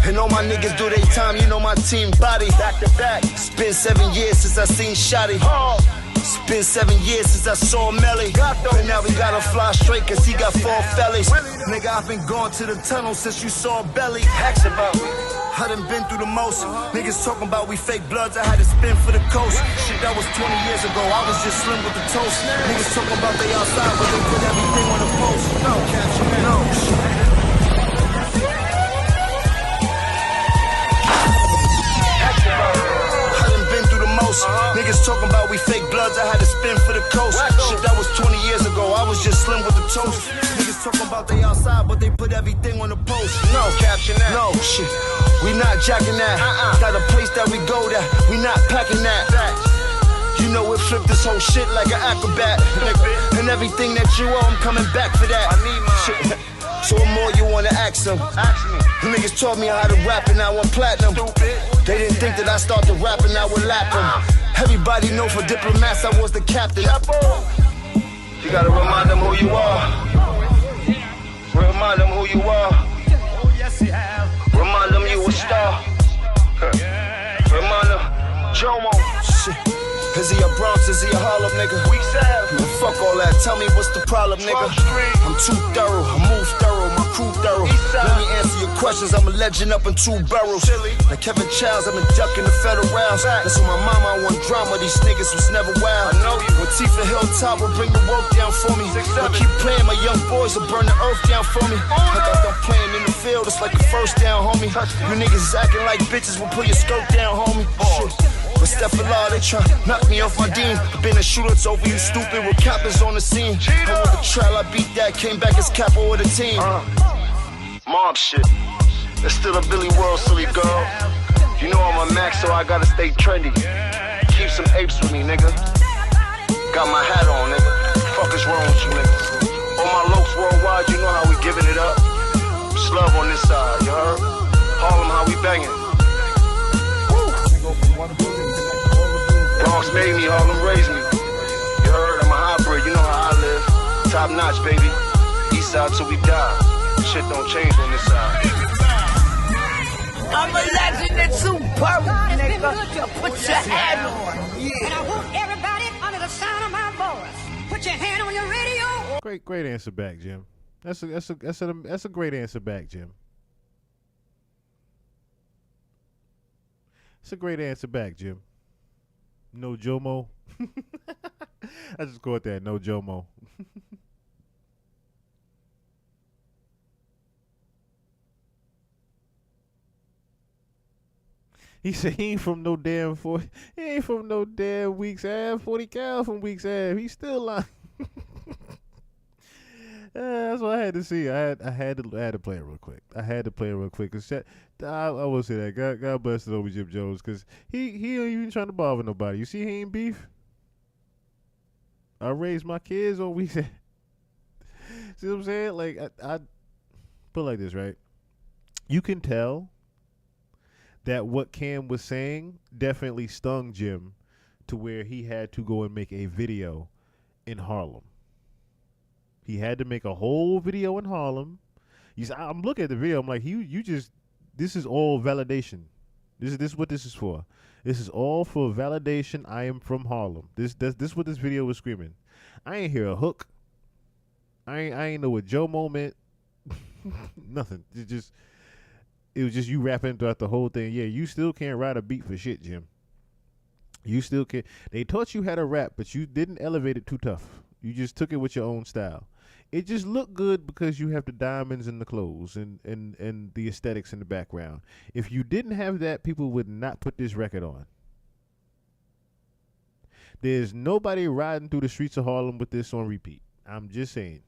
And all my niggas do their time, you know my team body. Back to back. It's been 7 years since I seen Shotty. It's been 7 years since I saw Melly. And now we gotta fly straight cause he got 4 fellies. Nigga, I've been going to the tunnel since you saw Belly. Ask about me. I done been through the most. Niggas talking about we fake bloods, I had to spin for the coast. Shit, that was 20 years ago, I was just slim with the toast. Niggas talking about they outside, but they put everything on the post. No, caption, no shit. Niggas talking about we fake bloods, I had to spin for the coast. Shit, that was 20 years ago, I was just slim with the toast. Niggas talking about they outside, but they put everything on the post. No, caption that. No, shit, we not jacking that. Got a place that we go that, we not packing that. You know it flipped this whole shit like an acrobat. And everything that you owe, I'm coming back for that. I need my shit. So what more you wanna ask them? Ask me. The niggas taught me how to rap and I went platinum. Stupid. They didn't think that I started rapping, I would lap them. Everybody know for diplomats I was the captain. You gotta remind them who you are. Remind them who you are. Remind them you a star. Remind them Jomo. Shit. Is he a Bronx? Is he a Harlem nigga? Man, fuck all that. Tell me what's the problem, nigga? I'm too thorough. I move thorough. My crew thorough. Let me answer your questions. I'm a legend up in 2 barrels. Like Kevin Childs, I've been ducking the federals. That's when my mama, I want drama. These niggas was never wild. I know you. When Tifa Hilltop will bring the work down for me. I keep playing. My young boys will burn the earth down for me. I got them playing in the field. It's like the first down, homie. You niggas is acting like bitches. Will pull your skirt down, homie. Shit. But Steph-a-Law, they try knock me off my dean. I've been a shooter, it's over, you stupid, with cappers on the scene. I went to trial, I beat that, came back as capo of the team. Mob shit, it's still a Billy World, silly girl. You know I'm a max, so I gotta stay trendy. Keep some apes with me, nigga. Got my hat on, nigga. Fuck is wrong with you niggas? All my lokes worldwide, you know how we giving it up. Slug on this side, you heard? Harlem, how we banging. Bronx made me, Harlem raised me. You heard, I'm a hybrid, you know how I live. Top notch, baby. East side till we die. Shit don't change on this side. I'm a legend and super, nigga. Put your hand on. Yeah. And I want everybody under the sound of my voice. Put your hand on your radio. Great answer back, Jim. That's a great answer back, Jim. It's a great answer back, Jim. No Jomo. I just caught that. No Jomo. He said he ain't from no damn 40. He ain't from no damn Weeks Ave. 40 Cal from Weeks Ave. He's still lying. That's what I had to see. I had to play it real quick. I had to play it real quick. Cause I will say that. God bless it over Jim Jones, because he ain't even trying to bother nobody. You see, he ain't beef. I raised my kids on Weeks Ave. See what I'm saying? Like I put it like this, right? You can tell that what Cam was saying definitely stung Jim to where he had to go and make a video in Harlem. He had to make a whole video in Harlem. I'm looking at the video. I'm like, you just, this is all validation. This is what this is for. This is all for validation. I am from Harlem. This what this video was screaming. I ain't hear a hook. I ain't know what Jomo meant. Nothing. It was just you rapping throughout the whole thing. Yeah, you still can't ride a beat for shit, Jim. You still can't. They taught you how to rap, but you didn't elevate it too tough. You just took it with your own style. It just looked good because you have the diamonds and the clothes and the aesthetics in the background. If you didn't have that, people would not put this record on. There's nobody riding through the streets of Harlem with this on repeat. I'm just saying.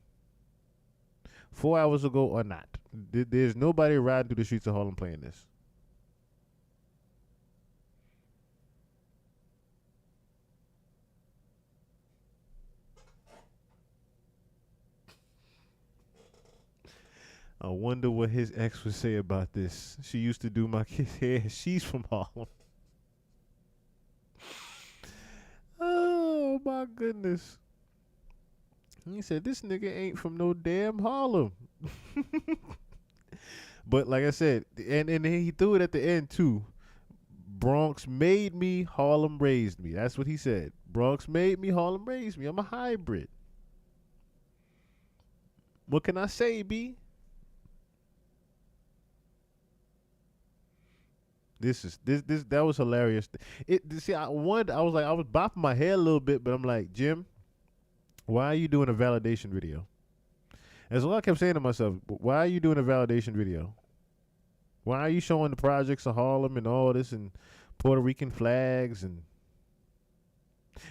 4 hours ago or not. There's nobody riding through the streets of Harlem playing this. I wonder what his ex would say about this. She used to do my kid's hair. She's from Harlem. Oh, my goodness. He said, this nigga ain't from no damn Harlem. But like I said, and he threw it at the end too. Bronx made me, Harlem raised me. That's what he said. Bronx made me, Harlem raised me. I'm a hybrid. What can I say, B? That was hilarious. I was bopping my head a little bit, but I'm like, Jim, why are you doing a validation video? That's all I kept saying to myself. Why are you doing a validation video? Why are you showing the projects of Harlem and all this and Puerto Rican flags? And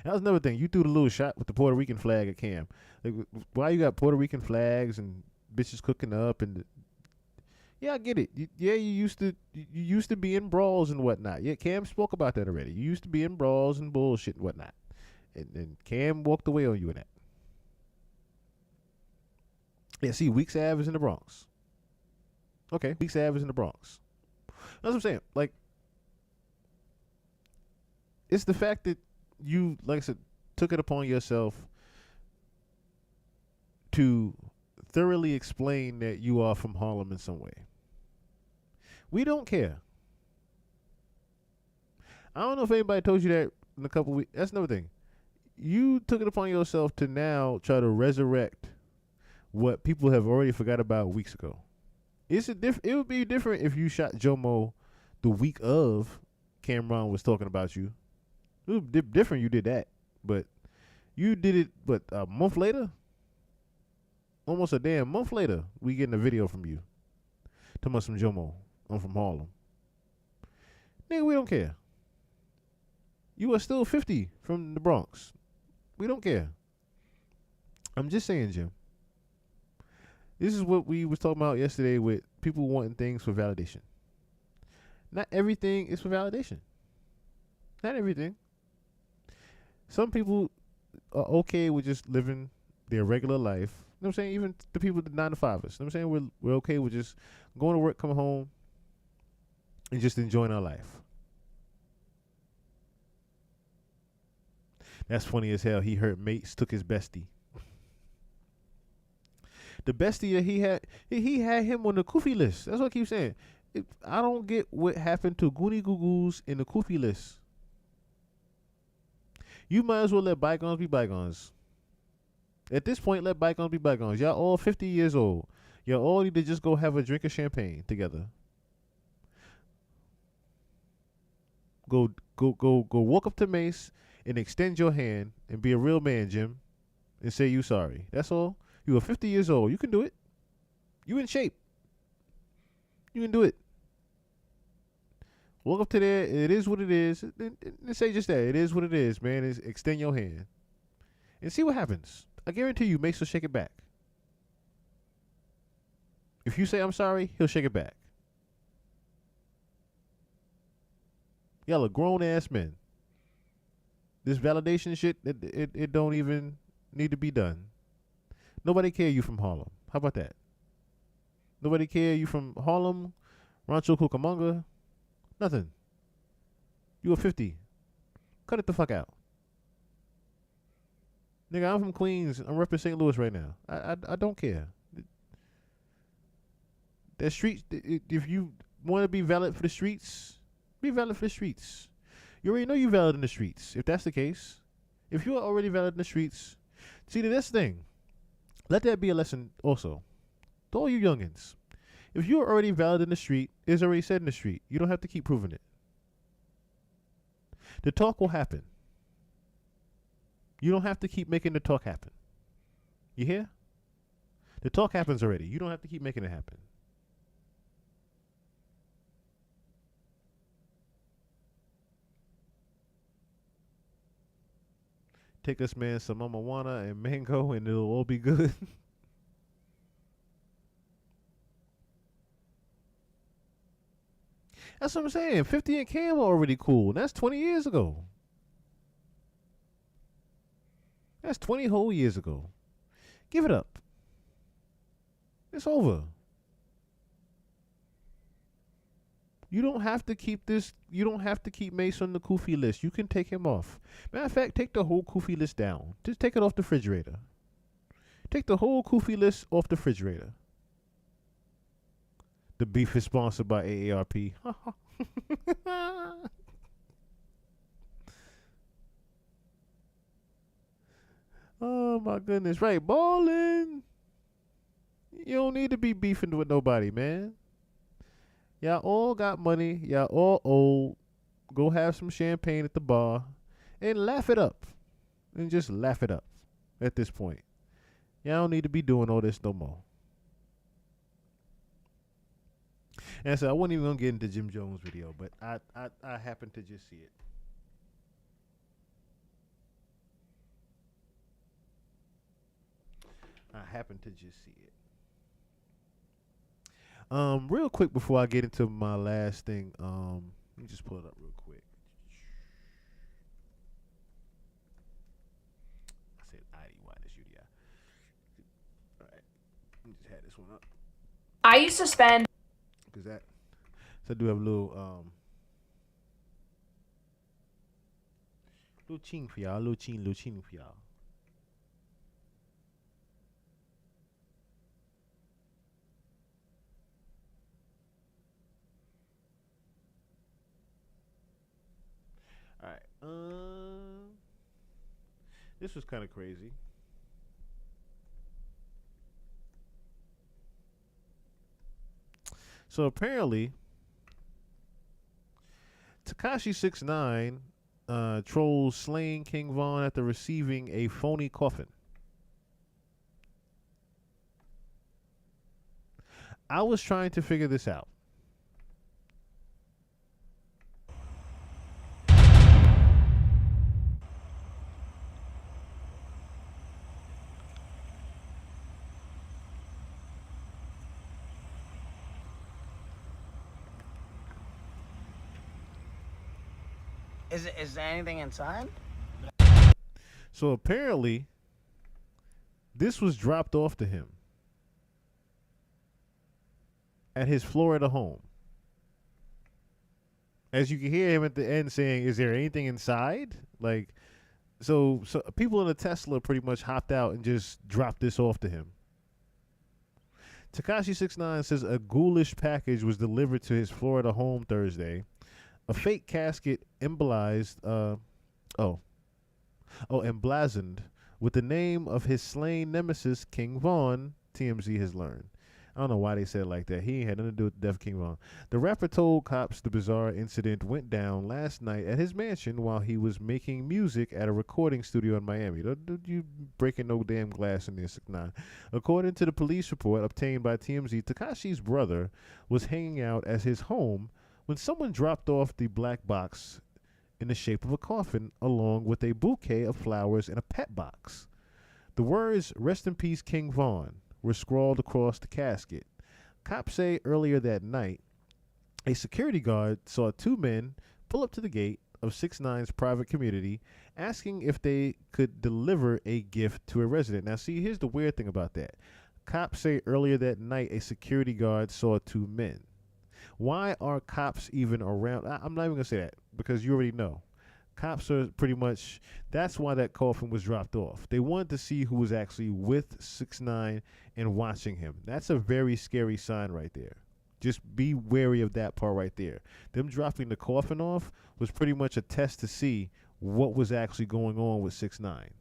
that was another thing. You threw the little shot with the Puerto Rican flag at Cam. Like, why you got Puerto Rican flags and bitches cooking up and yeah, I get it. You used to be in brawls and whatnot. Yeah, Cam spoke about that already. You used to be in brawls and bullshit and whatnot. And Cam walked away on you in that. Yeah, see, Weeks Ave is in the Bronx. Okay, Weeks Ave is in the Bronx. That's what I'm saying. Like, it's the fact that you, like I said, took it upon yourself to thoroughly explain that you are from Harlem in some way. We don't care. I don't know if anybody told you that in a couple weeks. That's another thing. You took it upon yourself to now try to resurrect what people have already forgot about weeks ago. It would be different if you shot Jomo the week of Cameron was talking about you. It would be different you did that. But you did it, a month later? Almost a damn month later, we getting a video from you. Talking about some Jomo. I'm from Harlem. Nigga, we don't care. You are still 50 from the Bronx. We don't care. I'm just saying, Jim. This is what we was talking about yesterday with people wanting things for validation. Not everything is for validation. Not everything. Some people are okay with just living their regular life. You know what I'm saying? Even the people, the 9 to 5ers. You know what I'm saying? We're okay with just going to work, coming home, and just enjoying our life. That's funny as hell. He hurt mates, took his bestie. The bestie that he had him on the Koofy list. That's what I keep saying. I don't get what happened to Goonie Goo Goos in the Koofy list. You might as well let bygones be bygones. At this point, let bygones be bygones. Y'all all 50 years old. Y'all all need to just go have a drink of champagne together. Go walk up to Mace and extend your hand and be a real man, Jim, and say you sorry. That's all. You are 50 years old. You can do it. You in shape. You can do it. Walk up to there. It is what it is. And say just that. It is what it is, man. Extend your hand. And see what happens. I guarantee you, Mace will shake it back. If you say I'm sorry, he'll shake it back. Y'all are grown-ass men. This validation shit, it don't even need to be done. Nobody care you from Harlem. How about that? Nobody care you from Harlem, Rancho Cucamonga, nothing. You are 50. Cut it the fuck out. Nigga, I'm from Queens. I'm repping St. Louis right now. I don't care. That streets, if you want to be valid for the streets, be valid for the streets. You already know you valid in the streets. If that's the case, if you are already valid in the streets, see, that's the thing. Let that be a lesson also. To all you youngins. If you are already valid in the street, it's already said in the street. You don't have to keep proving it. The talk will happen. You don't have to keep making the talk happen. You hear? The talk happens already. You don't have to keep making it happen. Take us, man, some marijuana and mango, and it'll all be good. That's what I'm saying. 50 and Cam are already cool. That's 20 years ago. That's 20 whole years ago. Give it up. It's over. You don't have to keep this. You don't have to keep Mace on the Kofi list. You can take him off. Matter of fact, take the whole Kofi list down. Just take it off the refrigerator. Take the whole Kofi list off the refrigerator. The beef is sponsored by AARP. Oh my goodness. Right, ballin'. You don't need to be beefing with nobody, man. Y'all all got money. Y'all all old. Go have some champagne at the bar and laugh it up. And just laugh it up at this point. Y'all don't need to be doing all this no more. And so I wasn't even going to get into Jim Jones' video, but I happened to just see it. I happened to just see it. Real quick before I get into my last thing, let me just pull it up real quick. I said IDY, this UDI. All right, let me just had this one up. I used to spend. Cause that, so I do have a little ching for y'all, little ching for y'all. All right. This was kind of crazy. So apparently, Tekashi 6ix9ine trolls slaying King Von after receiving a phony coffin. I was trying to figure this out. Is there anything inside? So apparently, this was dropped off to him at his Florida home. As you can hear him at the end saying, "Is there anything inside?" Like, so people in a Tesla pretty much hopped out and just dropped this off to him. Tekashi 6ix9ine says a ghoulish package was delivered to his Florida home Thursday. A fake casket emblazoned with the name of his slain nemesis, King Von, TMZ has learned. I don't know why they said it like that. He ain't had nothing to do with the death of King Von. The rapper told cops the bizarre incident went down last night at his mansion while he was making music at a recording studio in Miami. Don't you breaking no damn glass in there, 6ix9ine. According to the police report obtained by TMZ, Tekashi's brother was hanging out at his home when someone dropped off the black box in the shape of a coffin along with a bouquet of flowers and a pet box. The words, "Rest in peace, King Von," were scrawled across the casket. Cops say earlier that night, a security guard saw two men pull up to the gate of 6ix9ine's private community asking if they could deliver a gift to a resident. Now, see, here's the weird thing about that. Cops say earlier that night a security guard saw two men. Why are cops even around? I'm not even going to say that because you already know. Cops are pretty much, that's why that coffin was dropped off. They wanted to see who was actually with 6ix9ine and watching him. That's a very scary sign right there. Just be wary of that part right there. Them dropping the coffin off was pretty much a test to see what was actually going on with 6ix9ine.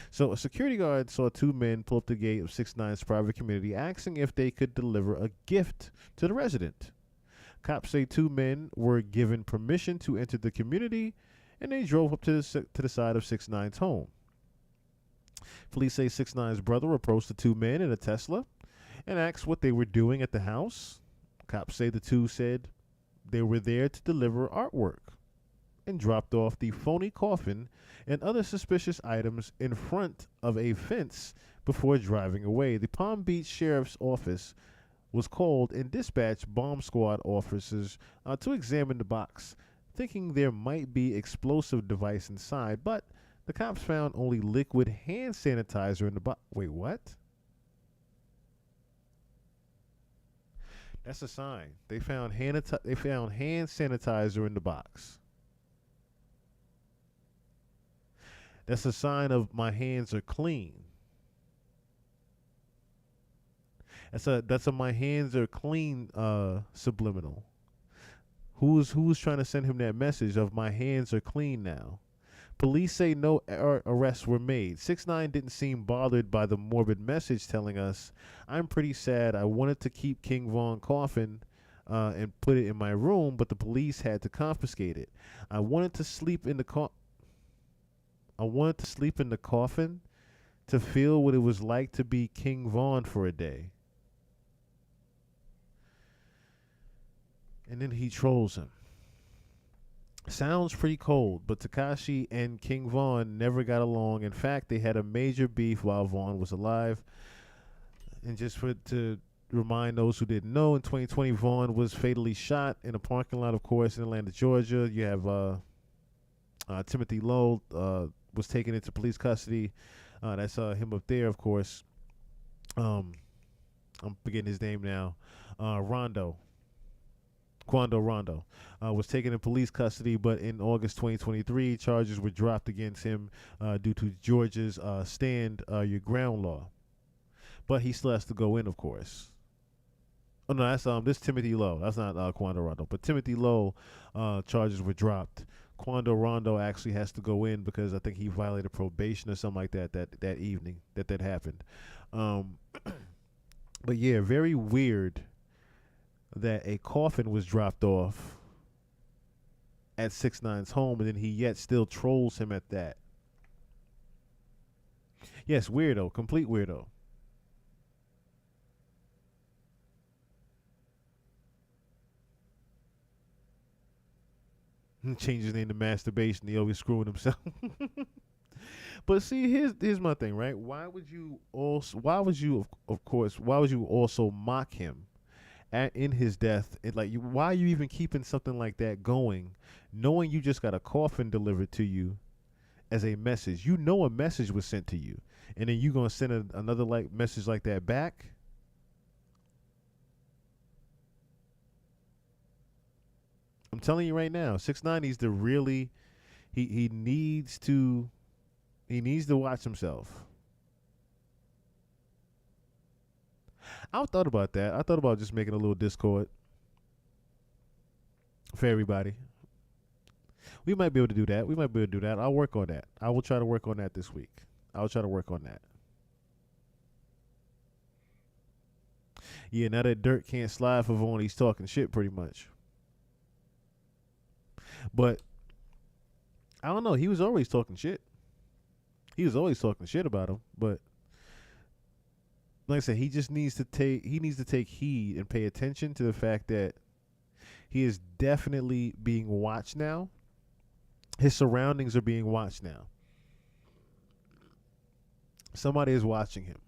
So a security guard saw two men pull up the gate of 6ix9ine's private community asking if they could deliver a gift to the resident. Cops say two men were given permission to enter the community and they drove up to the side of 6ix9ine's home. Police say 6ix9ine's brother approached the two men in a Tesla and asked what they were doing at the house. Cops say the two said they were there to deliver artwork. and dropped off the phony coffin and other suspicious items in front of a fence before driving away. The Palm Beach Sheriff's Office was called and dispatched bomb squad officers to examine the box, thinking there might be explosive device inside, but the cops found only liquid hand sanitizer in the box. Wait, what? That's a sign. They found hand sanitizer in the box. That's a sign of my hands are clean. That's a my hands are clean subliminal. Who's trying to send him that message of my hands are clean now? Police say no arrests were made. 6ix9ine didn't seem bothered by the morbid message telling us, I'm pretty sad. I wanted to keep King Von coffin and put it in my room, but the police had to confiscate it. I wanted to sleep in the coffin to feel what it was like to be King Von for a day. And then he trolls him. Sounds pretty cold, but Tekashi and King Von never got along. In fact, they had a major beef while Von was alive. And just to remind those who didn't know, in 2020, Von was fatally shot in a parking lot, of course, in Atlanta, Georgia. You have Timothy Lowe was taken into police custody. That's him up there, of course. I'm forgetting his name now. Quando Rondo was taken in police custody, but in August 2023, charges were dropped against him due to Georgia's stand your ground law. But he still has to go in, of course. Oh no, that's this Timothy Lowe. That's not Quando Rondo, but Timothy Lowe charges were dropped. Quando Rondo actually has to go in because I think he violated probation or something like that evening that happened. But yeah, very weird that a coffin was dropped off at 6ix9ine's home, and then he yet still trolls him at that. Yes, weirdo, complete weirdo. Changed his name to masturbation. He always screwing himself. But see, here's my thing, right? Why would you also mock him in his death? Why are you even keeping something like that going, knowing you just got a coffin delivered to you as a message? You know a message was sent to you, and then you gonna send another message like that back? I'm telling you right now, 6ix9ine needs to really, he needs to watch himself. I thought about that. I thought about just making a little Discord for everybody. We might be able to do that. I'll work on that. I will try to work on that this week. I'll try to work on that. Yeah, now that Dirk can't slide for Vaughn, he's talking shit pretty much. But I don't know. He was always talking shit. He was always talking shit about him. But like I said, he just needs to take heed and pay attention to the fact that he is definitely being watched now. His surroundings are being watched now. Somebody is watching him,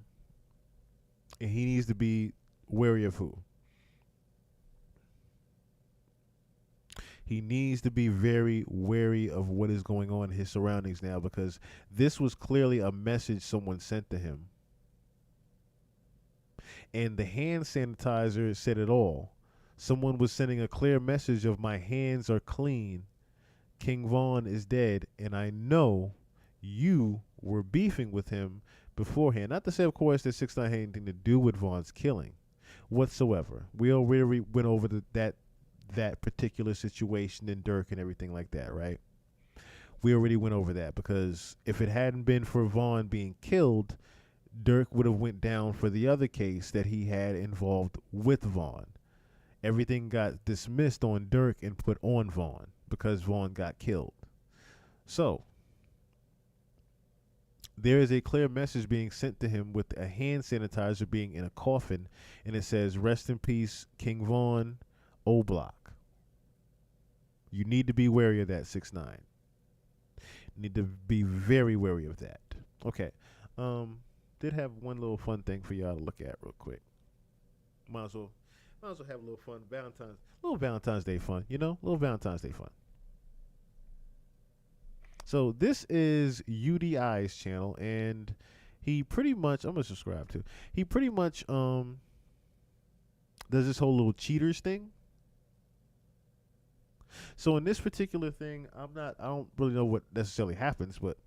and he needs to be wary of who. He needs to be very wary of what is going on in his surroundings now, because this was clearly a message someone sent to him. And the hand sanitizer said it all. Someone was sending a clear message of my hands are clean. King Von is dead, and I know you were beefing with him beforehand. Not to say, of course, that 6ix9ine had anything to do with Von's killing whatsoever. We already went over that particular situation in Dirk and everything like that, right? We already went over that, because if it hadn't been for Von being killed, Dirk would have went down for the other case that he had involved with Von. Everything got dismissed on Dirk and put on Von because Von got killed. So there is a clear message being sent to him with a hand sanitizer being in a coffin, and it says, "Rest in peace, King Von, O Block." You need to be wary of that, 6ix9ine. Need to be very wary of that. Okay. Did have one little fun thing for y'all to look at real quick. Might as well have a little fun. Valentine's Day fun, little Valentine's Day fun. So this is UDI's channel, and he pretty much, I'm gonna subscribe to. He pretty much does this whole little cheaters thing. So in this particular thing, I don't really know what necessarily happens, but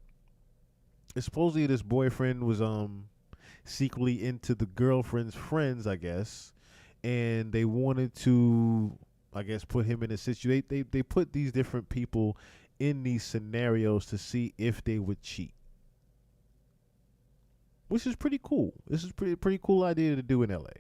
it's supposedly this boyfriend was secretly into the girlfriend's friends, I guess, and they wanted to, I guess, put him in a situation. They put these different people in these scenarios to see if they would cheat, which is pretty cool. This is pretty cool idea to do in LA.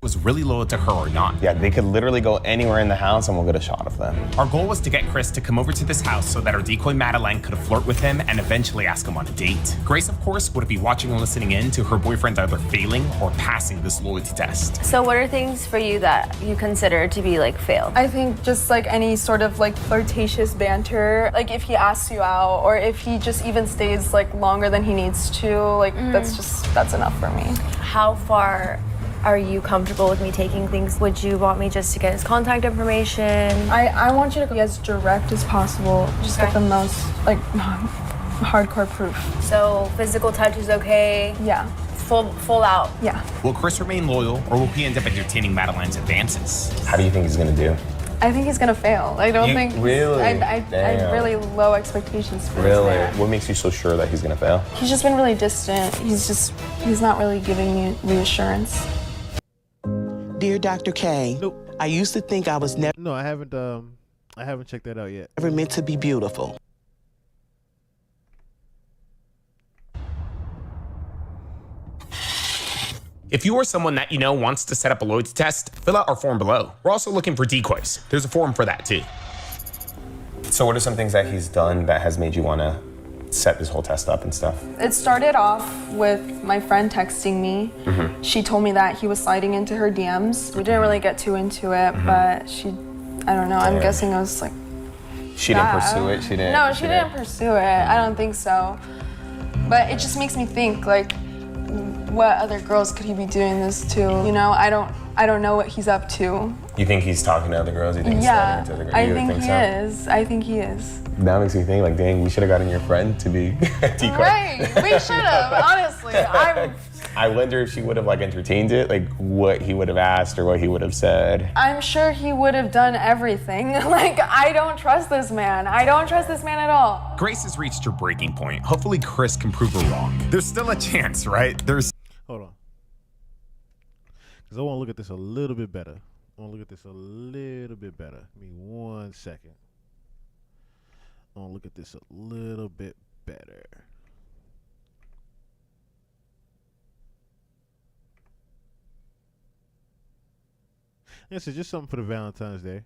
Was really loyal to her or not. Yeah, they could literally go anywhere in the house and we'll get a shot of them. Our goal was to get Chris to come over to this house so that our decoy Madeline could flirt with him and eventually ask him on a date. Grace, of course, would be watching and listening in to her boyfriend either failing or passing this loyalty test. So what are things for you that you consider to be like failed? I think just like any sort of like flirtatious banter, like if he asks you out or if he just even stays like longer than he needs to, like that's enough for me. How far are you comfortable with me taking things? Would you want me just to get his contact information? I want you to be as direct as possible. Just get the most like hardcore proof. So physical touch is okay? Yeah. Full out? Yeah. Will Chris remain loyal or will he end up entertaining Madeline's advances? How do you think he's gonna do? I think he's gonna fail. I don't think really. I have really low expectations for Really? this man. What makes you so sure that he's gonna fail? He's just been really distant. He's not really giving me reassurance. Dear Dr. K, I used to think I was never. No, I haven't checked that out yet. Never meant to be beautiful. If you are someone that you know wants to set up a loyalty test, fill out our form below. We're also looking for decoys. There's a form for that too. So what are some things that he's done that has made you want to set this whole test up and stuff? It started off with my friend texting me. Mm-hmm. She told me that he was sliding into her DMs. We didn't really get too into it, but I don't know, I'm guessing it was like She didn't pursue it? No, she didn't pursue it. I don't think so. But it just makes me think, like, what other girls could he be doing this to? You know, I don't know what he's up to. You think he's talking to other girls? You think Yeah, he's talking to other girls? I You think he so? is. I think he is. That makes me think, like, dang, we should have gotten your friend to be a decoy. Right, we should have, honestly. I wonder if she would have, like, entertained it, like, what he would have asked or what he would have said. I'm sure he would have done everything. Like, I don't trust this man. I don't trust this man at all. Grace has reached her breaking point. Hopefully Chris can prove her wrong. There's still a chance, right? Hold on. Because I want to look at this a little bit better. Give me 1 second. I want to look at this a little bit better. This is just something for the Valentine's Day.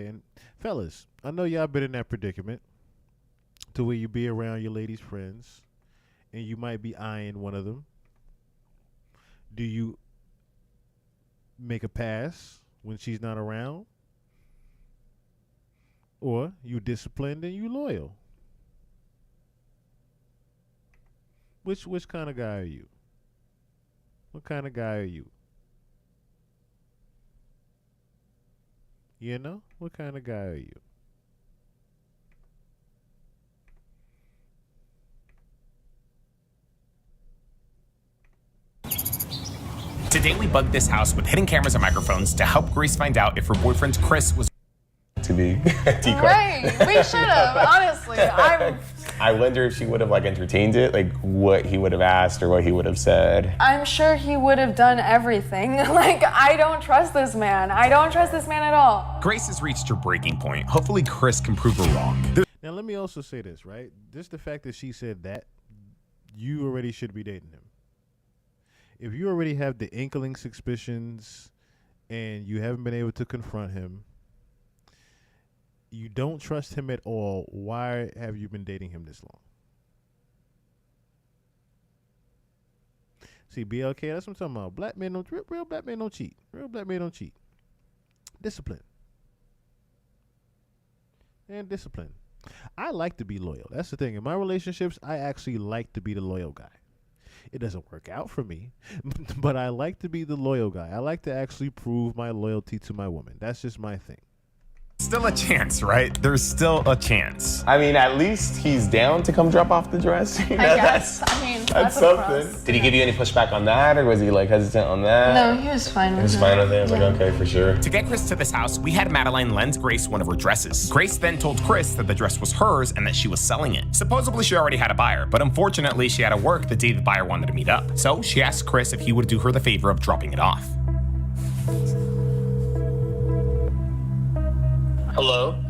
And fellas, I know y'all been in that predicament to where you be around your ladies' friends and you might be eyeing one of them. Do you make a pass when she's not around? Or you disciplined and you loyal? Which kind of guy are you? What kind of guy are you? You know? What kind of guy are you? Today we bugged this house with hidden cameras and microphones to help Grace find out if her boyfriend Chris was to be a decoy. Right, we should have, honestly. I wonder if she would have, like, entertained it, like, what he would have asked or what he would have said. I'm sure he would have done everything. Like, I don't trust this man. I don't trust this man at all. Grace has reached her breaking point. Hopefully Chris can prove her wrong. Now let me also say this, right? Just the fact that she said that, you already should be dating him. If you already have the inkling suspicions and you haven't been able to confront him, you don't trust him at all, why have you been dating him this long? See, BLK, that's what I'm talking about. Black men don't, real black men don't cheat. Real black men don't cheat. Discipline. And discipline. I like to be loyal. That's the thing. In my relationships, I actually like to be the loyal guy. It doesn't work out for me, but I like to be the loyal guy. I like to actually prove my loyalty to my woman. That's just my thing. Still a chance, right? There's still a chance. I mean, at least he's down to come drop off the dress. I guess. I mean, that's something. Did he give you any pushback on that, or was he like hesitant on that? No, he was fine with it. He was fine with it. I was like, okay, for sure. To get Chris to this house, we had Madeline lend Grace one of her dresses. Grace then told Chris that the dress was hers and that she was selling it. Supposedly, she already had a buyer, but unfortunately, she had to work the day the buyer wanted to meet up. So she asked Chris if he would do her the favor of dropping it off. Hello?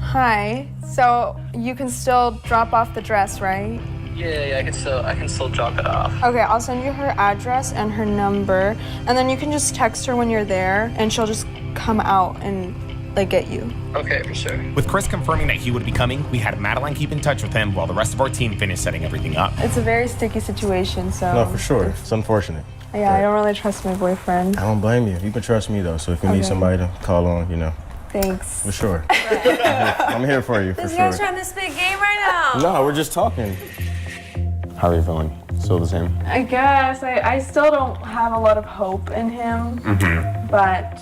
Hi. So you can still drop off the dress, right? Yeah, I can still drop it off. Okay, I'll send you her address and her number, and then you can just text her when you're there, and she'll just come out and like get you. Okay, for sure. With Chris confirming that he would be coming, we had Madeline keep in touch with him while the rest of our team finished setting everything up. It's a very sticky situation, so. No, for sure. It's unfortunate. Yeah, I don't really trust my boyfriend. I don't blame you. You can trust me, though, so if you need somebody to call on, you know. Thanks. For sure. I'm here for you, for This sure. guy's trying to spit game right now. No, we're just talking. How are you feeling? Still the same? I guess. I still don't have a lot of hope in him, but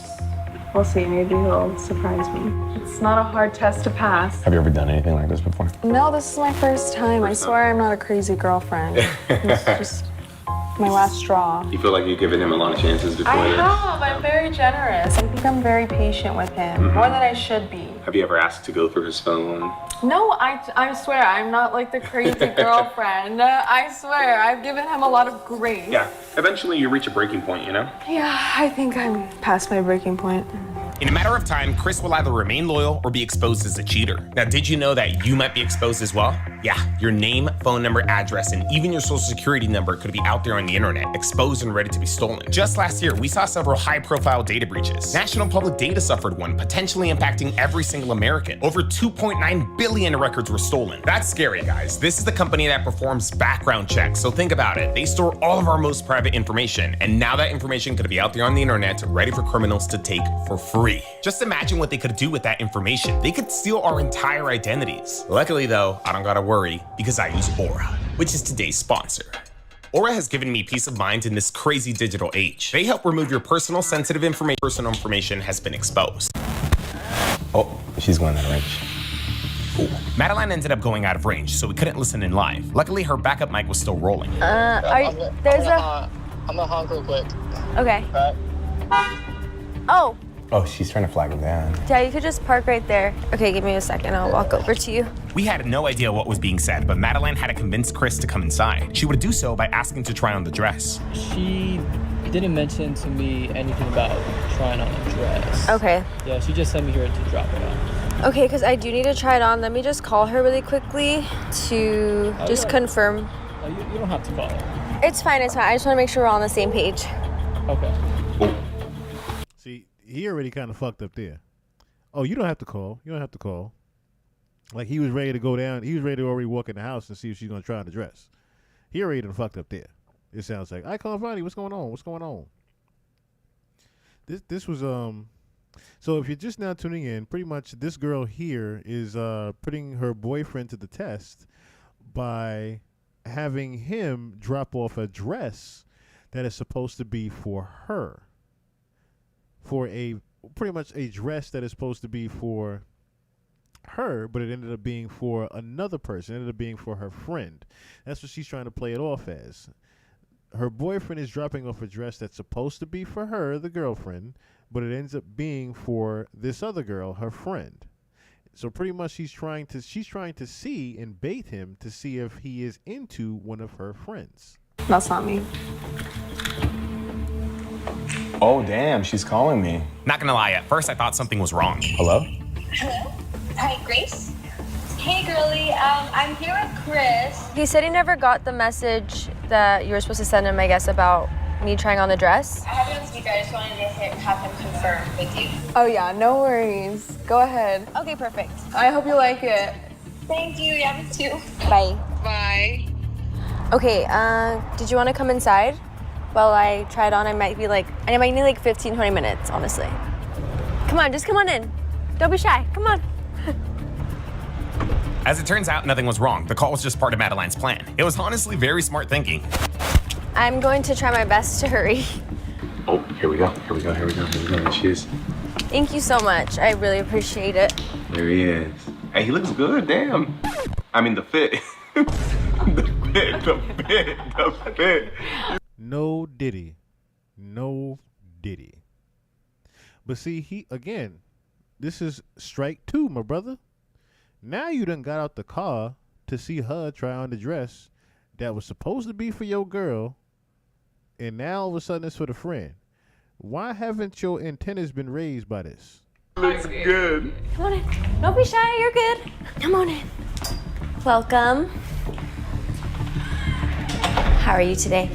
we'll see. Maybe he'll surprise me. It's not a hard test to pass. Have you ever done anything like this before? No, this is my first time. I swear I'm not a crazy girlfriend. It's just my last straw. You feel like you've given him a lot of chances before I this? have. I'm very generous. I think I'm very patient with him, more than I should be. Have you ever asked to go through his phone? No, I swear, I'm not like the crazy girlfriend. I swear, I've given him a lot of grace. Yeah, eventually you reach a breaking point, you know? Yeah, I think I'm past my breaking point. In a matter of time, Chris will either remain loyal or be exposed as a cheater. Now, did you know that you might be exposed as well? Yeah, your name, phone number, address, and even your social security number could be out there on the internet, exposed and ready to be stolen. Just last year, we saw several high-profile data breaches. National Public Data suffered one, potentially impacting every single American. Over 2.9 billion records were stolen. That's scary, guys. This is the company that performs background checks, so think about it. They store all of our most private information, and now that information could be out there on the internet, ready for criminals to take for free. Just imagine what they could do with that information. They could steal our entire identities. Luckily though, I don't gotta worry because I use Aura, which is today's sponsor. Aura has given me peace of mind in this crazy digital age. They help remove your personal sensitive information. Personal information has been exposed. Oh, she's going out of range. Ooh. Madeline ended up going out of range, so we couldn't listen in live. Luckily, her backup mic was still rolling. I'm gonna honk real quick. Okay. Oh. Oh, she's trying to flag him down. Yeah, you could just park right there. Okay, give me a second. I'll walk over to you. We had no idea what was being said, but Madeline had to convince Chris to come inside. She would do so by asking to try on the dress. She didn't mention to me anything about trying on a dress. Okay. Yeah, she just sent me here to drop it off. Okay, because I do need to try it on. Let me just call her really quickly to just confirm. You don't have to call her. It's fine, it's fine. I just want to make sure we're all on the same page. Okay. See, he already kind of fucked up there. Oh, you don't have to call. You don't have to call. Like, he was ready to go down. He was ready to already walk in the house and see if she's going to try on the dress. He already done fucked up there. It sounds like, I can't find you. What's going on? What's going on? This was, so if you're just now tuning in, pretty much this girl here is putting her boyfriend to the test by having him drop off a dress that is supposed to be for her. For pretty much a dress that is supposed to be for her, but it ended up being for another person. It ended up being for her friend. That's what she's trying to play it off as. Her boyfriend is dropping off a dress that's supposed to be for her, the girlfriend, but it ends up being for this other girl, her friend. So pretty much she's trying to see and bait him to see if he is into one of her friends. That's not me. Oh, damn, she's calling me. Not gonna lie, at first I thought something was wrong. Hello? Hello? Hi, Grace? Hey, girlie. I'm here with Chris. He said he never got the message that you were supposed to send him, I guess, about me trying on the dress. I have you on speaker. I just wanted to have him confirm with you. Oh, yeah, no worries. Go ahead. Okay, perfect. I hope you like it. Thank you. Yeah, me too. Bye. Bye. Okay, did you want to come inside? while I try it on. I might need like 15, 20 minutes, honestly. Come on, just come on in. Don't be shy, come on. As it turns out, nothing was wrong. The call was just part of Madeline's plan. It was honestly very smart thinking. I'm going to try my best to hurry. Oh, here we go. There she is. Thank you so much. I really appreciate it. There he is. Hey, he looks good, damn. I mean, the fit. the fit. No diddy. But see, this is strike 2, my brother. Now you done got out the car to see her try on the dress that was supposed to be for your girl, and now all of a sudden it's for the friend. Why haven't your antennas been raised by this? Looks good. Come on in. Don't be shy, you're good. Come on in. Welcome. How are you today?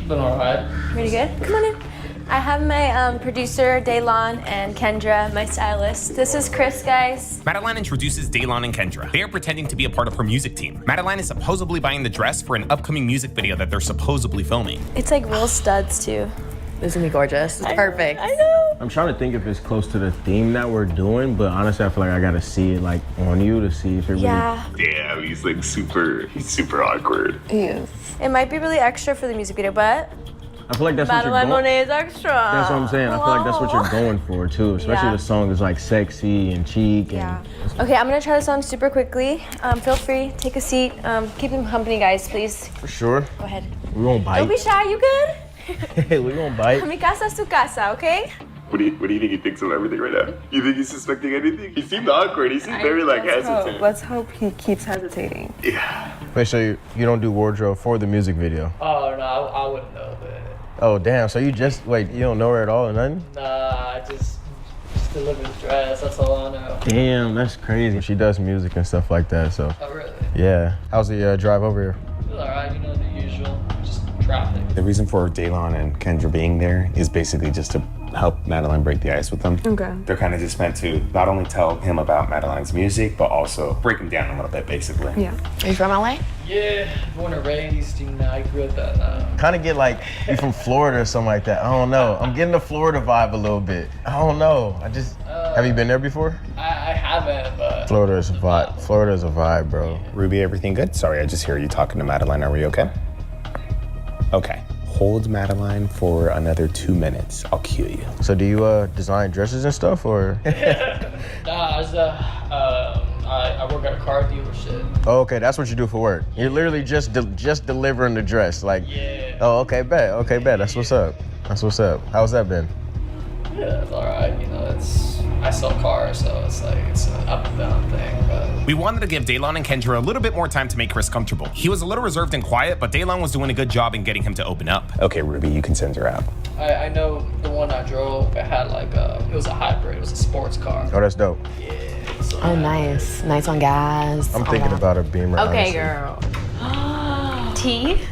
Been alright. Pretty good. Come on in. I have my producer, Daylon, and Kendra, my stylist. This is Chris, guys. Madeline introduces Daylon and Kendra. They are pretending to be a part of her music team. Madeline is supposedly buying the dress for an upcoming music video that they're supposedly filming. It's like real studs, too. This is gonna be gorgeous. It's perfect. I know. I'm trying to think if it's close to the theme that we're doing, but honestly, I feel like I gotta see it like on you to see if it really. Damn, he's like super awkward. He is. It might be really extra for the music video, but I feel like that's what you're Madeline going. Monet is extra. That's what I'm saying. I feel like that's what you're going for too, especially Yeah. the song is like sexy and cheek. Yeah. Okay, I'm gonna try this on super quickly. Feel free, take a seat. Keep them company, guys, please. For sure. Go ahead. We won't bite. Don't be shy. You good? We won't bite. Mi casa es tu casa, okay? What do you think he thinks of everything right now? You think he's suspecting anything? He seemed awkward. He seemed very hesitant. Let's hope he keeps hesitating. Yeah. Wait, so you don't do wardrobe for the music video? Oh, no, I wouldn't know that. Oh damn! So you don't know her at all or nothing? Nah, I just deliver the dress, that's all I know. Damn, that's crazy. She does music and stuff like that, so. Oh, really? Yeah. How's the drive over here? It was alright, the usual, just traffic. The reason for Daylon and Kendra being there is basically just to help Madeline break the ice with them. Okay. They're kind of just meant to not only tell him about Madeline's music, but also break him down a little bit, basically. Yeah. Are you from LA? Yeah, born and raised, I grew up that. Kind of get like you from Florida or something like that. I don't know. I'm getting the Florida vibe a little bit. I don't know. Have you been there before? I haven't, but. Florida is a vibe. Florida is a vibe, bro. Ruby, everything good? Sorry, I just hear you talking to Madeline. Are we okay? Okay. Hold Madeline for another 2 minutes. I'll cue you. So do you design dresses and stuff, or? Nah, I work at a car dealership. Oh, okay, that's what you do for work. You're literally just delivering the dress, like. Yeah. Oh, okay, bet. Okay, bet. That's what's up. How's that been? Yeah, it's alright, I sell cars, so it's an up and down thing, but. We wanted to give Daylon and Kendra a little bit more time to make Chris comfortable. He was a little reserved and quiet, but Daylon was doing a good job in getting him to open up. Okay, Ruby, you can send her out. I know the one I drove, it had it was a hybrid, it was a sports car. Oh, that's dope. Yeah. Oh, nice. Nice on gas. I'm thinking about a Beamer. Okay, honestly. girl. Tea?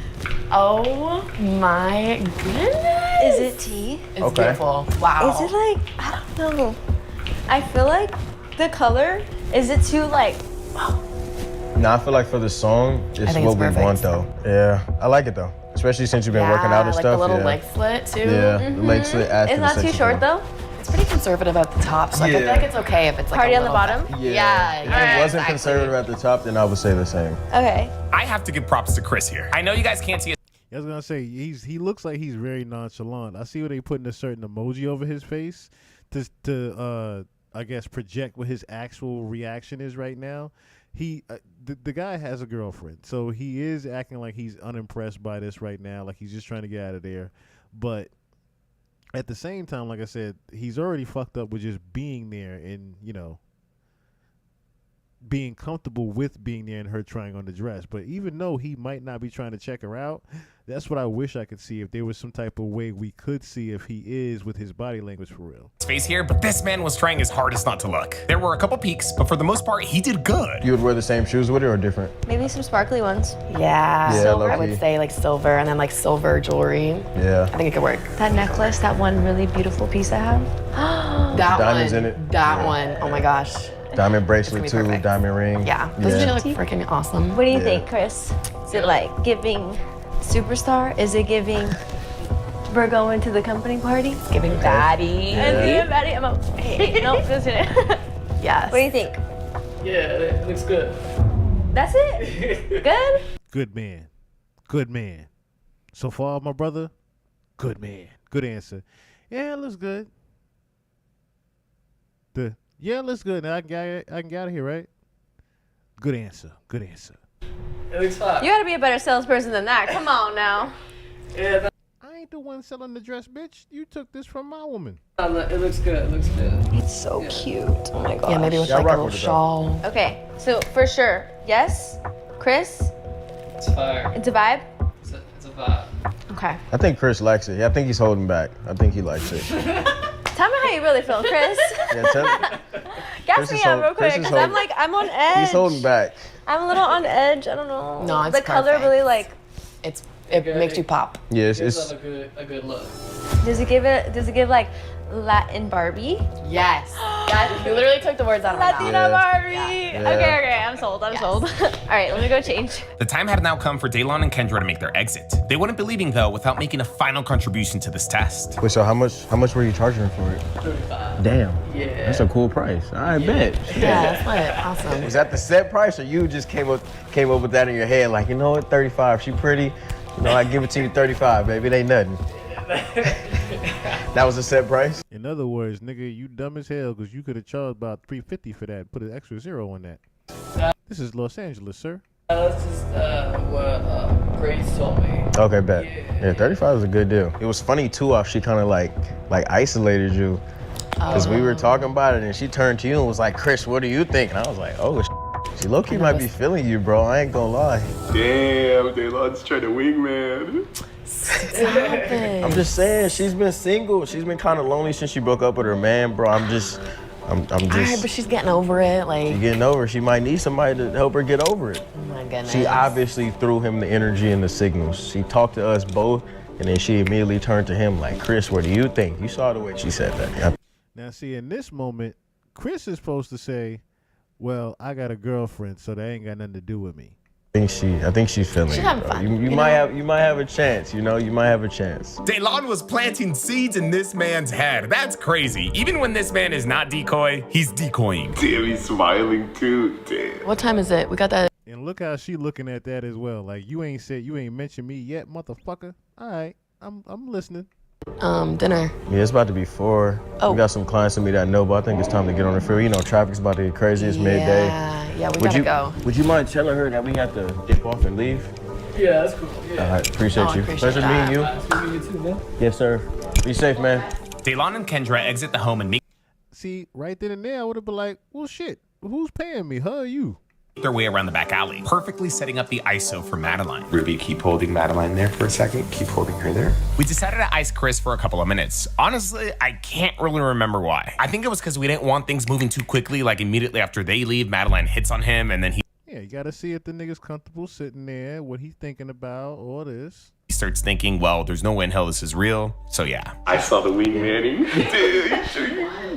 Oh my goodness. Is it tea? It's beautiful. Wow. Is it I don't know. I feel like the color, is it too Nah, I feel like for the song, it's what we want though. Yeah, I like it though. Especially since you've been working out and like stuff. The little yeah. leg slit too. Yeah, the leg slit adds to It's the not too sexy short feel. though? It's pretty conservative at the top, so I feel like it's okay if it's like Party a on the little bottom? bit. Yeah. If it wasn't conservative at the top, then I would say the same. Okay. I have to give props to Chris here. I know you guys can't see it. I was gonna say he looks like he's very nonchalant. I see where they putting a certain emoji over his face to I guess project what his actual reaction is right now. He the guy has a girlfriend, so he is acting like he's unimpressed by this right now, like he's just trying to get out of there. But at the same time, like I said, he's already fucked up with just being there and being comfortable with being there and her trying on the dress. But even though he might not be trying to check her out, that's what I wish I could see. If there was some type of way we could see if he is with his body language for real. Face here, but this man was trying his hardest not to look. There were a couple peaks, but for the most part, he did good. You would wear the same shoes with it or different? Maybe some sparkly ones. Yeah. Silver. I would say like silver and then like silver jewelry. Yeah. I think it could work. That necklace, that one really beautiful piece I have. That Diamonds one. in it. That Yeah. one. Oh my gosh. Diamond bracelet It's gonna too, be perfect. diamond ring. Yeah. Doesn't she look freaking awesome? What do you think, Chris? Is it like giving superstar? Is it giving We're going to the company party. It's giving baddie. And baddie. I'm a, hey, no, just it. Yes. What do you think? Yeah, it looks good. That's it? Good? Good man. Good man. So far, my brother, good man. Good answer. Yeah, it looks good. Yeah, it looks good. Now I can get out of here, right? Good answer. Good answer. It looks fine. You gotta be a better salesperson than that. Come on now. Yeah, I ain't the one selling the dress, bitch. You took this from my woman. it looks good. It looks good. It's so cute. Oh my gosh. Yeah, maybe with like a little shawl. Okay, so for sure, yes, Chris, It's fire. it's a vibe. It's a vibe. Okay. I think Chris likes it. Yeah, I think he's holding back. I think he likes it. Tell me how you really feel, Chris. Yeah, tell Gas Chris me is up real Chris quick, is because I'm on edge. He's holding back. I'm a little on edge. I don't know. No, it's the color perfect. really like. It makes you pop. Yeah, Gives it's them a good look. Does it give like Latin Barbie? Yes. You literally took the words out of my mouth. Latina Barbie. Yeah. Okay, I'm sold. I'm sold. All right, let me go change. The time had now come for Daylon and Kendra to make their exit. They wouldn't be leaving, though, without making a final contribution to this test. Wait, so how much were you charging for it? 35. Damn. Yeah. That's a cool price. I bet. Yeah, that's lit. Awesome. Was that the set price, or you just came up with that in your head? Like, you know what, 35. She pretty. You know, I give it to you 35, baby. It ain't nothing. That was a set price. In other words, nigga, you dumb as hell because you could have charged about $350 for that. Put an extra zero on that. This is Los Angeles, sir. That's just what Grace told me. Okay, bet. Yeah, 35 is a good deal. It was funny too how she kind of like isolated you, because we were talking about it and she turned to you and was like, "Chris, what do you think?" And I was like, "Oh, she low-key might be feeling you, bro. I ain't gonna lie." Damn, Daylon's trying to wingman. I'm just saying, she's been single. She's been kind of lonely since she broke up with her man, bro. I'm just. All right, but she's getting over it. Like, She's getting over it. She might need somebody to help her get over it. oh my goodness. She obviously threw him the energy and the signals. She talked to us both, and then she immediately turned to him like, "Chris, what do you think?" You saw the way she said that. Now, see, in this moment, Chris is supposed to say, well, I got a girlfriend, so that ain't got nothing to do with me. I think she's feeling She's it, having bro. fun, You might have a chance, you know? You might have a chance. Daylon was planting seeds in this man's head. That's crazy. Even when this man is not decoy, he's decoying. Damn, he's smiling too. Damn. What time is it? We got that. And look how she looking at that as well. Like, you ain't mentioned me yet, motherfucker. All right, I'm listening. Dinner. Yeah, it's about to be 4. Oh. We got some clients to meet I know, but I think it's time to get on the freeway. You know, traffic's about to get crazy. It's midday. Yeah, we gotta go. Would you mind telling her that we have to dip off and leave? Yeah, that's cool. Yeah. All right, appreciate Oh, I you. appreciate Pleasure that. meeting you. Nice to meet you too, man. Yes, sir. Be safe, man. Daylon and Kendra exit the home and make See, right then and there, I would have been like, well, shit, who's paying me, her or you? their way around the back alley, perfectly setting up the ISO for Madeline. Ruby, keep holding Madeline there for a second. Keep holding her there. We decided to ice Chris for a couple of minutes. Honestly, I can't really remember why. I think it was because we didn't want things moving too quickly, like immediately after they leave, Madeline hits on him, and then he Yeah, you gotta see if the nigga's comfortable sitting there, what he's thinking about, all this. starts thinking, well, there's no way in hell this is real, so yeah. I saw the wingmanning.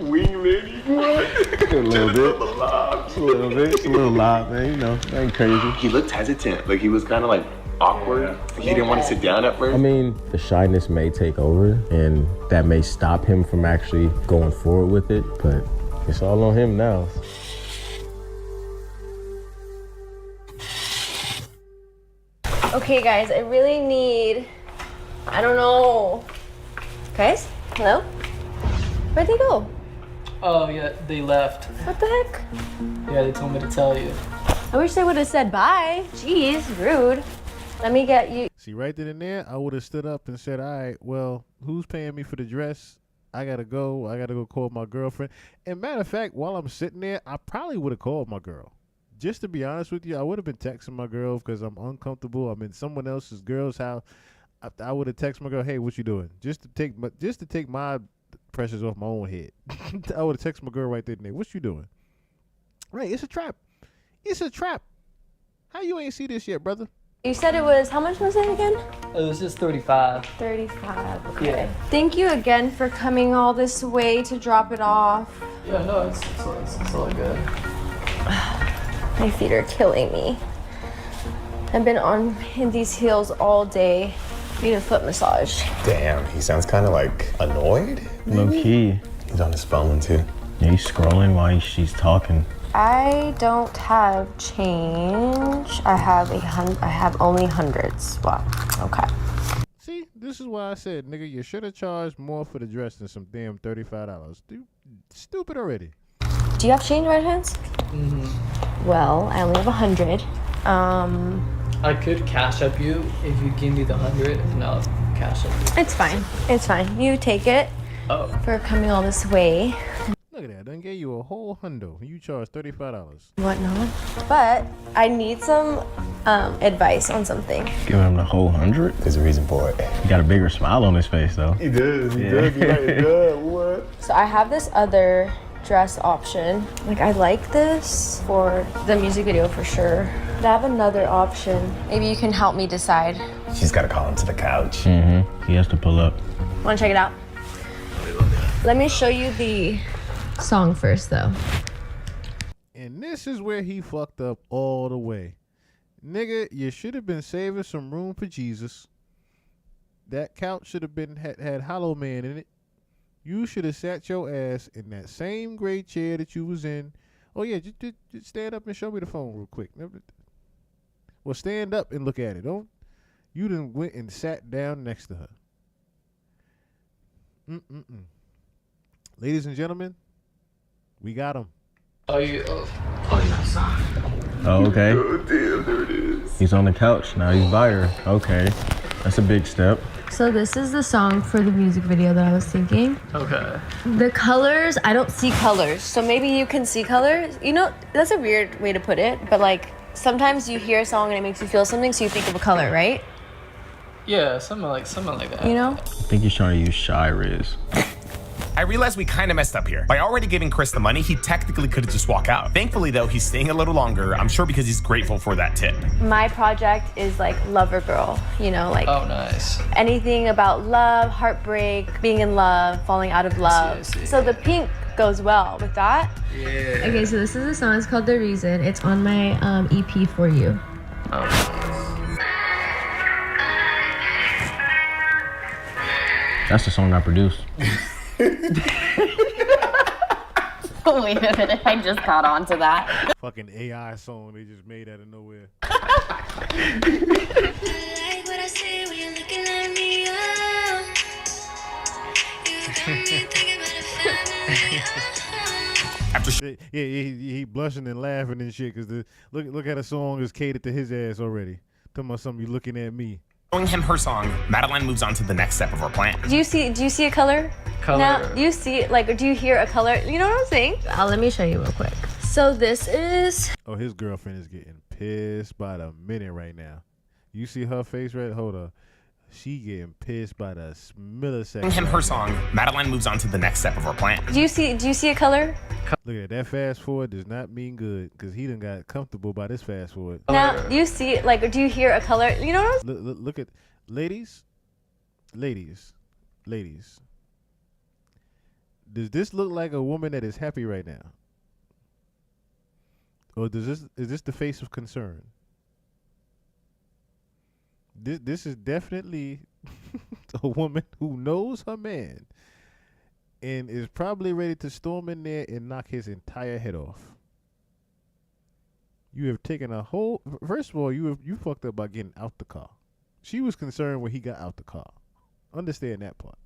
Wingmanning, what? A little bit. It's a little loud, man. You know, ain't crazy. He looked hesitant. Like he was kind of like awkward. He didn't want to sit down at first. I mean, the shyness may take over, and that may stop him from actually going forward with it, but it's all on him now. Okay, guys, I really need, I don't know. Guys, hello? Where'd they go? Oh, yeah, they left. What the heck? Yeah, they told me to tell you. I wish they would have said bye. Jeez, rude. Let me get you. See, right then and there, I would have stood up and said, all right, well, who's paying me for the dress? I gotta go call my girlfriend. And matter of fact, while I'm sitting there, I probably would have called my girl. Just to be honest with you, I would have been texting my girl because I'm uncomfortable. I'm in someone else's girl's house. I would have texted my girl, hey, what you doing? Just to take my pressures off my own head. I would have texted my girl right there and there. What you doing? Right, it's a trap. It's a trap. How you ain't see this yet, brother? You said it was, how much was it again? It was just 35. 35, okay. Yeah. Thank you again for coming all this way to drop it off. Yeah, no, it's all good. My feet are killing me. I've been on in these heels all day. Need a foot massage. Damn, he sounds kind of like annoyed. Low key. He's on his phone too. Yeah, he's scrolling while she's talking. I don't have change. I have only hundreds. Wow. Okay. See, this is why I said, nigga, you should have charged more for the dress than some damn $35. Stupid already. Do you have change, right hands? Well, I only have 100. I could cash up you if you give me the 100, and I'll cash up you. It's fine. It's fine. You take it for coming all this way. Look at that. Done gave you a whole hundo. You charge $35. Whatnot. But I need some advice on something. Give him the whole 100? There's a reason for it. He got a bigger smile on his face, though. He does. He does. He like, good. What? So I have this other dress option. Like, I like this for the music video for sure. But I have another option. Maybe you can help me decide. She's got to call him to the couch. Mm-hmm. He has to pull up. Want to check it out? Let me show you the song first, though. And this is where he fucked up all the way. Nigga, you should have been saving some room for Jesus. That couch should have been had Hollow Man in it. You should have sat your ass in that same gray chair that you was in. Oh yeah, just stand up and show me the phone real quick. Well, stand up and look at it. Don't. You done went and sat down next to her. Ladies and gentlemen, we got him. Oh, you Oh, okay. Oh, damn, there it is. He's on the couch. Now he's by her. Okay. That's a big step. So this is the song for the music video that I was thinking. Okay. The colors, I don't see colors. So maybe you can see colors. You know, that's a weird way to put it, but like sometimes you hear a song and it makes you feel something, so you think of a color, right? Yeah, something like that. You know? I think he's trying to use Shy Riz. I realized we kind of messed up here. By already giving Chris the money, he technically could have just walked out. Thankfully, though, he's staying a little longer. I'm sure because he's grateful for that tip. My project is like Lover Girl, you know, like Oh, nice. anything about love, heartbreak, being in love, falling out of love. I see. So the pink goes well with that. Yeah. Okay, so this is a song. It's called The Reason. It's on my EP For You. That's the song I produced. Wait a minute, I just caught on to that. Fucking AI song they just made out of nowhere. He blushing and laughing and shit because look at a song is catered to his ass already. Talking about something you looking at me. Showing him her song, Madeline moves on to the next step of our plan. Do you see a color? Color. Now, do you see, like, or do you hear a color? You know what I'm saying? Let me show you real quick. So this is... Oh, his girlfriend is getting pissed by the minute right now. You see her face right? Hold up. She getting pissed by the millisecond. Showing him her song, Madeline moves on to the next step of our plan. Do you see a color? Look at that fast forward does not mean good because he done got comfortable by this fast forward. Now, do you see, like, or do you hear a color? You know what I'm saying? Look at, ladies. Does this look like a woman that is happy right now? Or is this the face of concern? This is definitely a woman who knows her man and is probably ready to storm in there and knock his entire head off. You have taken a whole... First of all, you fucked up by getting out the car. She was concerned when he got out the car. Understand that part.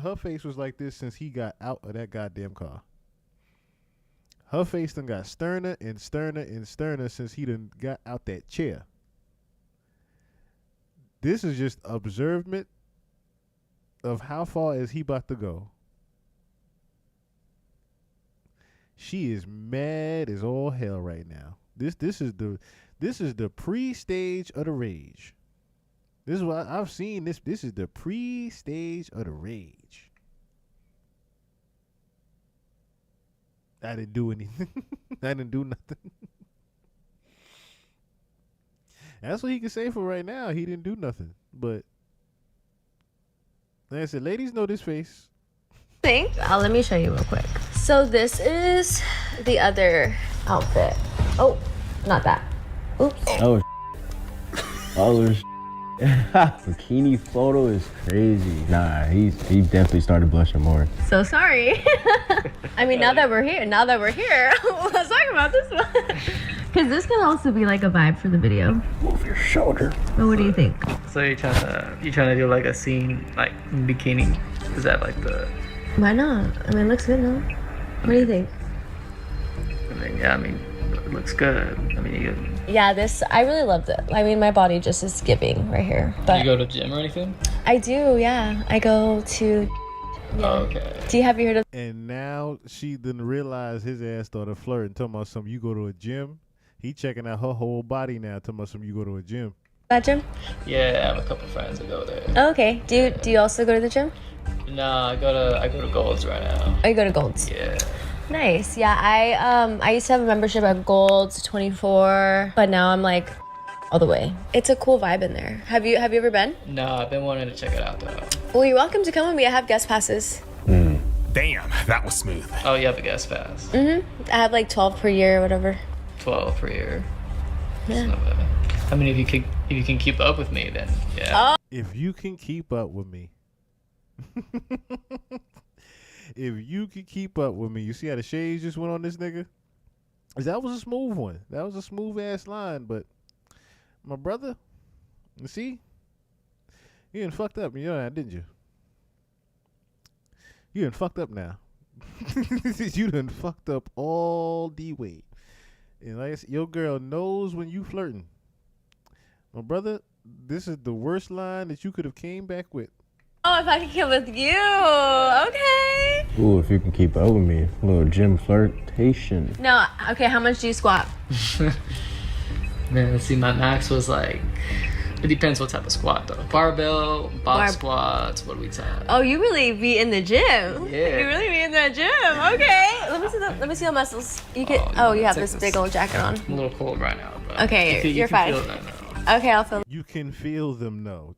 Her face was like this since he got out of that goddamn car. Her face done got sterner and sterner and sterner since he done got out that chair. This is just observement of how far is he about to go. She is mad as all hell right now. This is the pre-stage of the rage. This is what I've seen. This is the pre-stage of the rage. I didn't do anything. I didn't do nothing. That's what he can say for right now. He didn't do nothing. But like I said, ladies know this face. Let me show you real quick. So this is the other outfit. Oh, not that. Oops. Oh, Bikini photo is crazy. Nah, he definitely started blushing more. So sorry. I mean, now that we're here, let's talk about this one. Because this can also be like a vibe for the video. Move your shoulder. But what do you think? So you're trying to do like a scene like in bikini? Is that like the? Why not? I mean, it looks good, no? What do you think? I mean, it looks good. I mean, Yeah, I really loved it. I mean, my body just is giving right here. But you go to the gym or anything? I do, yeah. I go to. Yeah. Oh, okay. Have you heard of? And now she didn't realize his ass started flirting, talking about something. You go to a gym. He checking out her whole body now, talking about something. You go to a gym. That gym? Yeah, I have a couple friends that go there. Oh, okay. Do you also go to the gym? Nah, I go to Gold's right now. Oh, you go to Gold's? Yeah. Nice. Yeah, I used to have a membership at Gold's 24, but now I'm like all the way. It's a cool vibe in there. Have you ever been? No, I've been wanting to check it out though. Well, you're welcome to come with me. I have guest passes. Damn, that was smooth. Oh, you have a guest pass? I have like 12 per year or whatever. 12 per year. Yeah. I mean, if you can keep up with me, then yeah. If you can keep up with me. If you can keep up with me. You see how the shades just went on this nigga? That was a smooth one. That was a smooth ass line, but my brother, you see? You done fucked up, you know that, didn't you? You done fucked up now. You done fucked up all the way. And like I said, your girl knows when you flirting. My brother, this is the worst line that you could have came back with. Oh, if I could come with you. Okay. Ooh, if you can keep up with me. A little gym flirtation. No, okay, how much do you squat? Man, let's see, my max was like, it depends what type of squat though. Barbell, box squats, what do we talk? Oh, you really be in the gym. Yeah. You really be in the gym. Okay. Let me see the muscles. You can. Oh, you have this big old jacket on. I'm a little cold right now, but okay, you're can fine. feel that now. Okay, I'll feel. You can feel them, no.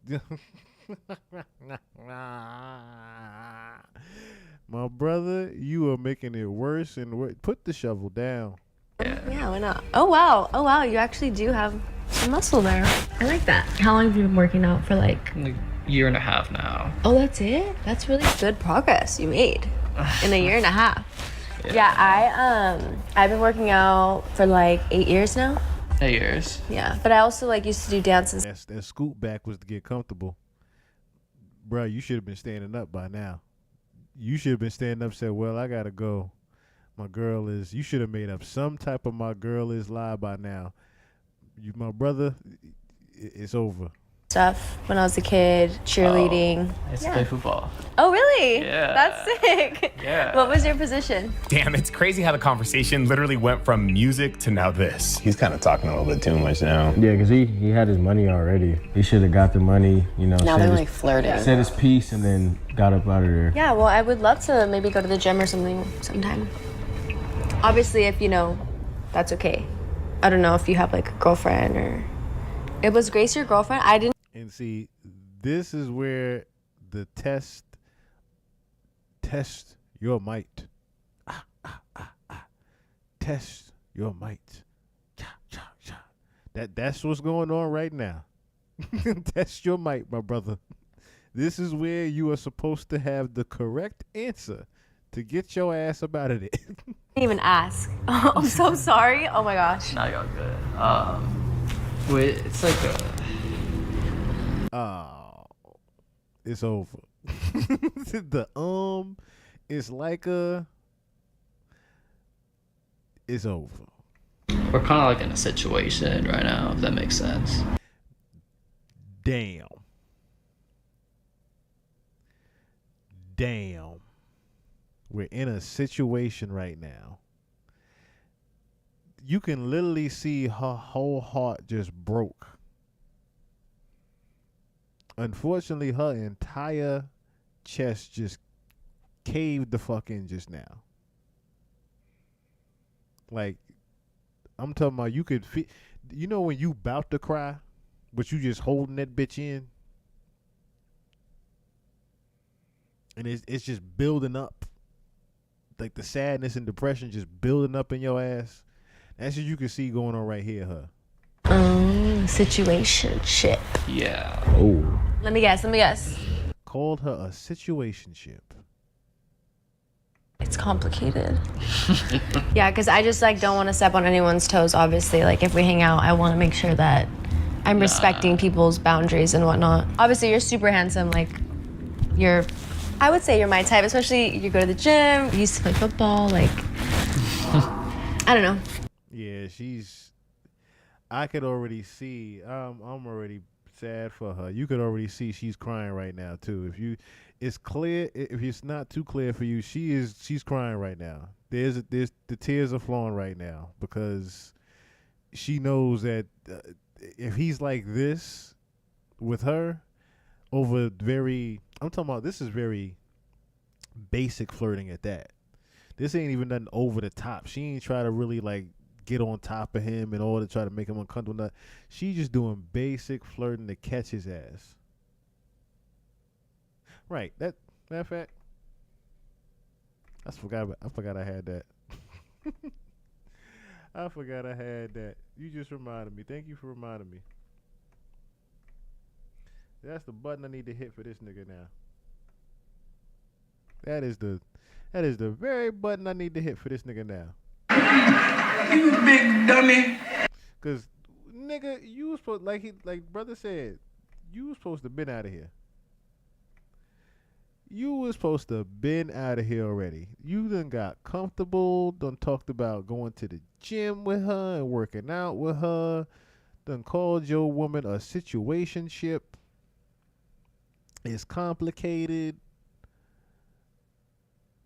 My brother, you are making it worse and worse. Put the shovel down. Yeah, why not? Oh wow, you actually do have some muscle there. I like that. How long have you been working out for? Like a year and a half now. Oh, that's it? That's really good progress you made in a year and a half. Yeah, I've been working out for like 8 years now. 8 years. Yeah, but I also like used to do dances. That scoot back was to get comfortable. Bruh, you should have been standing up by now. You should have been standing up and said, well, I gotta go. My girl is, you should have made up some type of my girl is lie by now. You, my brother, it's over. Stuff when I was a kid, cheerleading. I used to play football. Oh, really? Yeah. That's sick. Yeah. What was your position? Damn, it's crazy how the conversation literally went from music to now this. He's kind of talking a little bit too much now. Yeah, because he had his money already. He should have got the money, you know. Now they're like flirting. Said his piece and then got up out of there. Yeah, well, I would love to maybe go to the gym or something sometime. Obviously, if you know, that's okay. I don't know if you have like a girlfriend or... It was Grace your girlfriend? I didn't... And see, this is where the test your might. Test your might. That's what's going on right now. Test your might, my brother. This is where you are supposed to have the correct answer to get your ass up out of there. didn't even ask. Oh, I'm so sorry. Oh my gosh. Now you're good. Wait, it's like a... Oh, it's over. It's like it's over. We're kind of like in a situation right now, if that makes sense. Damn. We're in a situation right now. You can literally see her whole heart just broke. Unfortunately, her entire chest just caved the fuck in just now. Like, I'm talking about you could feel, you know when you about to cry, but you just holding that bitch in? And it's just building up. Like the sadness and depression just building up in your ass. That's what you can see going on right here, huh? Situationship. Yeah. Oh. Let me guess. Called her a situationship. It's complicated. Yeah, because I just like don't want to step on anyone's toes, obviously. Like if we hang out, I want to make sure that I'm respecting people's boundaries and whatnot. Obviously, you're super handsome. Like I would say you're my type, especially you go to the gym, you used to play football, like, I don't know. Yeah, I could already see, I'm already sad for her. You could already see she's crying right now too. It's clear, if it's not too clear for you, she's crying right now. There's the tears are flowing right now because she knows that if he's like this with her over I'm talking about this is very basic flirting at that. This ain't even nothing over the top. She ain't try to really like get on top of him in order to try to make him uncomfortable. She just doing basic flirting to catch his ass. Right. That matter of fact, I forgot I had that. I forgot I had that. You just reminded me. Thank you for reminding me. That's the button I need to hit for this nigga now. That is the very button I need to hit for this nigga now. You big dummy. Cause nigga, you was supposed like brother said, you was supposed to been out of here. You was supposed to been out of here already. You done got comfortable, done talked about going to the gym with her and working out with her, done called your woman a situationship. It's complicated.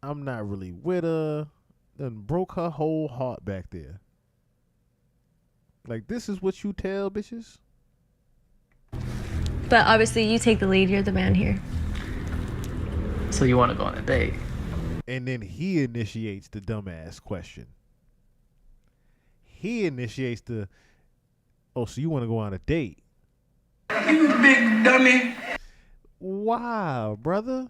I'm not really with her. Done broke her whole heart back there. Like, this is what you tell bitches? But obviously you take the lead, you're the man here. So you want to go on a date? And then he initiates the dumbass question. He initiates so you want to go on a date? You big dummy. Wow, brother.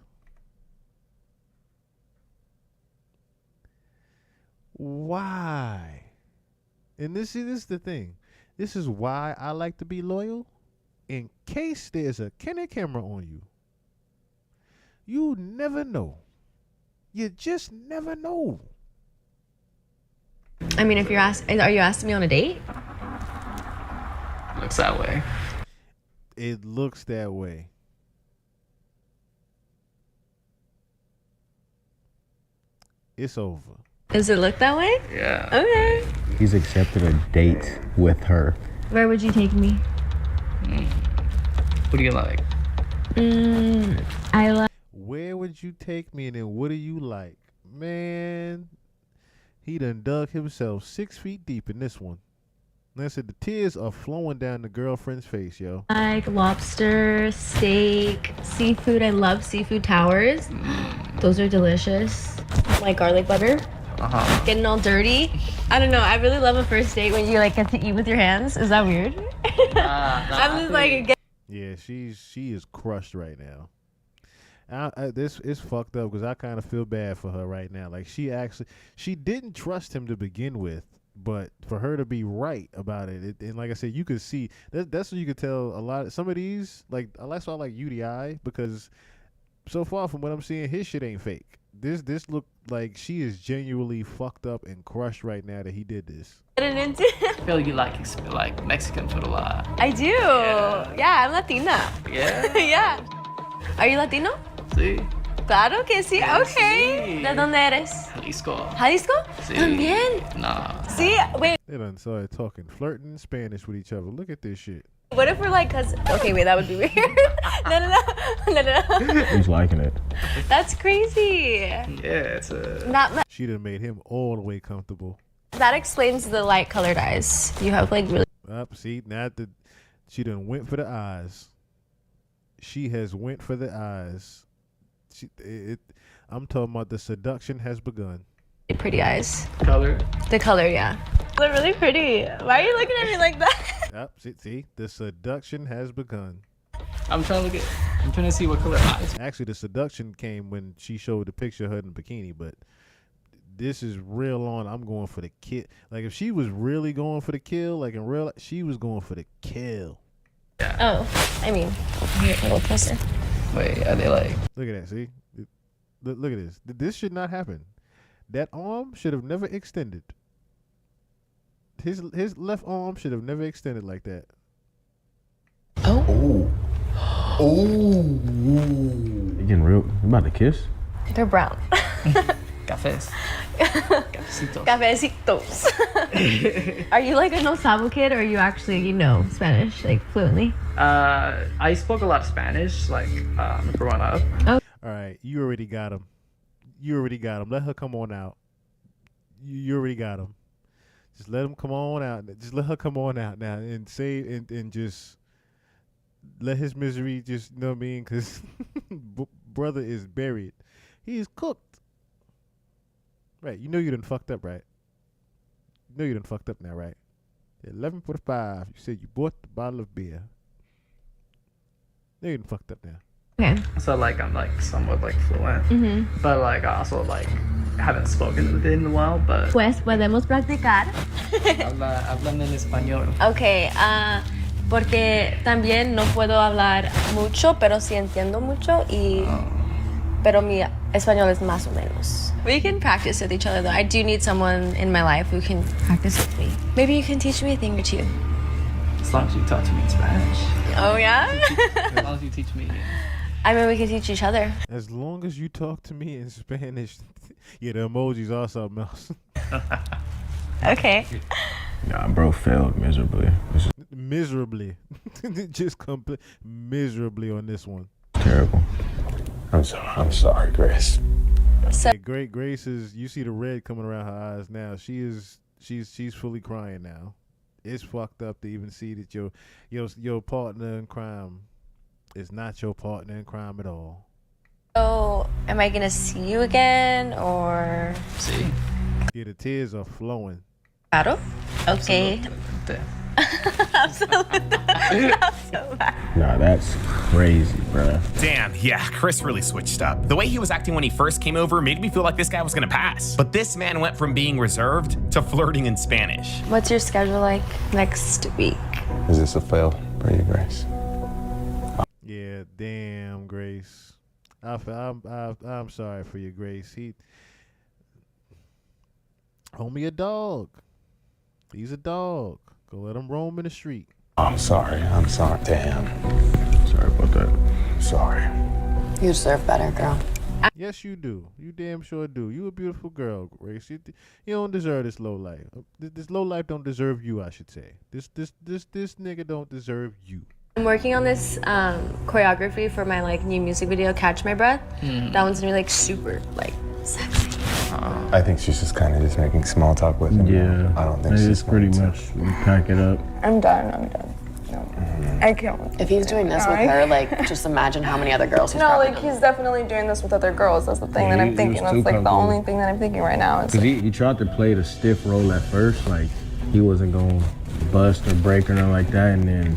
Why? And this is the thing. This is why I like to be loyal. In case there's a camera on you. You never know. You just never know. I mean, are you asking me on a date? Looks that way. It looks that way. It's over. Does it look that way? Yeah. Okay. He's accepted a date with her. Where would you take me? What do you like? I like. Where would you take me and then what do you like? Man, he done dug himself 6 feet deep in this one. And I said the tears are flowing down the girlfriend's face, yo. Like lobster, steak, seafood. I love seafood towers. Those are delicious. Like garlic butter. Getting all dirty. I don't know. I really love a first date when you like get to eat with your hands. Is that weird? I'm just like. Yeah, she is crushed right now. This is fucked up because I kind of feel bad for her right now. Like she didn't trust him to begin with, but for her to be right about it, and like I said, you could see that's what you could tell a lot. Some of these, like that's why I like UDI, because so far from what I'm seeing, his shit ain't fake. This look like she is genuinely fucked up and crushed right now that he did this. I feel like you like Mexican food a lot. I do. Yeah, I'm Latina. Yeah. Yeah. Are you Latino? Sí. Claro que sí. Okay. Sí. ¿De dónde eres? Jalisco. ¿Jalisco? Sí. También. Nah. Sí. Wait. They done started talking, flirting Spanish with each other. Look at this shit. What if we're like okay, wait, that would be weird. No. He's liking it. That's crazy. Yeah, it's a. Not She done made him all the way comfortable. that explains the light colored eyes. You have like really. See, she done went for the eyes. She has went for the eyes. I'm talking about the seduction has begun. Pretty eyes. Color. The color, yeah. They're really pretty. Why are you looking at me like that? Yep, see, the seduction has begun. I'm trying to see what color eyes. Actually, the seduction came when she showed the picture of her in the bikini, but this is real on. I'm going for the kill. Like if she was really going for the kill, like in real life, she was going for the kill. Oh, I mean, here, a little closer. Wait, are they like? Look at that. See, look at this. This should not happen. That arm should have never extended. His left arm should have never extended like that. Oh. You getting real? You about to kiss? They're brown. Cafés. Cafecitos. Cafecitos. Are you like a no sabo kid, or are you actually, you know, Spanish, like fluently? I spoke a lot of Spanish, like growing up. Oh. All right, you already got him. You already got him. Let her come on out. You already got him. Just let him come on out. Just let her come on out now and say and just let his misery just, you know what I mean? Because brother is buried. He is cooked. Right. You know you done fucked up, right? You know you done fucked up now, right? 11:45. You said you bought the bottle of beer. You know you done fucked up now. Okay. So like I'm like somewhat like fluent, but like I also like haven't spoken with it in a while. But Pues podemos practicar. Hablan en español. Okay, porque también no puedo hablar mucho, pero sí entiendo mucho pero mi español es más o menos. We can practice with each other though. I do need someone in my life who can practice with me. Maybe you can teach me a thing or two. As long as you talk to me in Spanish. Oh yeah? As long as you teach me. I mean, we can teach each other. As long as you talk to me in Spanish. Yeah, the emojis are something else. Okay. Nah, bro failed miserably. This is Miserably. Just complete miserably on this one. terrible. I'm sorry, Grace. So great Grace is, you see the red coming around her eyes now. She's fully crying now. It's fucked up to even see that your partner in crime is not your partner in crime at all. So, am I gonna see you again, or? See. Yeah, the tears are flowing. Claro. Okay. Absolutely. Nah, that's crazy, bruh. Damn, yeah, Chris really switched up. The way he was acting when he first came over made me feel like this guy was gonna pass. But this man went from being reserved to flirting in Spanish. What's your schedule like next week? Is this a fail for you, Grace? Yeah, damn, Grace. I'm sorry for you, Grace. Homie a dog. He's a dog. Go let him roam in the street. I'm sorry. Damn. Sorry about that. Sorry. You deserve better, girl. Yes, you do. You damn sure do. You a beautiful girl, Grace. You don't deserve this low life. This low life don't deserve you, I should say. This nigga don't deserve you. I'm working on this choreography for my like new music video, Catch My Breath. That one's gonna be like super like sexy. I think she's just kind of just making small talk with him. Yeah. I don't think it's she's pretty going much. We pack it up. I'm done. No. I can't. If he's doing this with her, like, just imagine how many other girls he's No, probably like done. he's definitely doing this with other girls. That's the thing Yeah, that I'm he thinking. was That's too like the comfortable. only thing that I'm thinking right now. It's Cause he tried to play the stiff role at first, like he wasn't gonna bust or break or nothing like that, and then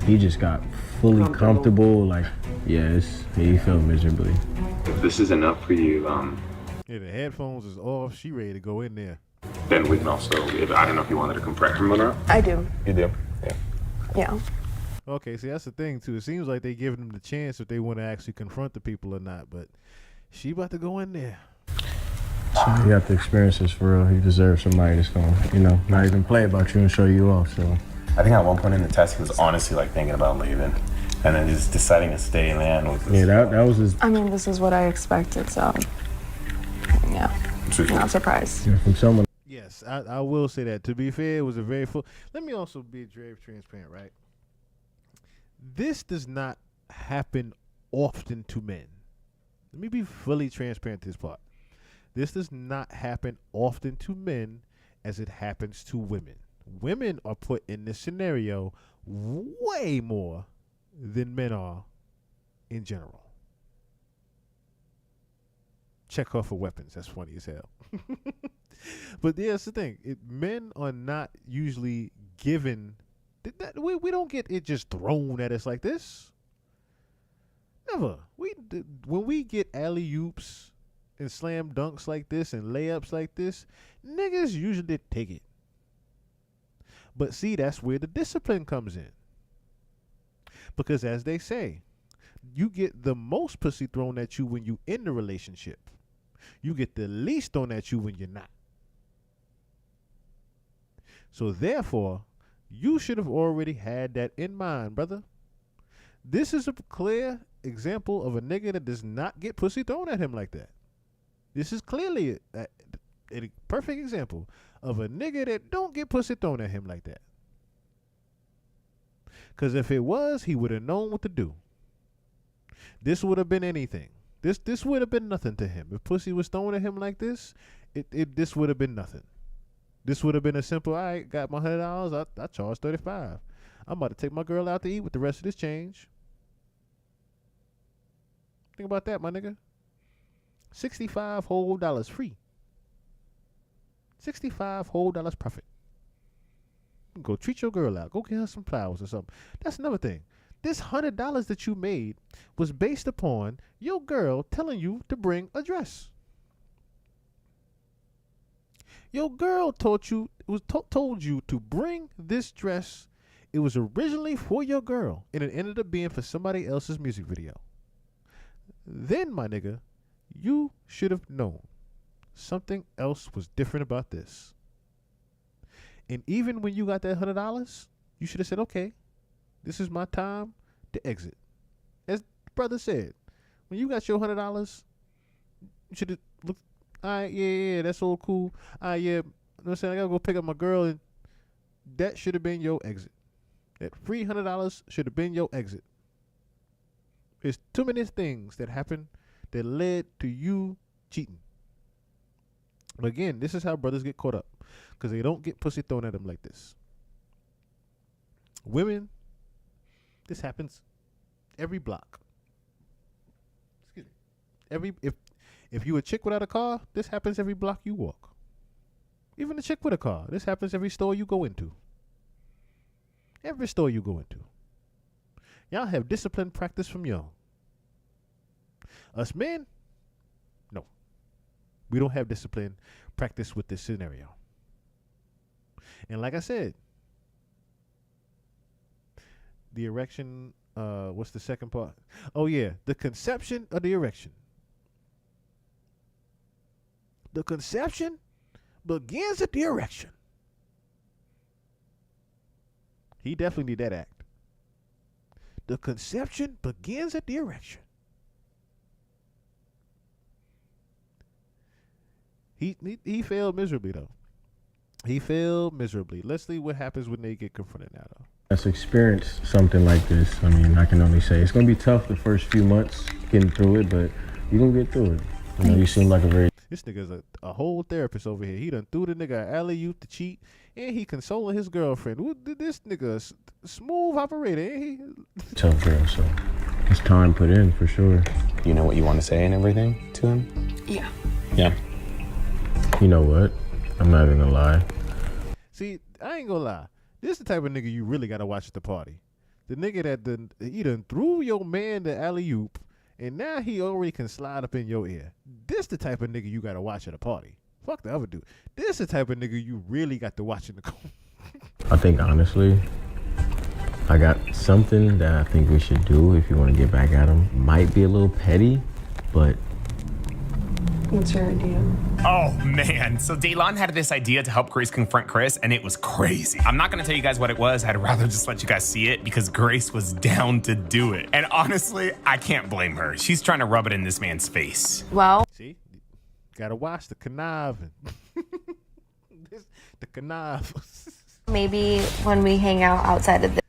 he just got fully comfortable. Like, yes, he felt miserably. If this is enough for you, Yeah, the headphones is off. She ready to go in there. then we can also, I don't know if you wanted to compress him or not. I do. You do? Yeah. Yeah. Okay, see, that's the thing, too. It seems like they giving them the chance if they want to actually confront the people or not, but she about to go in there. So you have to experience this for real. You deserve somebody that's gonna, not even play about you and show you off. So I think at one point in the test, he was honestly like thinking about leaving, and then just deciding to stay, man. yeah, that was his. I mean, this is what I expected, so yeah, not surprised. From someone. Yes, I will say that. To be fair, it was a very full. Let me also be very transparent, right? This does not happen often to men. Let me be fully transparent to this part. This does not happen often to men as it happens to women. Women are put in this scenario way more than men are in general. Check her for weapons. That's funny as hell. But yeah, that's the thing. Men are not usually given. We don't get it just thrown at us like this. Never. When we get alley-oops and slam dunks like this and layups like this, niggas usually take it. But see, that's where the discipline comes in. Because as they say, you get the most pussy thrown at you when you in the relationship. You get the least thrown at you when you're not. So therefore, you should have already had that in mind, brother. This is a clear example of a nigga that does not get pussy thrown at him like that. This is clearly a perfect example of a nigga that don't get pussy thrown at him like that. Because if it was, he would have known what to do. This would have been anything. This would have been nothing to him. If pussy was thrown at him like this, this would have been nothing. This would have been a simple, all right, got my $100, I charge $35. I'm about to take my girl out to eat with the rest of this change. Think about that, my nigga. $65 whole dollars free. $65 whole dollars profit. Go treat your girl out. Go get her some flowers or something. That's another thing. This $100 that you made was based upon your girl telling you to bring a dress. Your girl told you to bring this dress. It was originally for your girl, and it ended up being for somebody else's music video. Then, my nigga, you should have known something else was different about this. And even when you got that $100, you should have said, okay, this is my time to exit. As brother said, when you got your $100, you should have looked, all right, yeah, that's all cool. All right, yeah, you know what I'm saying? I gotta go pick up my girl, and that should have been your exit. That free $100 should have been your exit. There's too many things that happened that led to you cheating. But again, this is how brothers get caught up, because they don't get pussy thrown at them like this. Women, this happens every block. Excuse me. If you a chick without a car, this happens every block you walk. Even a chick with a car, this happens every store you go into. Every store you go into. Y'all have discipline practice from young. Us men, no. We don't have discipline practice with this scenario. And like I said, the erection, what's the second part? Oh yeah, the conception of the erection. The conception begins at the erection. He definitely need that act. The conception begins at the erection. He failed miserably though. He failed miserably. Let's see what happens when they get confronted now though. That's experienced something like this. I mean, I can only say it's gonna be tough the first few months getting through it, but you're gonna get through it. You know, you seem like a very... This nigga's a whole therapist over here. He done threw the nigga an alley-oop to cheat, and he consoling his girlfriend. This nigga a smooth operator, ain't he? tough girl, so it's time put in for sure. You know what you want to say and everything to him? Yeah. Yeah. You know what? I'm not even gonna lie. See, I ain't gonna lie. This is the type of nigga you really gotta watch at the party. The nigga that he done threw your man the alley-oop, and now he already can slide up in your ear. This the type of nigga you gotta watch at a party. Fuck the other dude. This the type of nigga you really got to watch in the corner. I think honestly, I got something that I think we should do if you want to get back at him. Might be a little petty, but... What's your idea? Oh man, so Daylon had this idea to help Grace confront Chris, and it was crazy. I'm not gonna tell you guys what it was. I'd rather just let you guys see it because Grace was down to do it. And honestly, I can't blame her. She's trying to rub it in this man's face. Well, see, gotta watch the conniving. The connive. maybe when we hang out outside of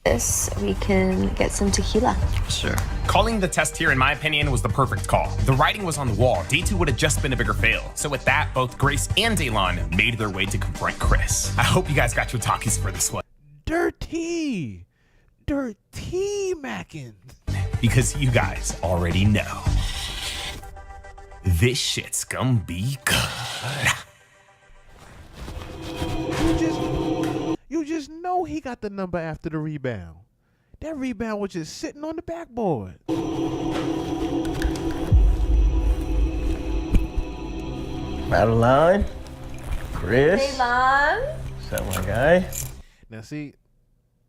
this, we can get some tequila. Sure. Calling the test here, in my opinion, was the perfect call. The writing was on the wall. Day 2 would have just been a bigger fail. So with that, both Grace and Daylon made their way to confront Chris. I hope you guys got your talkies for this one. Dirty mackin'. Because you guys already know. This shit's gonna be good. You just know he got the number after the rebound. That rebound was just sitting on the backboard. Madeline. Chris. Ceylon. Is that my guy? Now see,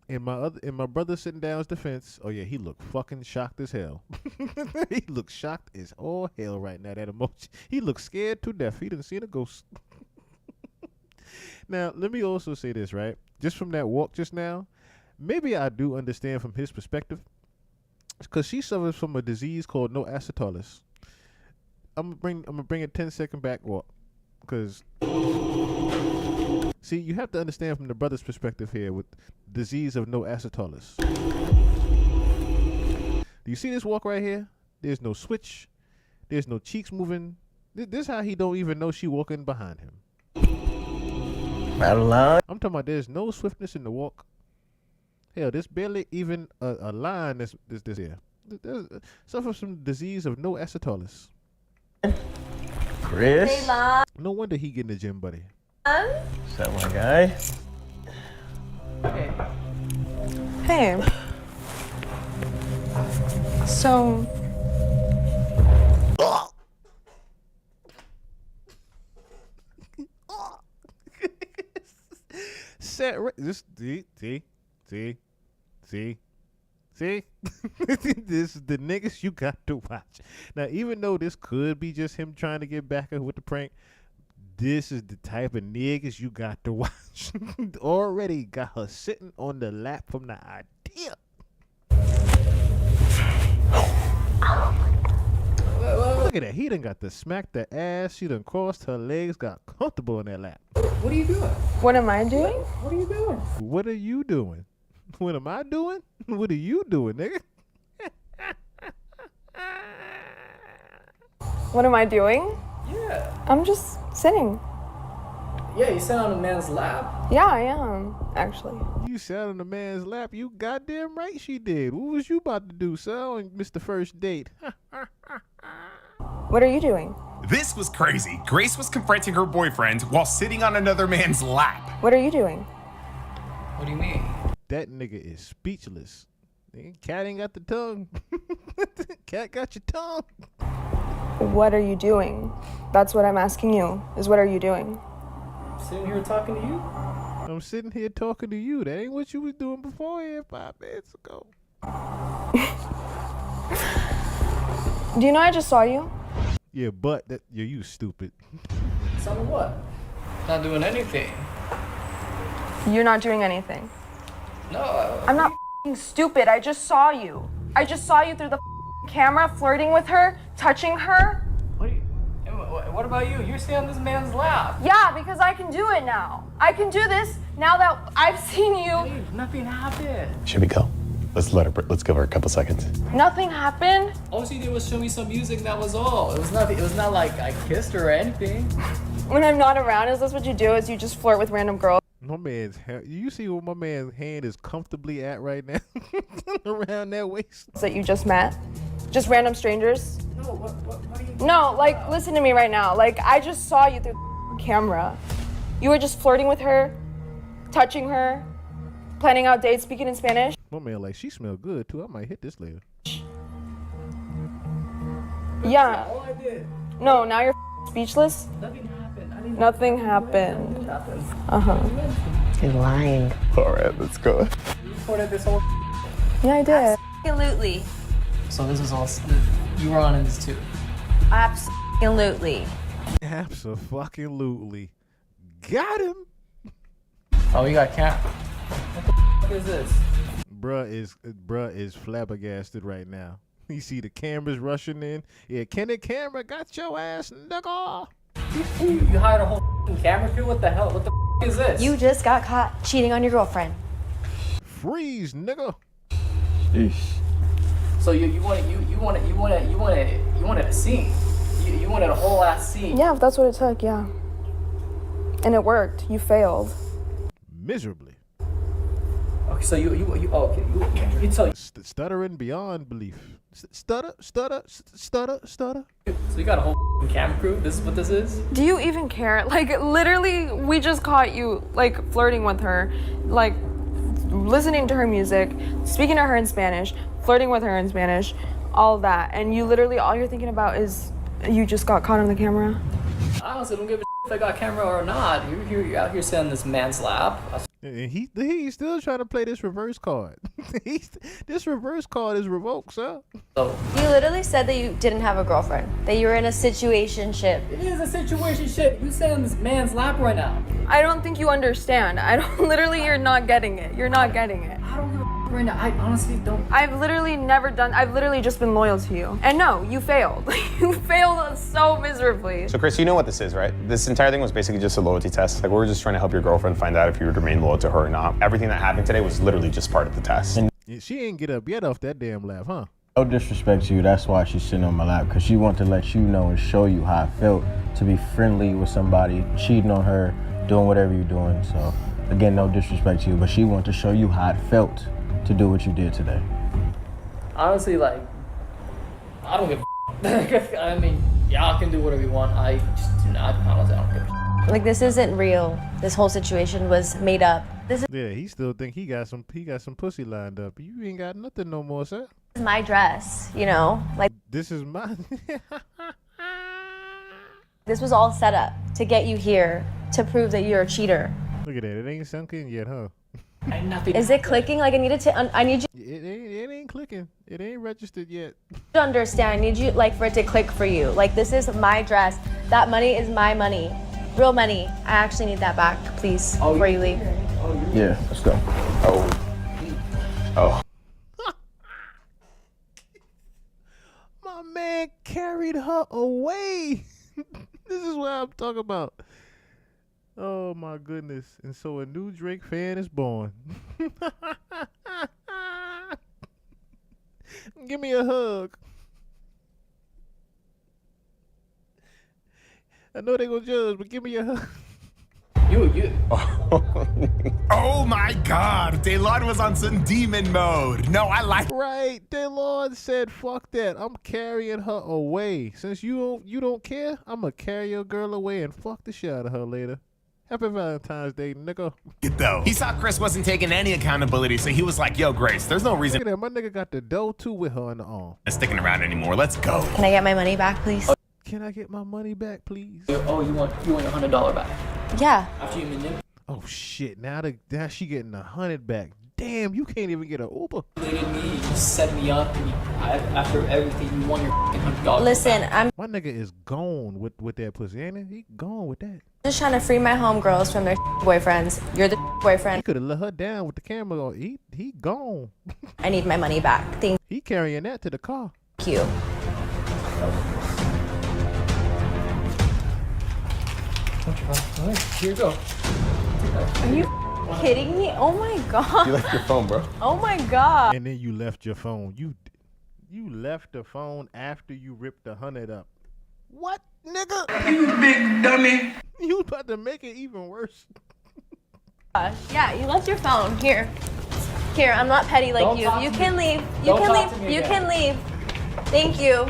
in my brother sitting down's defense, oh yeah, he looked fucking shocked as hell. He looked shocked as all hell right now. That emotion. He looked scared to death. He didn't see a ghost. Now, let me also say this, right? Just from that walk just now, maybe I do understand from his perspective, because she suffers from a disease called no acetalis. I'm gonna bring a 10-second back walk, because see, you have to understand from the brother's perspective here with disease of no acetalis. Do you see this walk right here? There's no switch. There's no cheeks moving. This is how he don't even know she walking behind him. Madeline. I'm talking about there's no swiftness in the walk. Hell, there's barely even a line that's here. There's suffers from disease of no acetalis. Chris. Ceylon. No wonder he getting the gym buddy. Is that my guy? Hey. So. Set right. This see. This is the niggas you got to watch. Now, even though this could be just him trying to get back with the prank, this is the type of niggas you got to watch. Already got her sitting on the lap from the idea. Look at that. He done got to smack the ass. She done crossed her legs, got comfortable in that lap. What are you doing? What am I doing? What are you doing? What are you doing? What am I doing? What are you doing, nigga? What am I doing? Yeah. I'm just sitting. Yeah, you sat on a man's lap. Yeah, I am, actually. You sat on the man's lap. You goddamn right she did. What was you about to do, sir, on Mr. First Date? What are you doing? This was crazy. Grace was confronting her boyfriend while sitting on another man's lap. What are you doing? What do you mean? That nigga is speechless. Cat ain't got the tongue. Cat got your tongue. What are you doing? That's what I'm asking you, is what are you doing? Sitting here talking to you? I'm sitting here talking to you. That ain't what you was doing before here 5 minutes ago. Do you know I just saw you? Yeah, but you stupid. So what? Not doing anything. You're not doing anything. No. I'm not stupid. I just saw you. I just saw you through the camera flirting with her, touching her. What about you? You're sitting on this man's lap. Yeah, because I can do it now. I can do this now that I've seen you. Hey, nothing happened. Should we go? Let's give her a couple seconds. Nothing happened. All she did was show me some music. That was all. It was not like I kissed her or anything. When I'm not around, is this what you do? Is you just flirt with random girls? My man's you see where my man's hand is comfortably at right now? Around that waist. That you just met? Just random strangers? No, what are you No, like, listen to me right now. Like, I just saw you through the camera. You were just flirting with her, touching her, planning out dates, speaking in Spanish. My man, like, she smell good too. I might hit this later. Yeah. All I did. No, now you're speechless. Nothing happened. Nothing happened. Nothing happened. Uh-huh. You're lying. All right, let's go. You recorded this whole. Yeah, I did. Absolutely. So this was all. You were on this too. Absolutely. Absolutely. Got him. Oh, you got cat. What the f is this? Bruh is flabbergasted right now. You see the cameras rushing in. Yeah, Kenny camera got your ass, nigga. You hired a whole camera crew? What the hell? What the f is this? You just got caught cheating on your girlfriend. Freeze, nigga. Sheesh. So you wanted a scene. You wanted a whole ass scene. Yeah, if that's what it took, yeah. And it worked. You failed. Miserably. Okay, so you tell. Stuttering beyond belief. Stutter. So you got a whole camera crew? This is what this is? Do you even care? Like, literally, we just caught you, like, flirting with her, like, listening to her music, speaking to her in Spanish, flirting with her in Spanish, all of that. And you literally, all you're thinking about is you just got caught on the camera. I honestly don't give a shit if I got camera or not. You're out here sitting on this man's lap. And he's still trying to play this reverse card. This reverse card is revoked, sir. You literally said that you didn't have a girlfriend, that you were in a situationship. It is a situationship. You sit on this man's lap right now. I don't think you understand. Literally, you're not getting it. You're not getting it. I don't give a right now. I honestly don't. I've literally just been loyal to you. And no, you failed. You failed so miserably. So Chris, you know what this is, right? This entire thing was basically just a loyalty test. Like, we were just trying to help your girlfriend find out if you would remain loyal to her or not. Everything that happened today was literally just part of the test. Yeah, she ain't get up yet off that damn laugh, huh? No disrespect to you, that's why she's sitting on my lap, because she wanted to let you know and show you how I felt to be friendly with somebody, cheating on her, doing whatever you're doing. So, again, no disrespect to you, but she wanted to show you how it felt to do what you did today. Honestly, like, I don't give a I mean, y'all can do whatever you want. I just do not, honestly, I don't give a Like, this isn't real. This whole situation was made up. This Yeah, he still think he got some pussy lined up. You ain't got nothing no more, sir. is my dress, you know? Like, This is my this was all set up to get you here to prove that you're a cheater. Look at that. It ain't sunk in yet, huh? Is it clicking? Like, I need you It ain't clicking. It ain't registered yet. to understand. I need you, like, for it to click for you. Like, this is my dress. That money is my money. Real money. I actually need that back, please, before you leave. Yeah, let's go. Oh. My man carried her away. This is what I'm talking about. Oh my goodness. And so a new Drake fan is born. Give me a hug. I know they gonna judge, but give me a hug. You. Oh my god, Daylon was on some demon mode. No, I like. Right, Daylon said, "Fuck that. I'm carrying her away. Since you don't care, I'm gonna carry your girl away and fuck the shit out of her later." Happy Valentine's Day, nigga. Though he saw Chris wasn't taking any accountability, so he was like, "Yo, Grace, there's no reason." Look at that, my nigga got the dough too with her in the arm. Sticking around anymore. Let's go. Can I get my money back, please? Can I get my money back, please? Oh, you want your $100 back? Yeah. After you minute? Oh shit! Now she getting 100 back. Damn, you can't even get an Uber. You dated me, you set me up, and after everything, you won your $100. Listen, I'm My nigga is gone with that pussy, ain't he? He gone with that. just trying to free my homegirls from their boyfriends. You're the boyfriend. He could have let her down with the camera on. He gone. I need my money back. Thank He carrying that to the car. you. Here you go. Are you kidding me? Oh my god. You left your phone, bro. Oh my god. And then you left your phone. You left the phone after you ripped the 100 up. What, nigga? You big dummy. You about to make it even worse. Yeah, you left your phone. Here, I'm not petty like Don't you. talk You to can me. leave. You Don't can talk to leave. me You again. can leave. Thank you.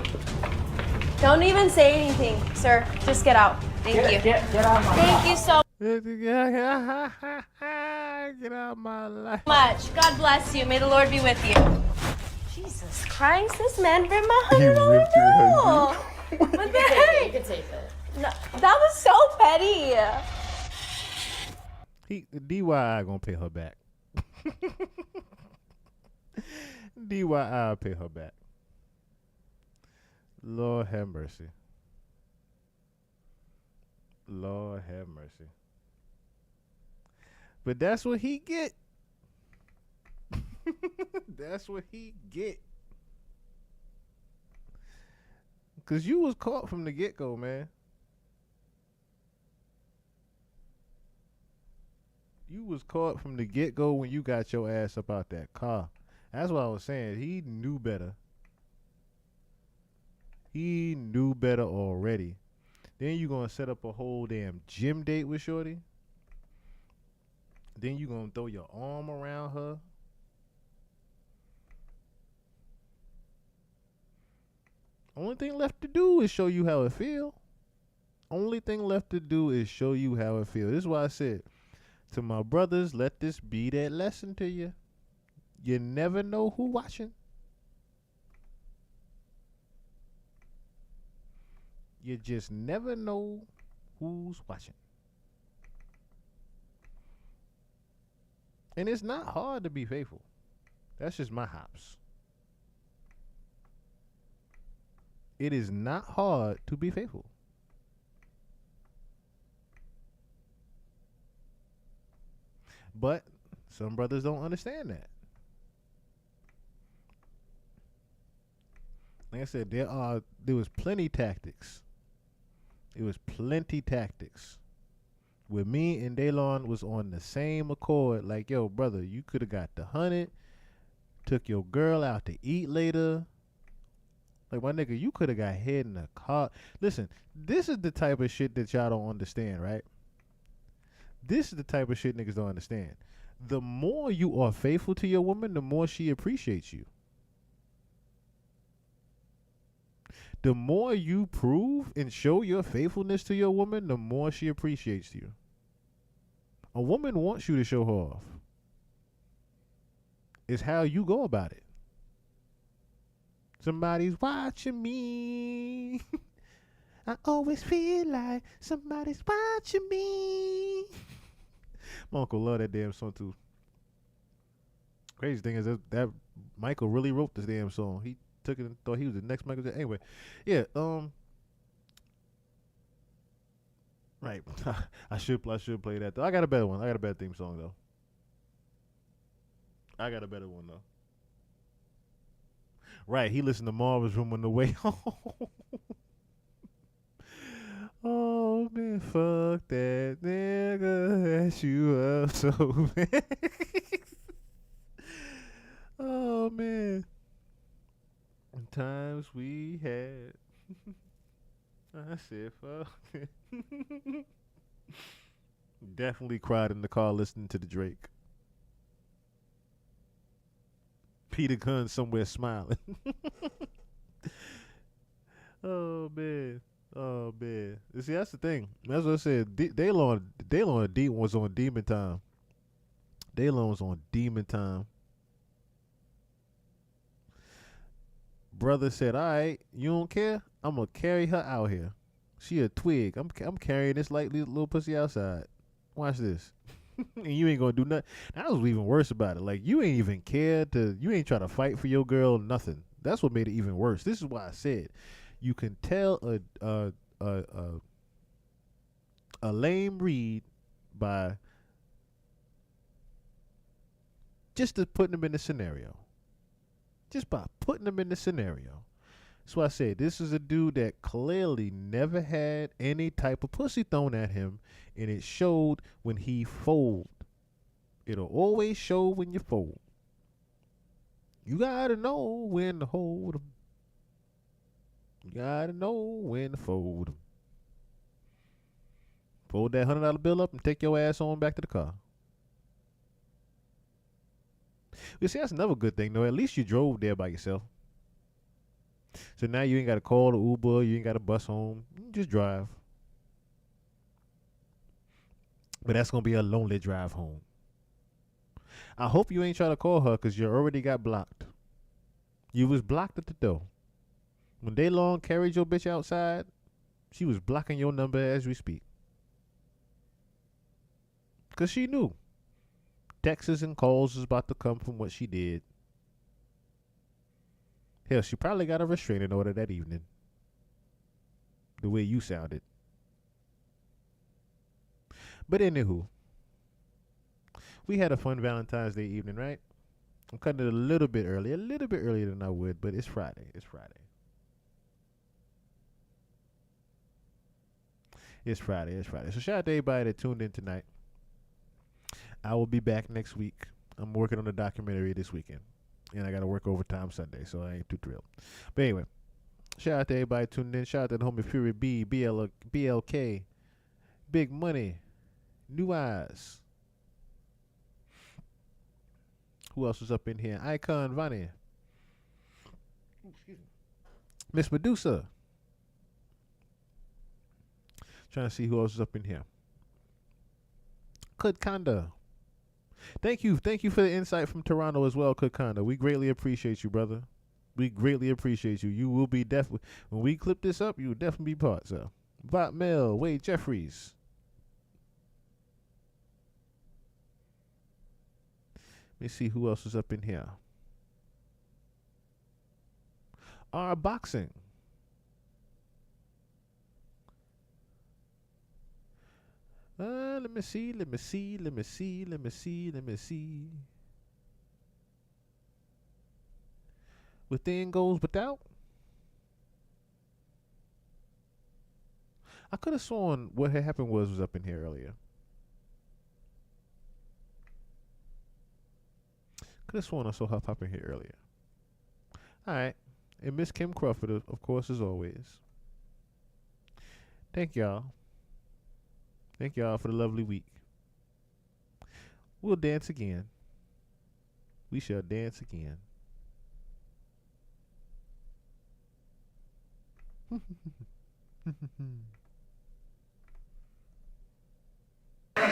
Don't even say anything, sir. Just get out. Thank you. Get out of my Thank you so Get out of my life. much. God bless you. May the Lord be with you. Jesus Christ, this man ripped my He ripped your $100. What the heck? You can take it. No, that was so petty. DYI gonna pay her back. DYI will pay her back. Lord have mercy. Lord have mercy. But that's what he get. That's what he get. Cause you was caught from the get-go, man. You was caught from the get-go when you got your ass up out that car. That's what I was saying. He knew better. He knew better already. Then you gonna set up a whole damn gym date with Shorty. Then you gonna throw your arm around her. Only thing left to do is show you how it feel. Only thing left to do is show you how it feel. This is why I said to my brothers, let this be that lesson to you. You never know who watching. You just never know Who's watching? And it's not hard to be faithful. That's just my hops. It is not hard to be faithful. But some brothers don't understand that. Like I said, there was plenty tactics. It was plenty tactics. Where me and Daylon was on the same accord, like, yo, brother, you could have got the 100, took your girl out to eat later. Like, my nigga, you could have got head in the car. Listen, this is the type of shit that y'all don't understand, right? This is the type of shit niggas don't understand. The more you are faithful to your woman, the more she appreciates you. The more you prove and show your faithfulness to your woman, the more she appreciates you. A woman wants you to show her off. It's how you go about it. Somebody's watching me. I always feel like somebody's watching me. My uncle loved that damn song too. Crazy thing is that Michael really wrote this damn song. He took it and thought he was the next Michael Jackson. Anyway, yeah. Right. I should play that though. I got a better one. I got a better theme song though. I got a better one though. Right. He listened to Marvin's Room on the way home. Oh man, fuck that nigga, that's you up so bad. Oh man. Times we had. I said fuck it. Definitely cried in the car listening to the Drake. Peter Gunn somewhere smiling. Oh man. Oh man. See, that's the thing. That's what I said. Daylon was on demon time. Daylon was on demon time. Brother said, all right, you don't care? I'm going to carry her out here. She a twig. I'm carrying this little pussy outside. Watch this. And you ain't going to do nothing. That was even worse about it. Like, you ain't even cared you ain't try to fight for your girl, nothing. That's what made it even worse. This is why I said, you can tell a lame read by just putting them in the scenario. Just by putting them in the scenario. That's why I said this is a dude that clearly never had any type of pussy thrown at him, and it showed when he fold. It'll always show when you fold. You gotta know when to hold 'em. You gotta know when to fold 'em. Fold that $100 bill up and take your ass on back to the car. You see, that's another good thing, though. At least you drove there by yourself. So now you ain't got to call the Uber. You ain't got to bus home. You just drive. But that's going to be a lonely drive home. I hope you ain't trying to call her because you already got blocked. You was blocked at the door. When Daylon carried your bitch outside, she was blocking your number as we speak. Because she knew. Texts and calls was about to come from what she did. Hell, she probably got a restraining order that evening. The way you sounded. But anywho, we had a fun Valentine's Day evening, right? I'm cutting it a little bit earlier than I would, but it's Friday. It's Friday. So shout out to everybody that tuned in tonight. I will be back next week. I'm working on a documentary this weekend. And I got to work overtime Sunday, so I ain't too thrilled. But anyway, shout out to everybody tuning in. Shout out to the homie Fury B, BLK, Big Money, New Eyes. Who else was up in here? Icon Vani. Miss Medusa. Trying to see who else is up in here. Kudkanda. Thank you for the insight from Toronto as well, Kudkanda. We greatly appreciate you, brother. We greatly appreciate you. You will be definitely, when we clip this up, you will definitely be part, sir. Vot Mel, Wade Jeffries. Let me see who else is up in here. Boxing. Let me see. Within goes without. I could have sworn what had happened was up in here earlier. Could have sworn I saw her pop in here earlier. All right. And Miss Kim Crawford, of course, as always. Thank y'all. Thank y'all for the lovely week. We'll dance again. We shall dance again.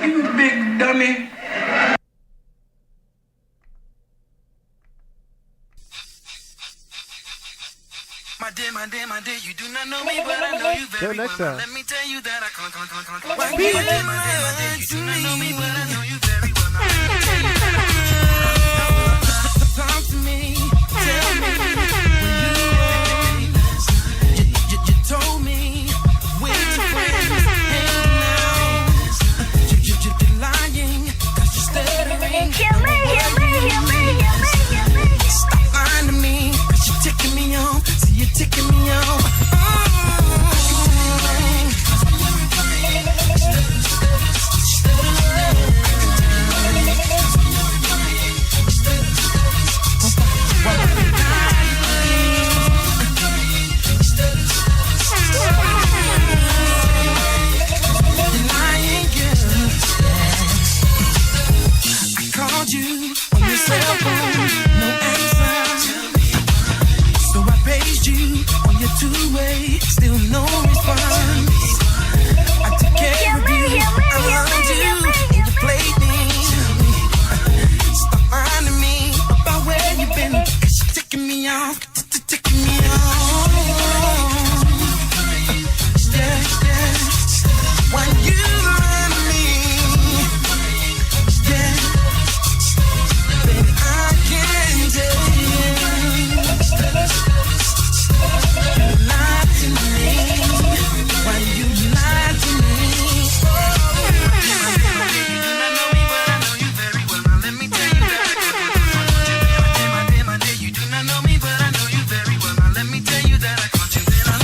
You big dummy. My dear, you do not know me, but I know you very well. Now, let me tell you that I can't. My dear, you do not know me, but I know you very well. Now, let me tell you that I can't. Talk to me, tell me when you were. You told me with your friends hanging out. You're lying, 'cause you're stuttering. Stop lying to me, 'cause you're ticking me off. You're ticking me off. I called you on your cell phone, no answer. So I paged you on your two-way, still no response. I took care of you, I loved you, and you played me. Stop lying to me about where you've been, 'cause you're ticking me off, ticking me off. Yeah. When you lie to me, yeah, baby, I can't tell you. Lie to me. Why you lie to me? You do not know me, but I know you very well. Now let me tell you that my dear, you do not know me, but I know you very well. Now let me tell you that I caught you in a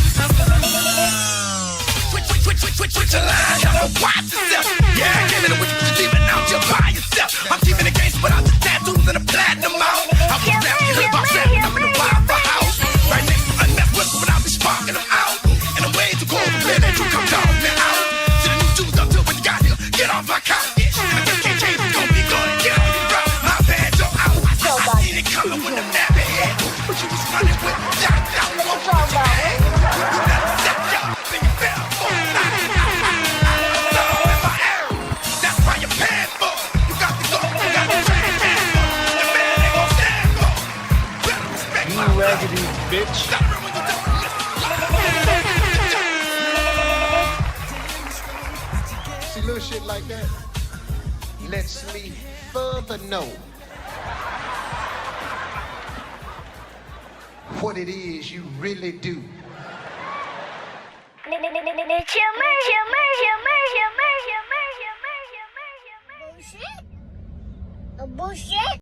Switch your line, y'all don't watch yourself. Yeah, I can't with you leaving out just by yourself. I'm keeping the games without the tattoos and the platinum out. I was rapping hip hop rap, I'm in the Wi-Fi house. Right next to unmessed with when I be sparking them out. And I'm way too cold to play that you come down me out. See the new shoes up till when you got here, get off my couch. And I just can't change, it's gonna be good. Get on your route, my bad, you're out. I seen it coming with the nappy head. But you was running with down, won't you put your head? Then you fell for it. That's why you're paying for. You got to go, you got to train for. The man ain't gon' stand for. Better respect my raggedy bitch. See, little shit like that lets me further know what it is you really do. Bullshit.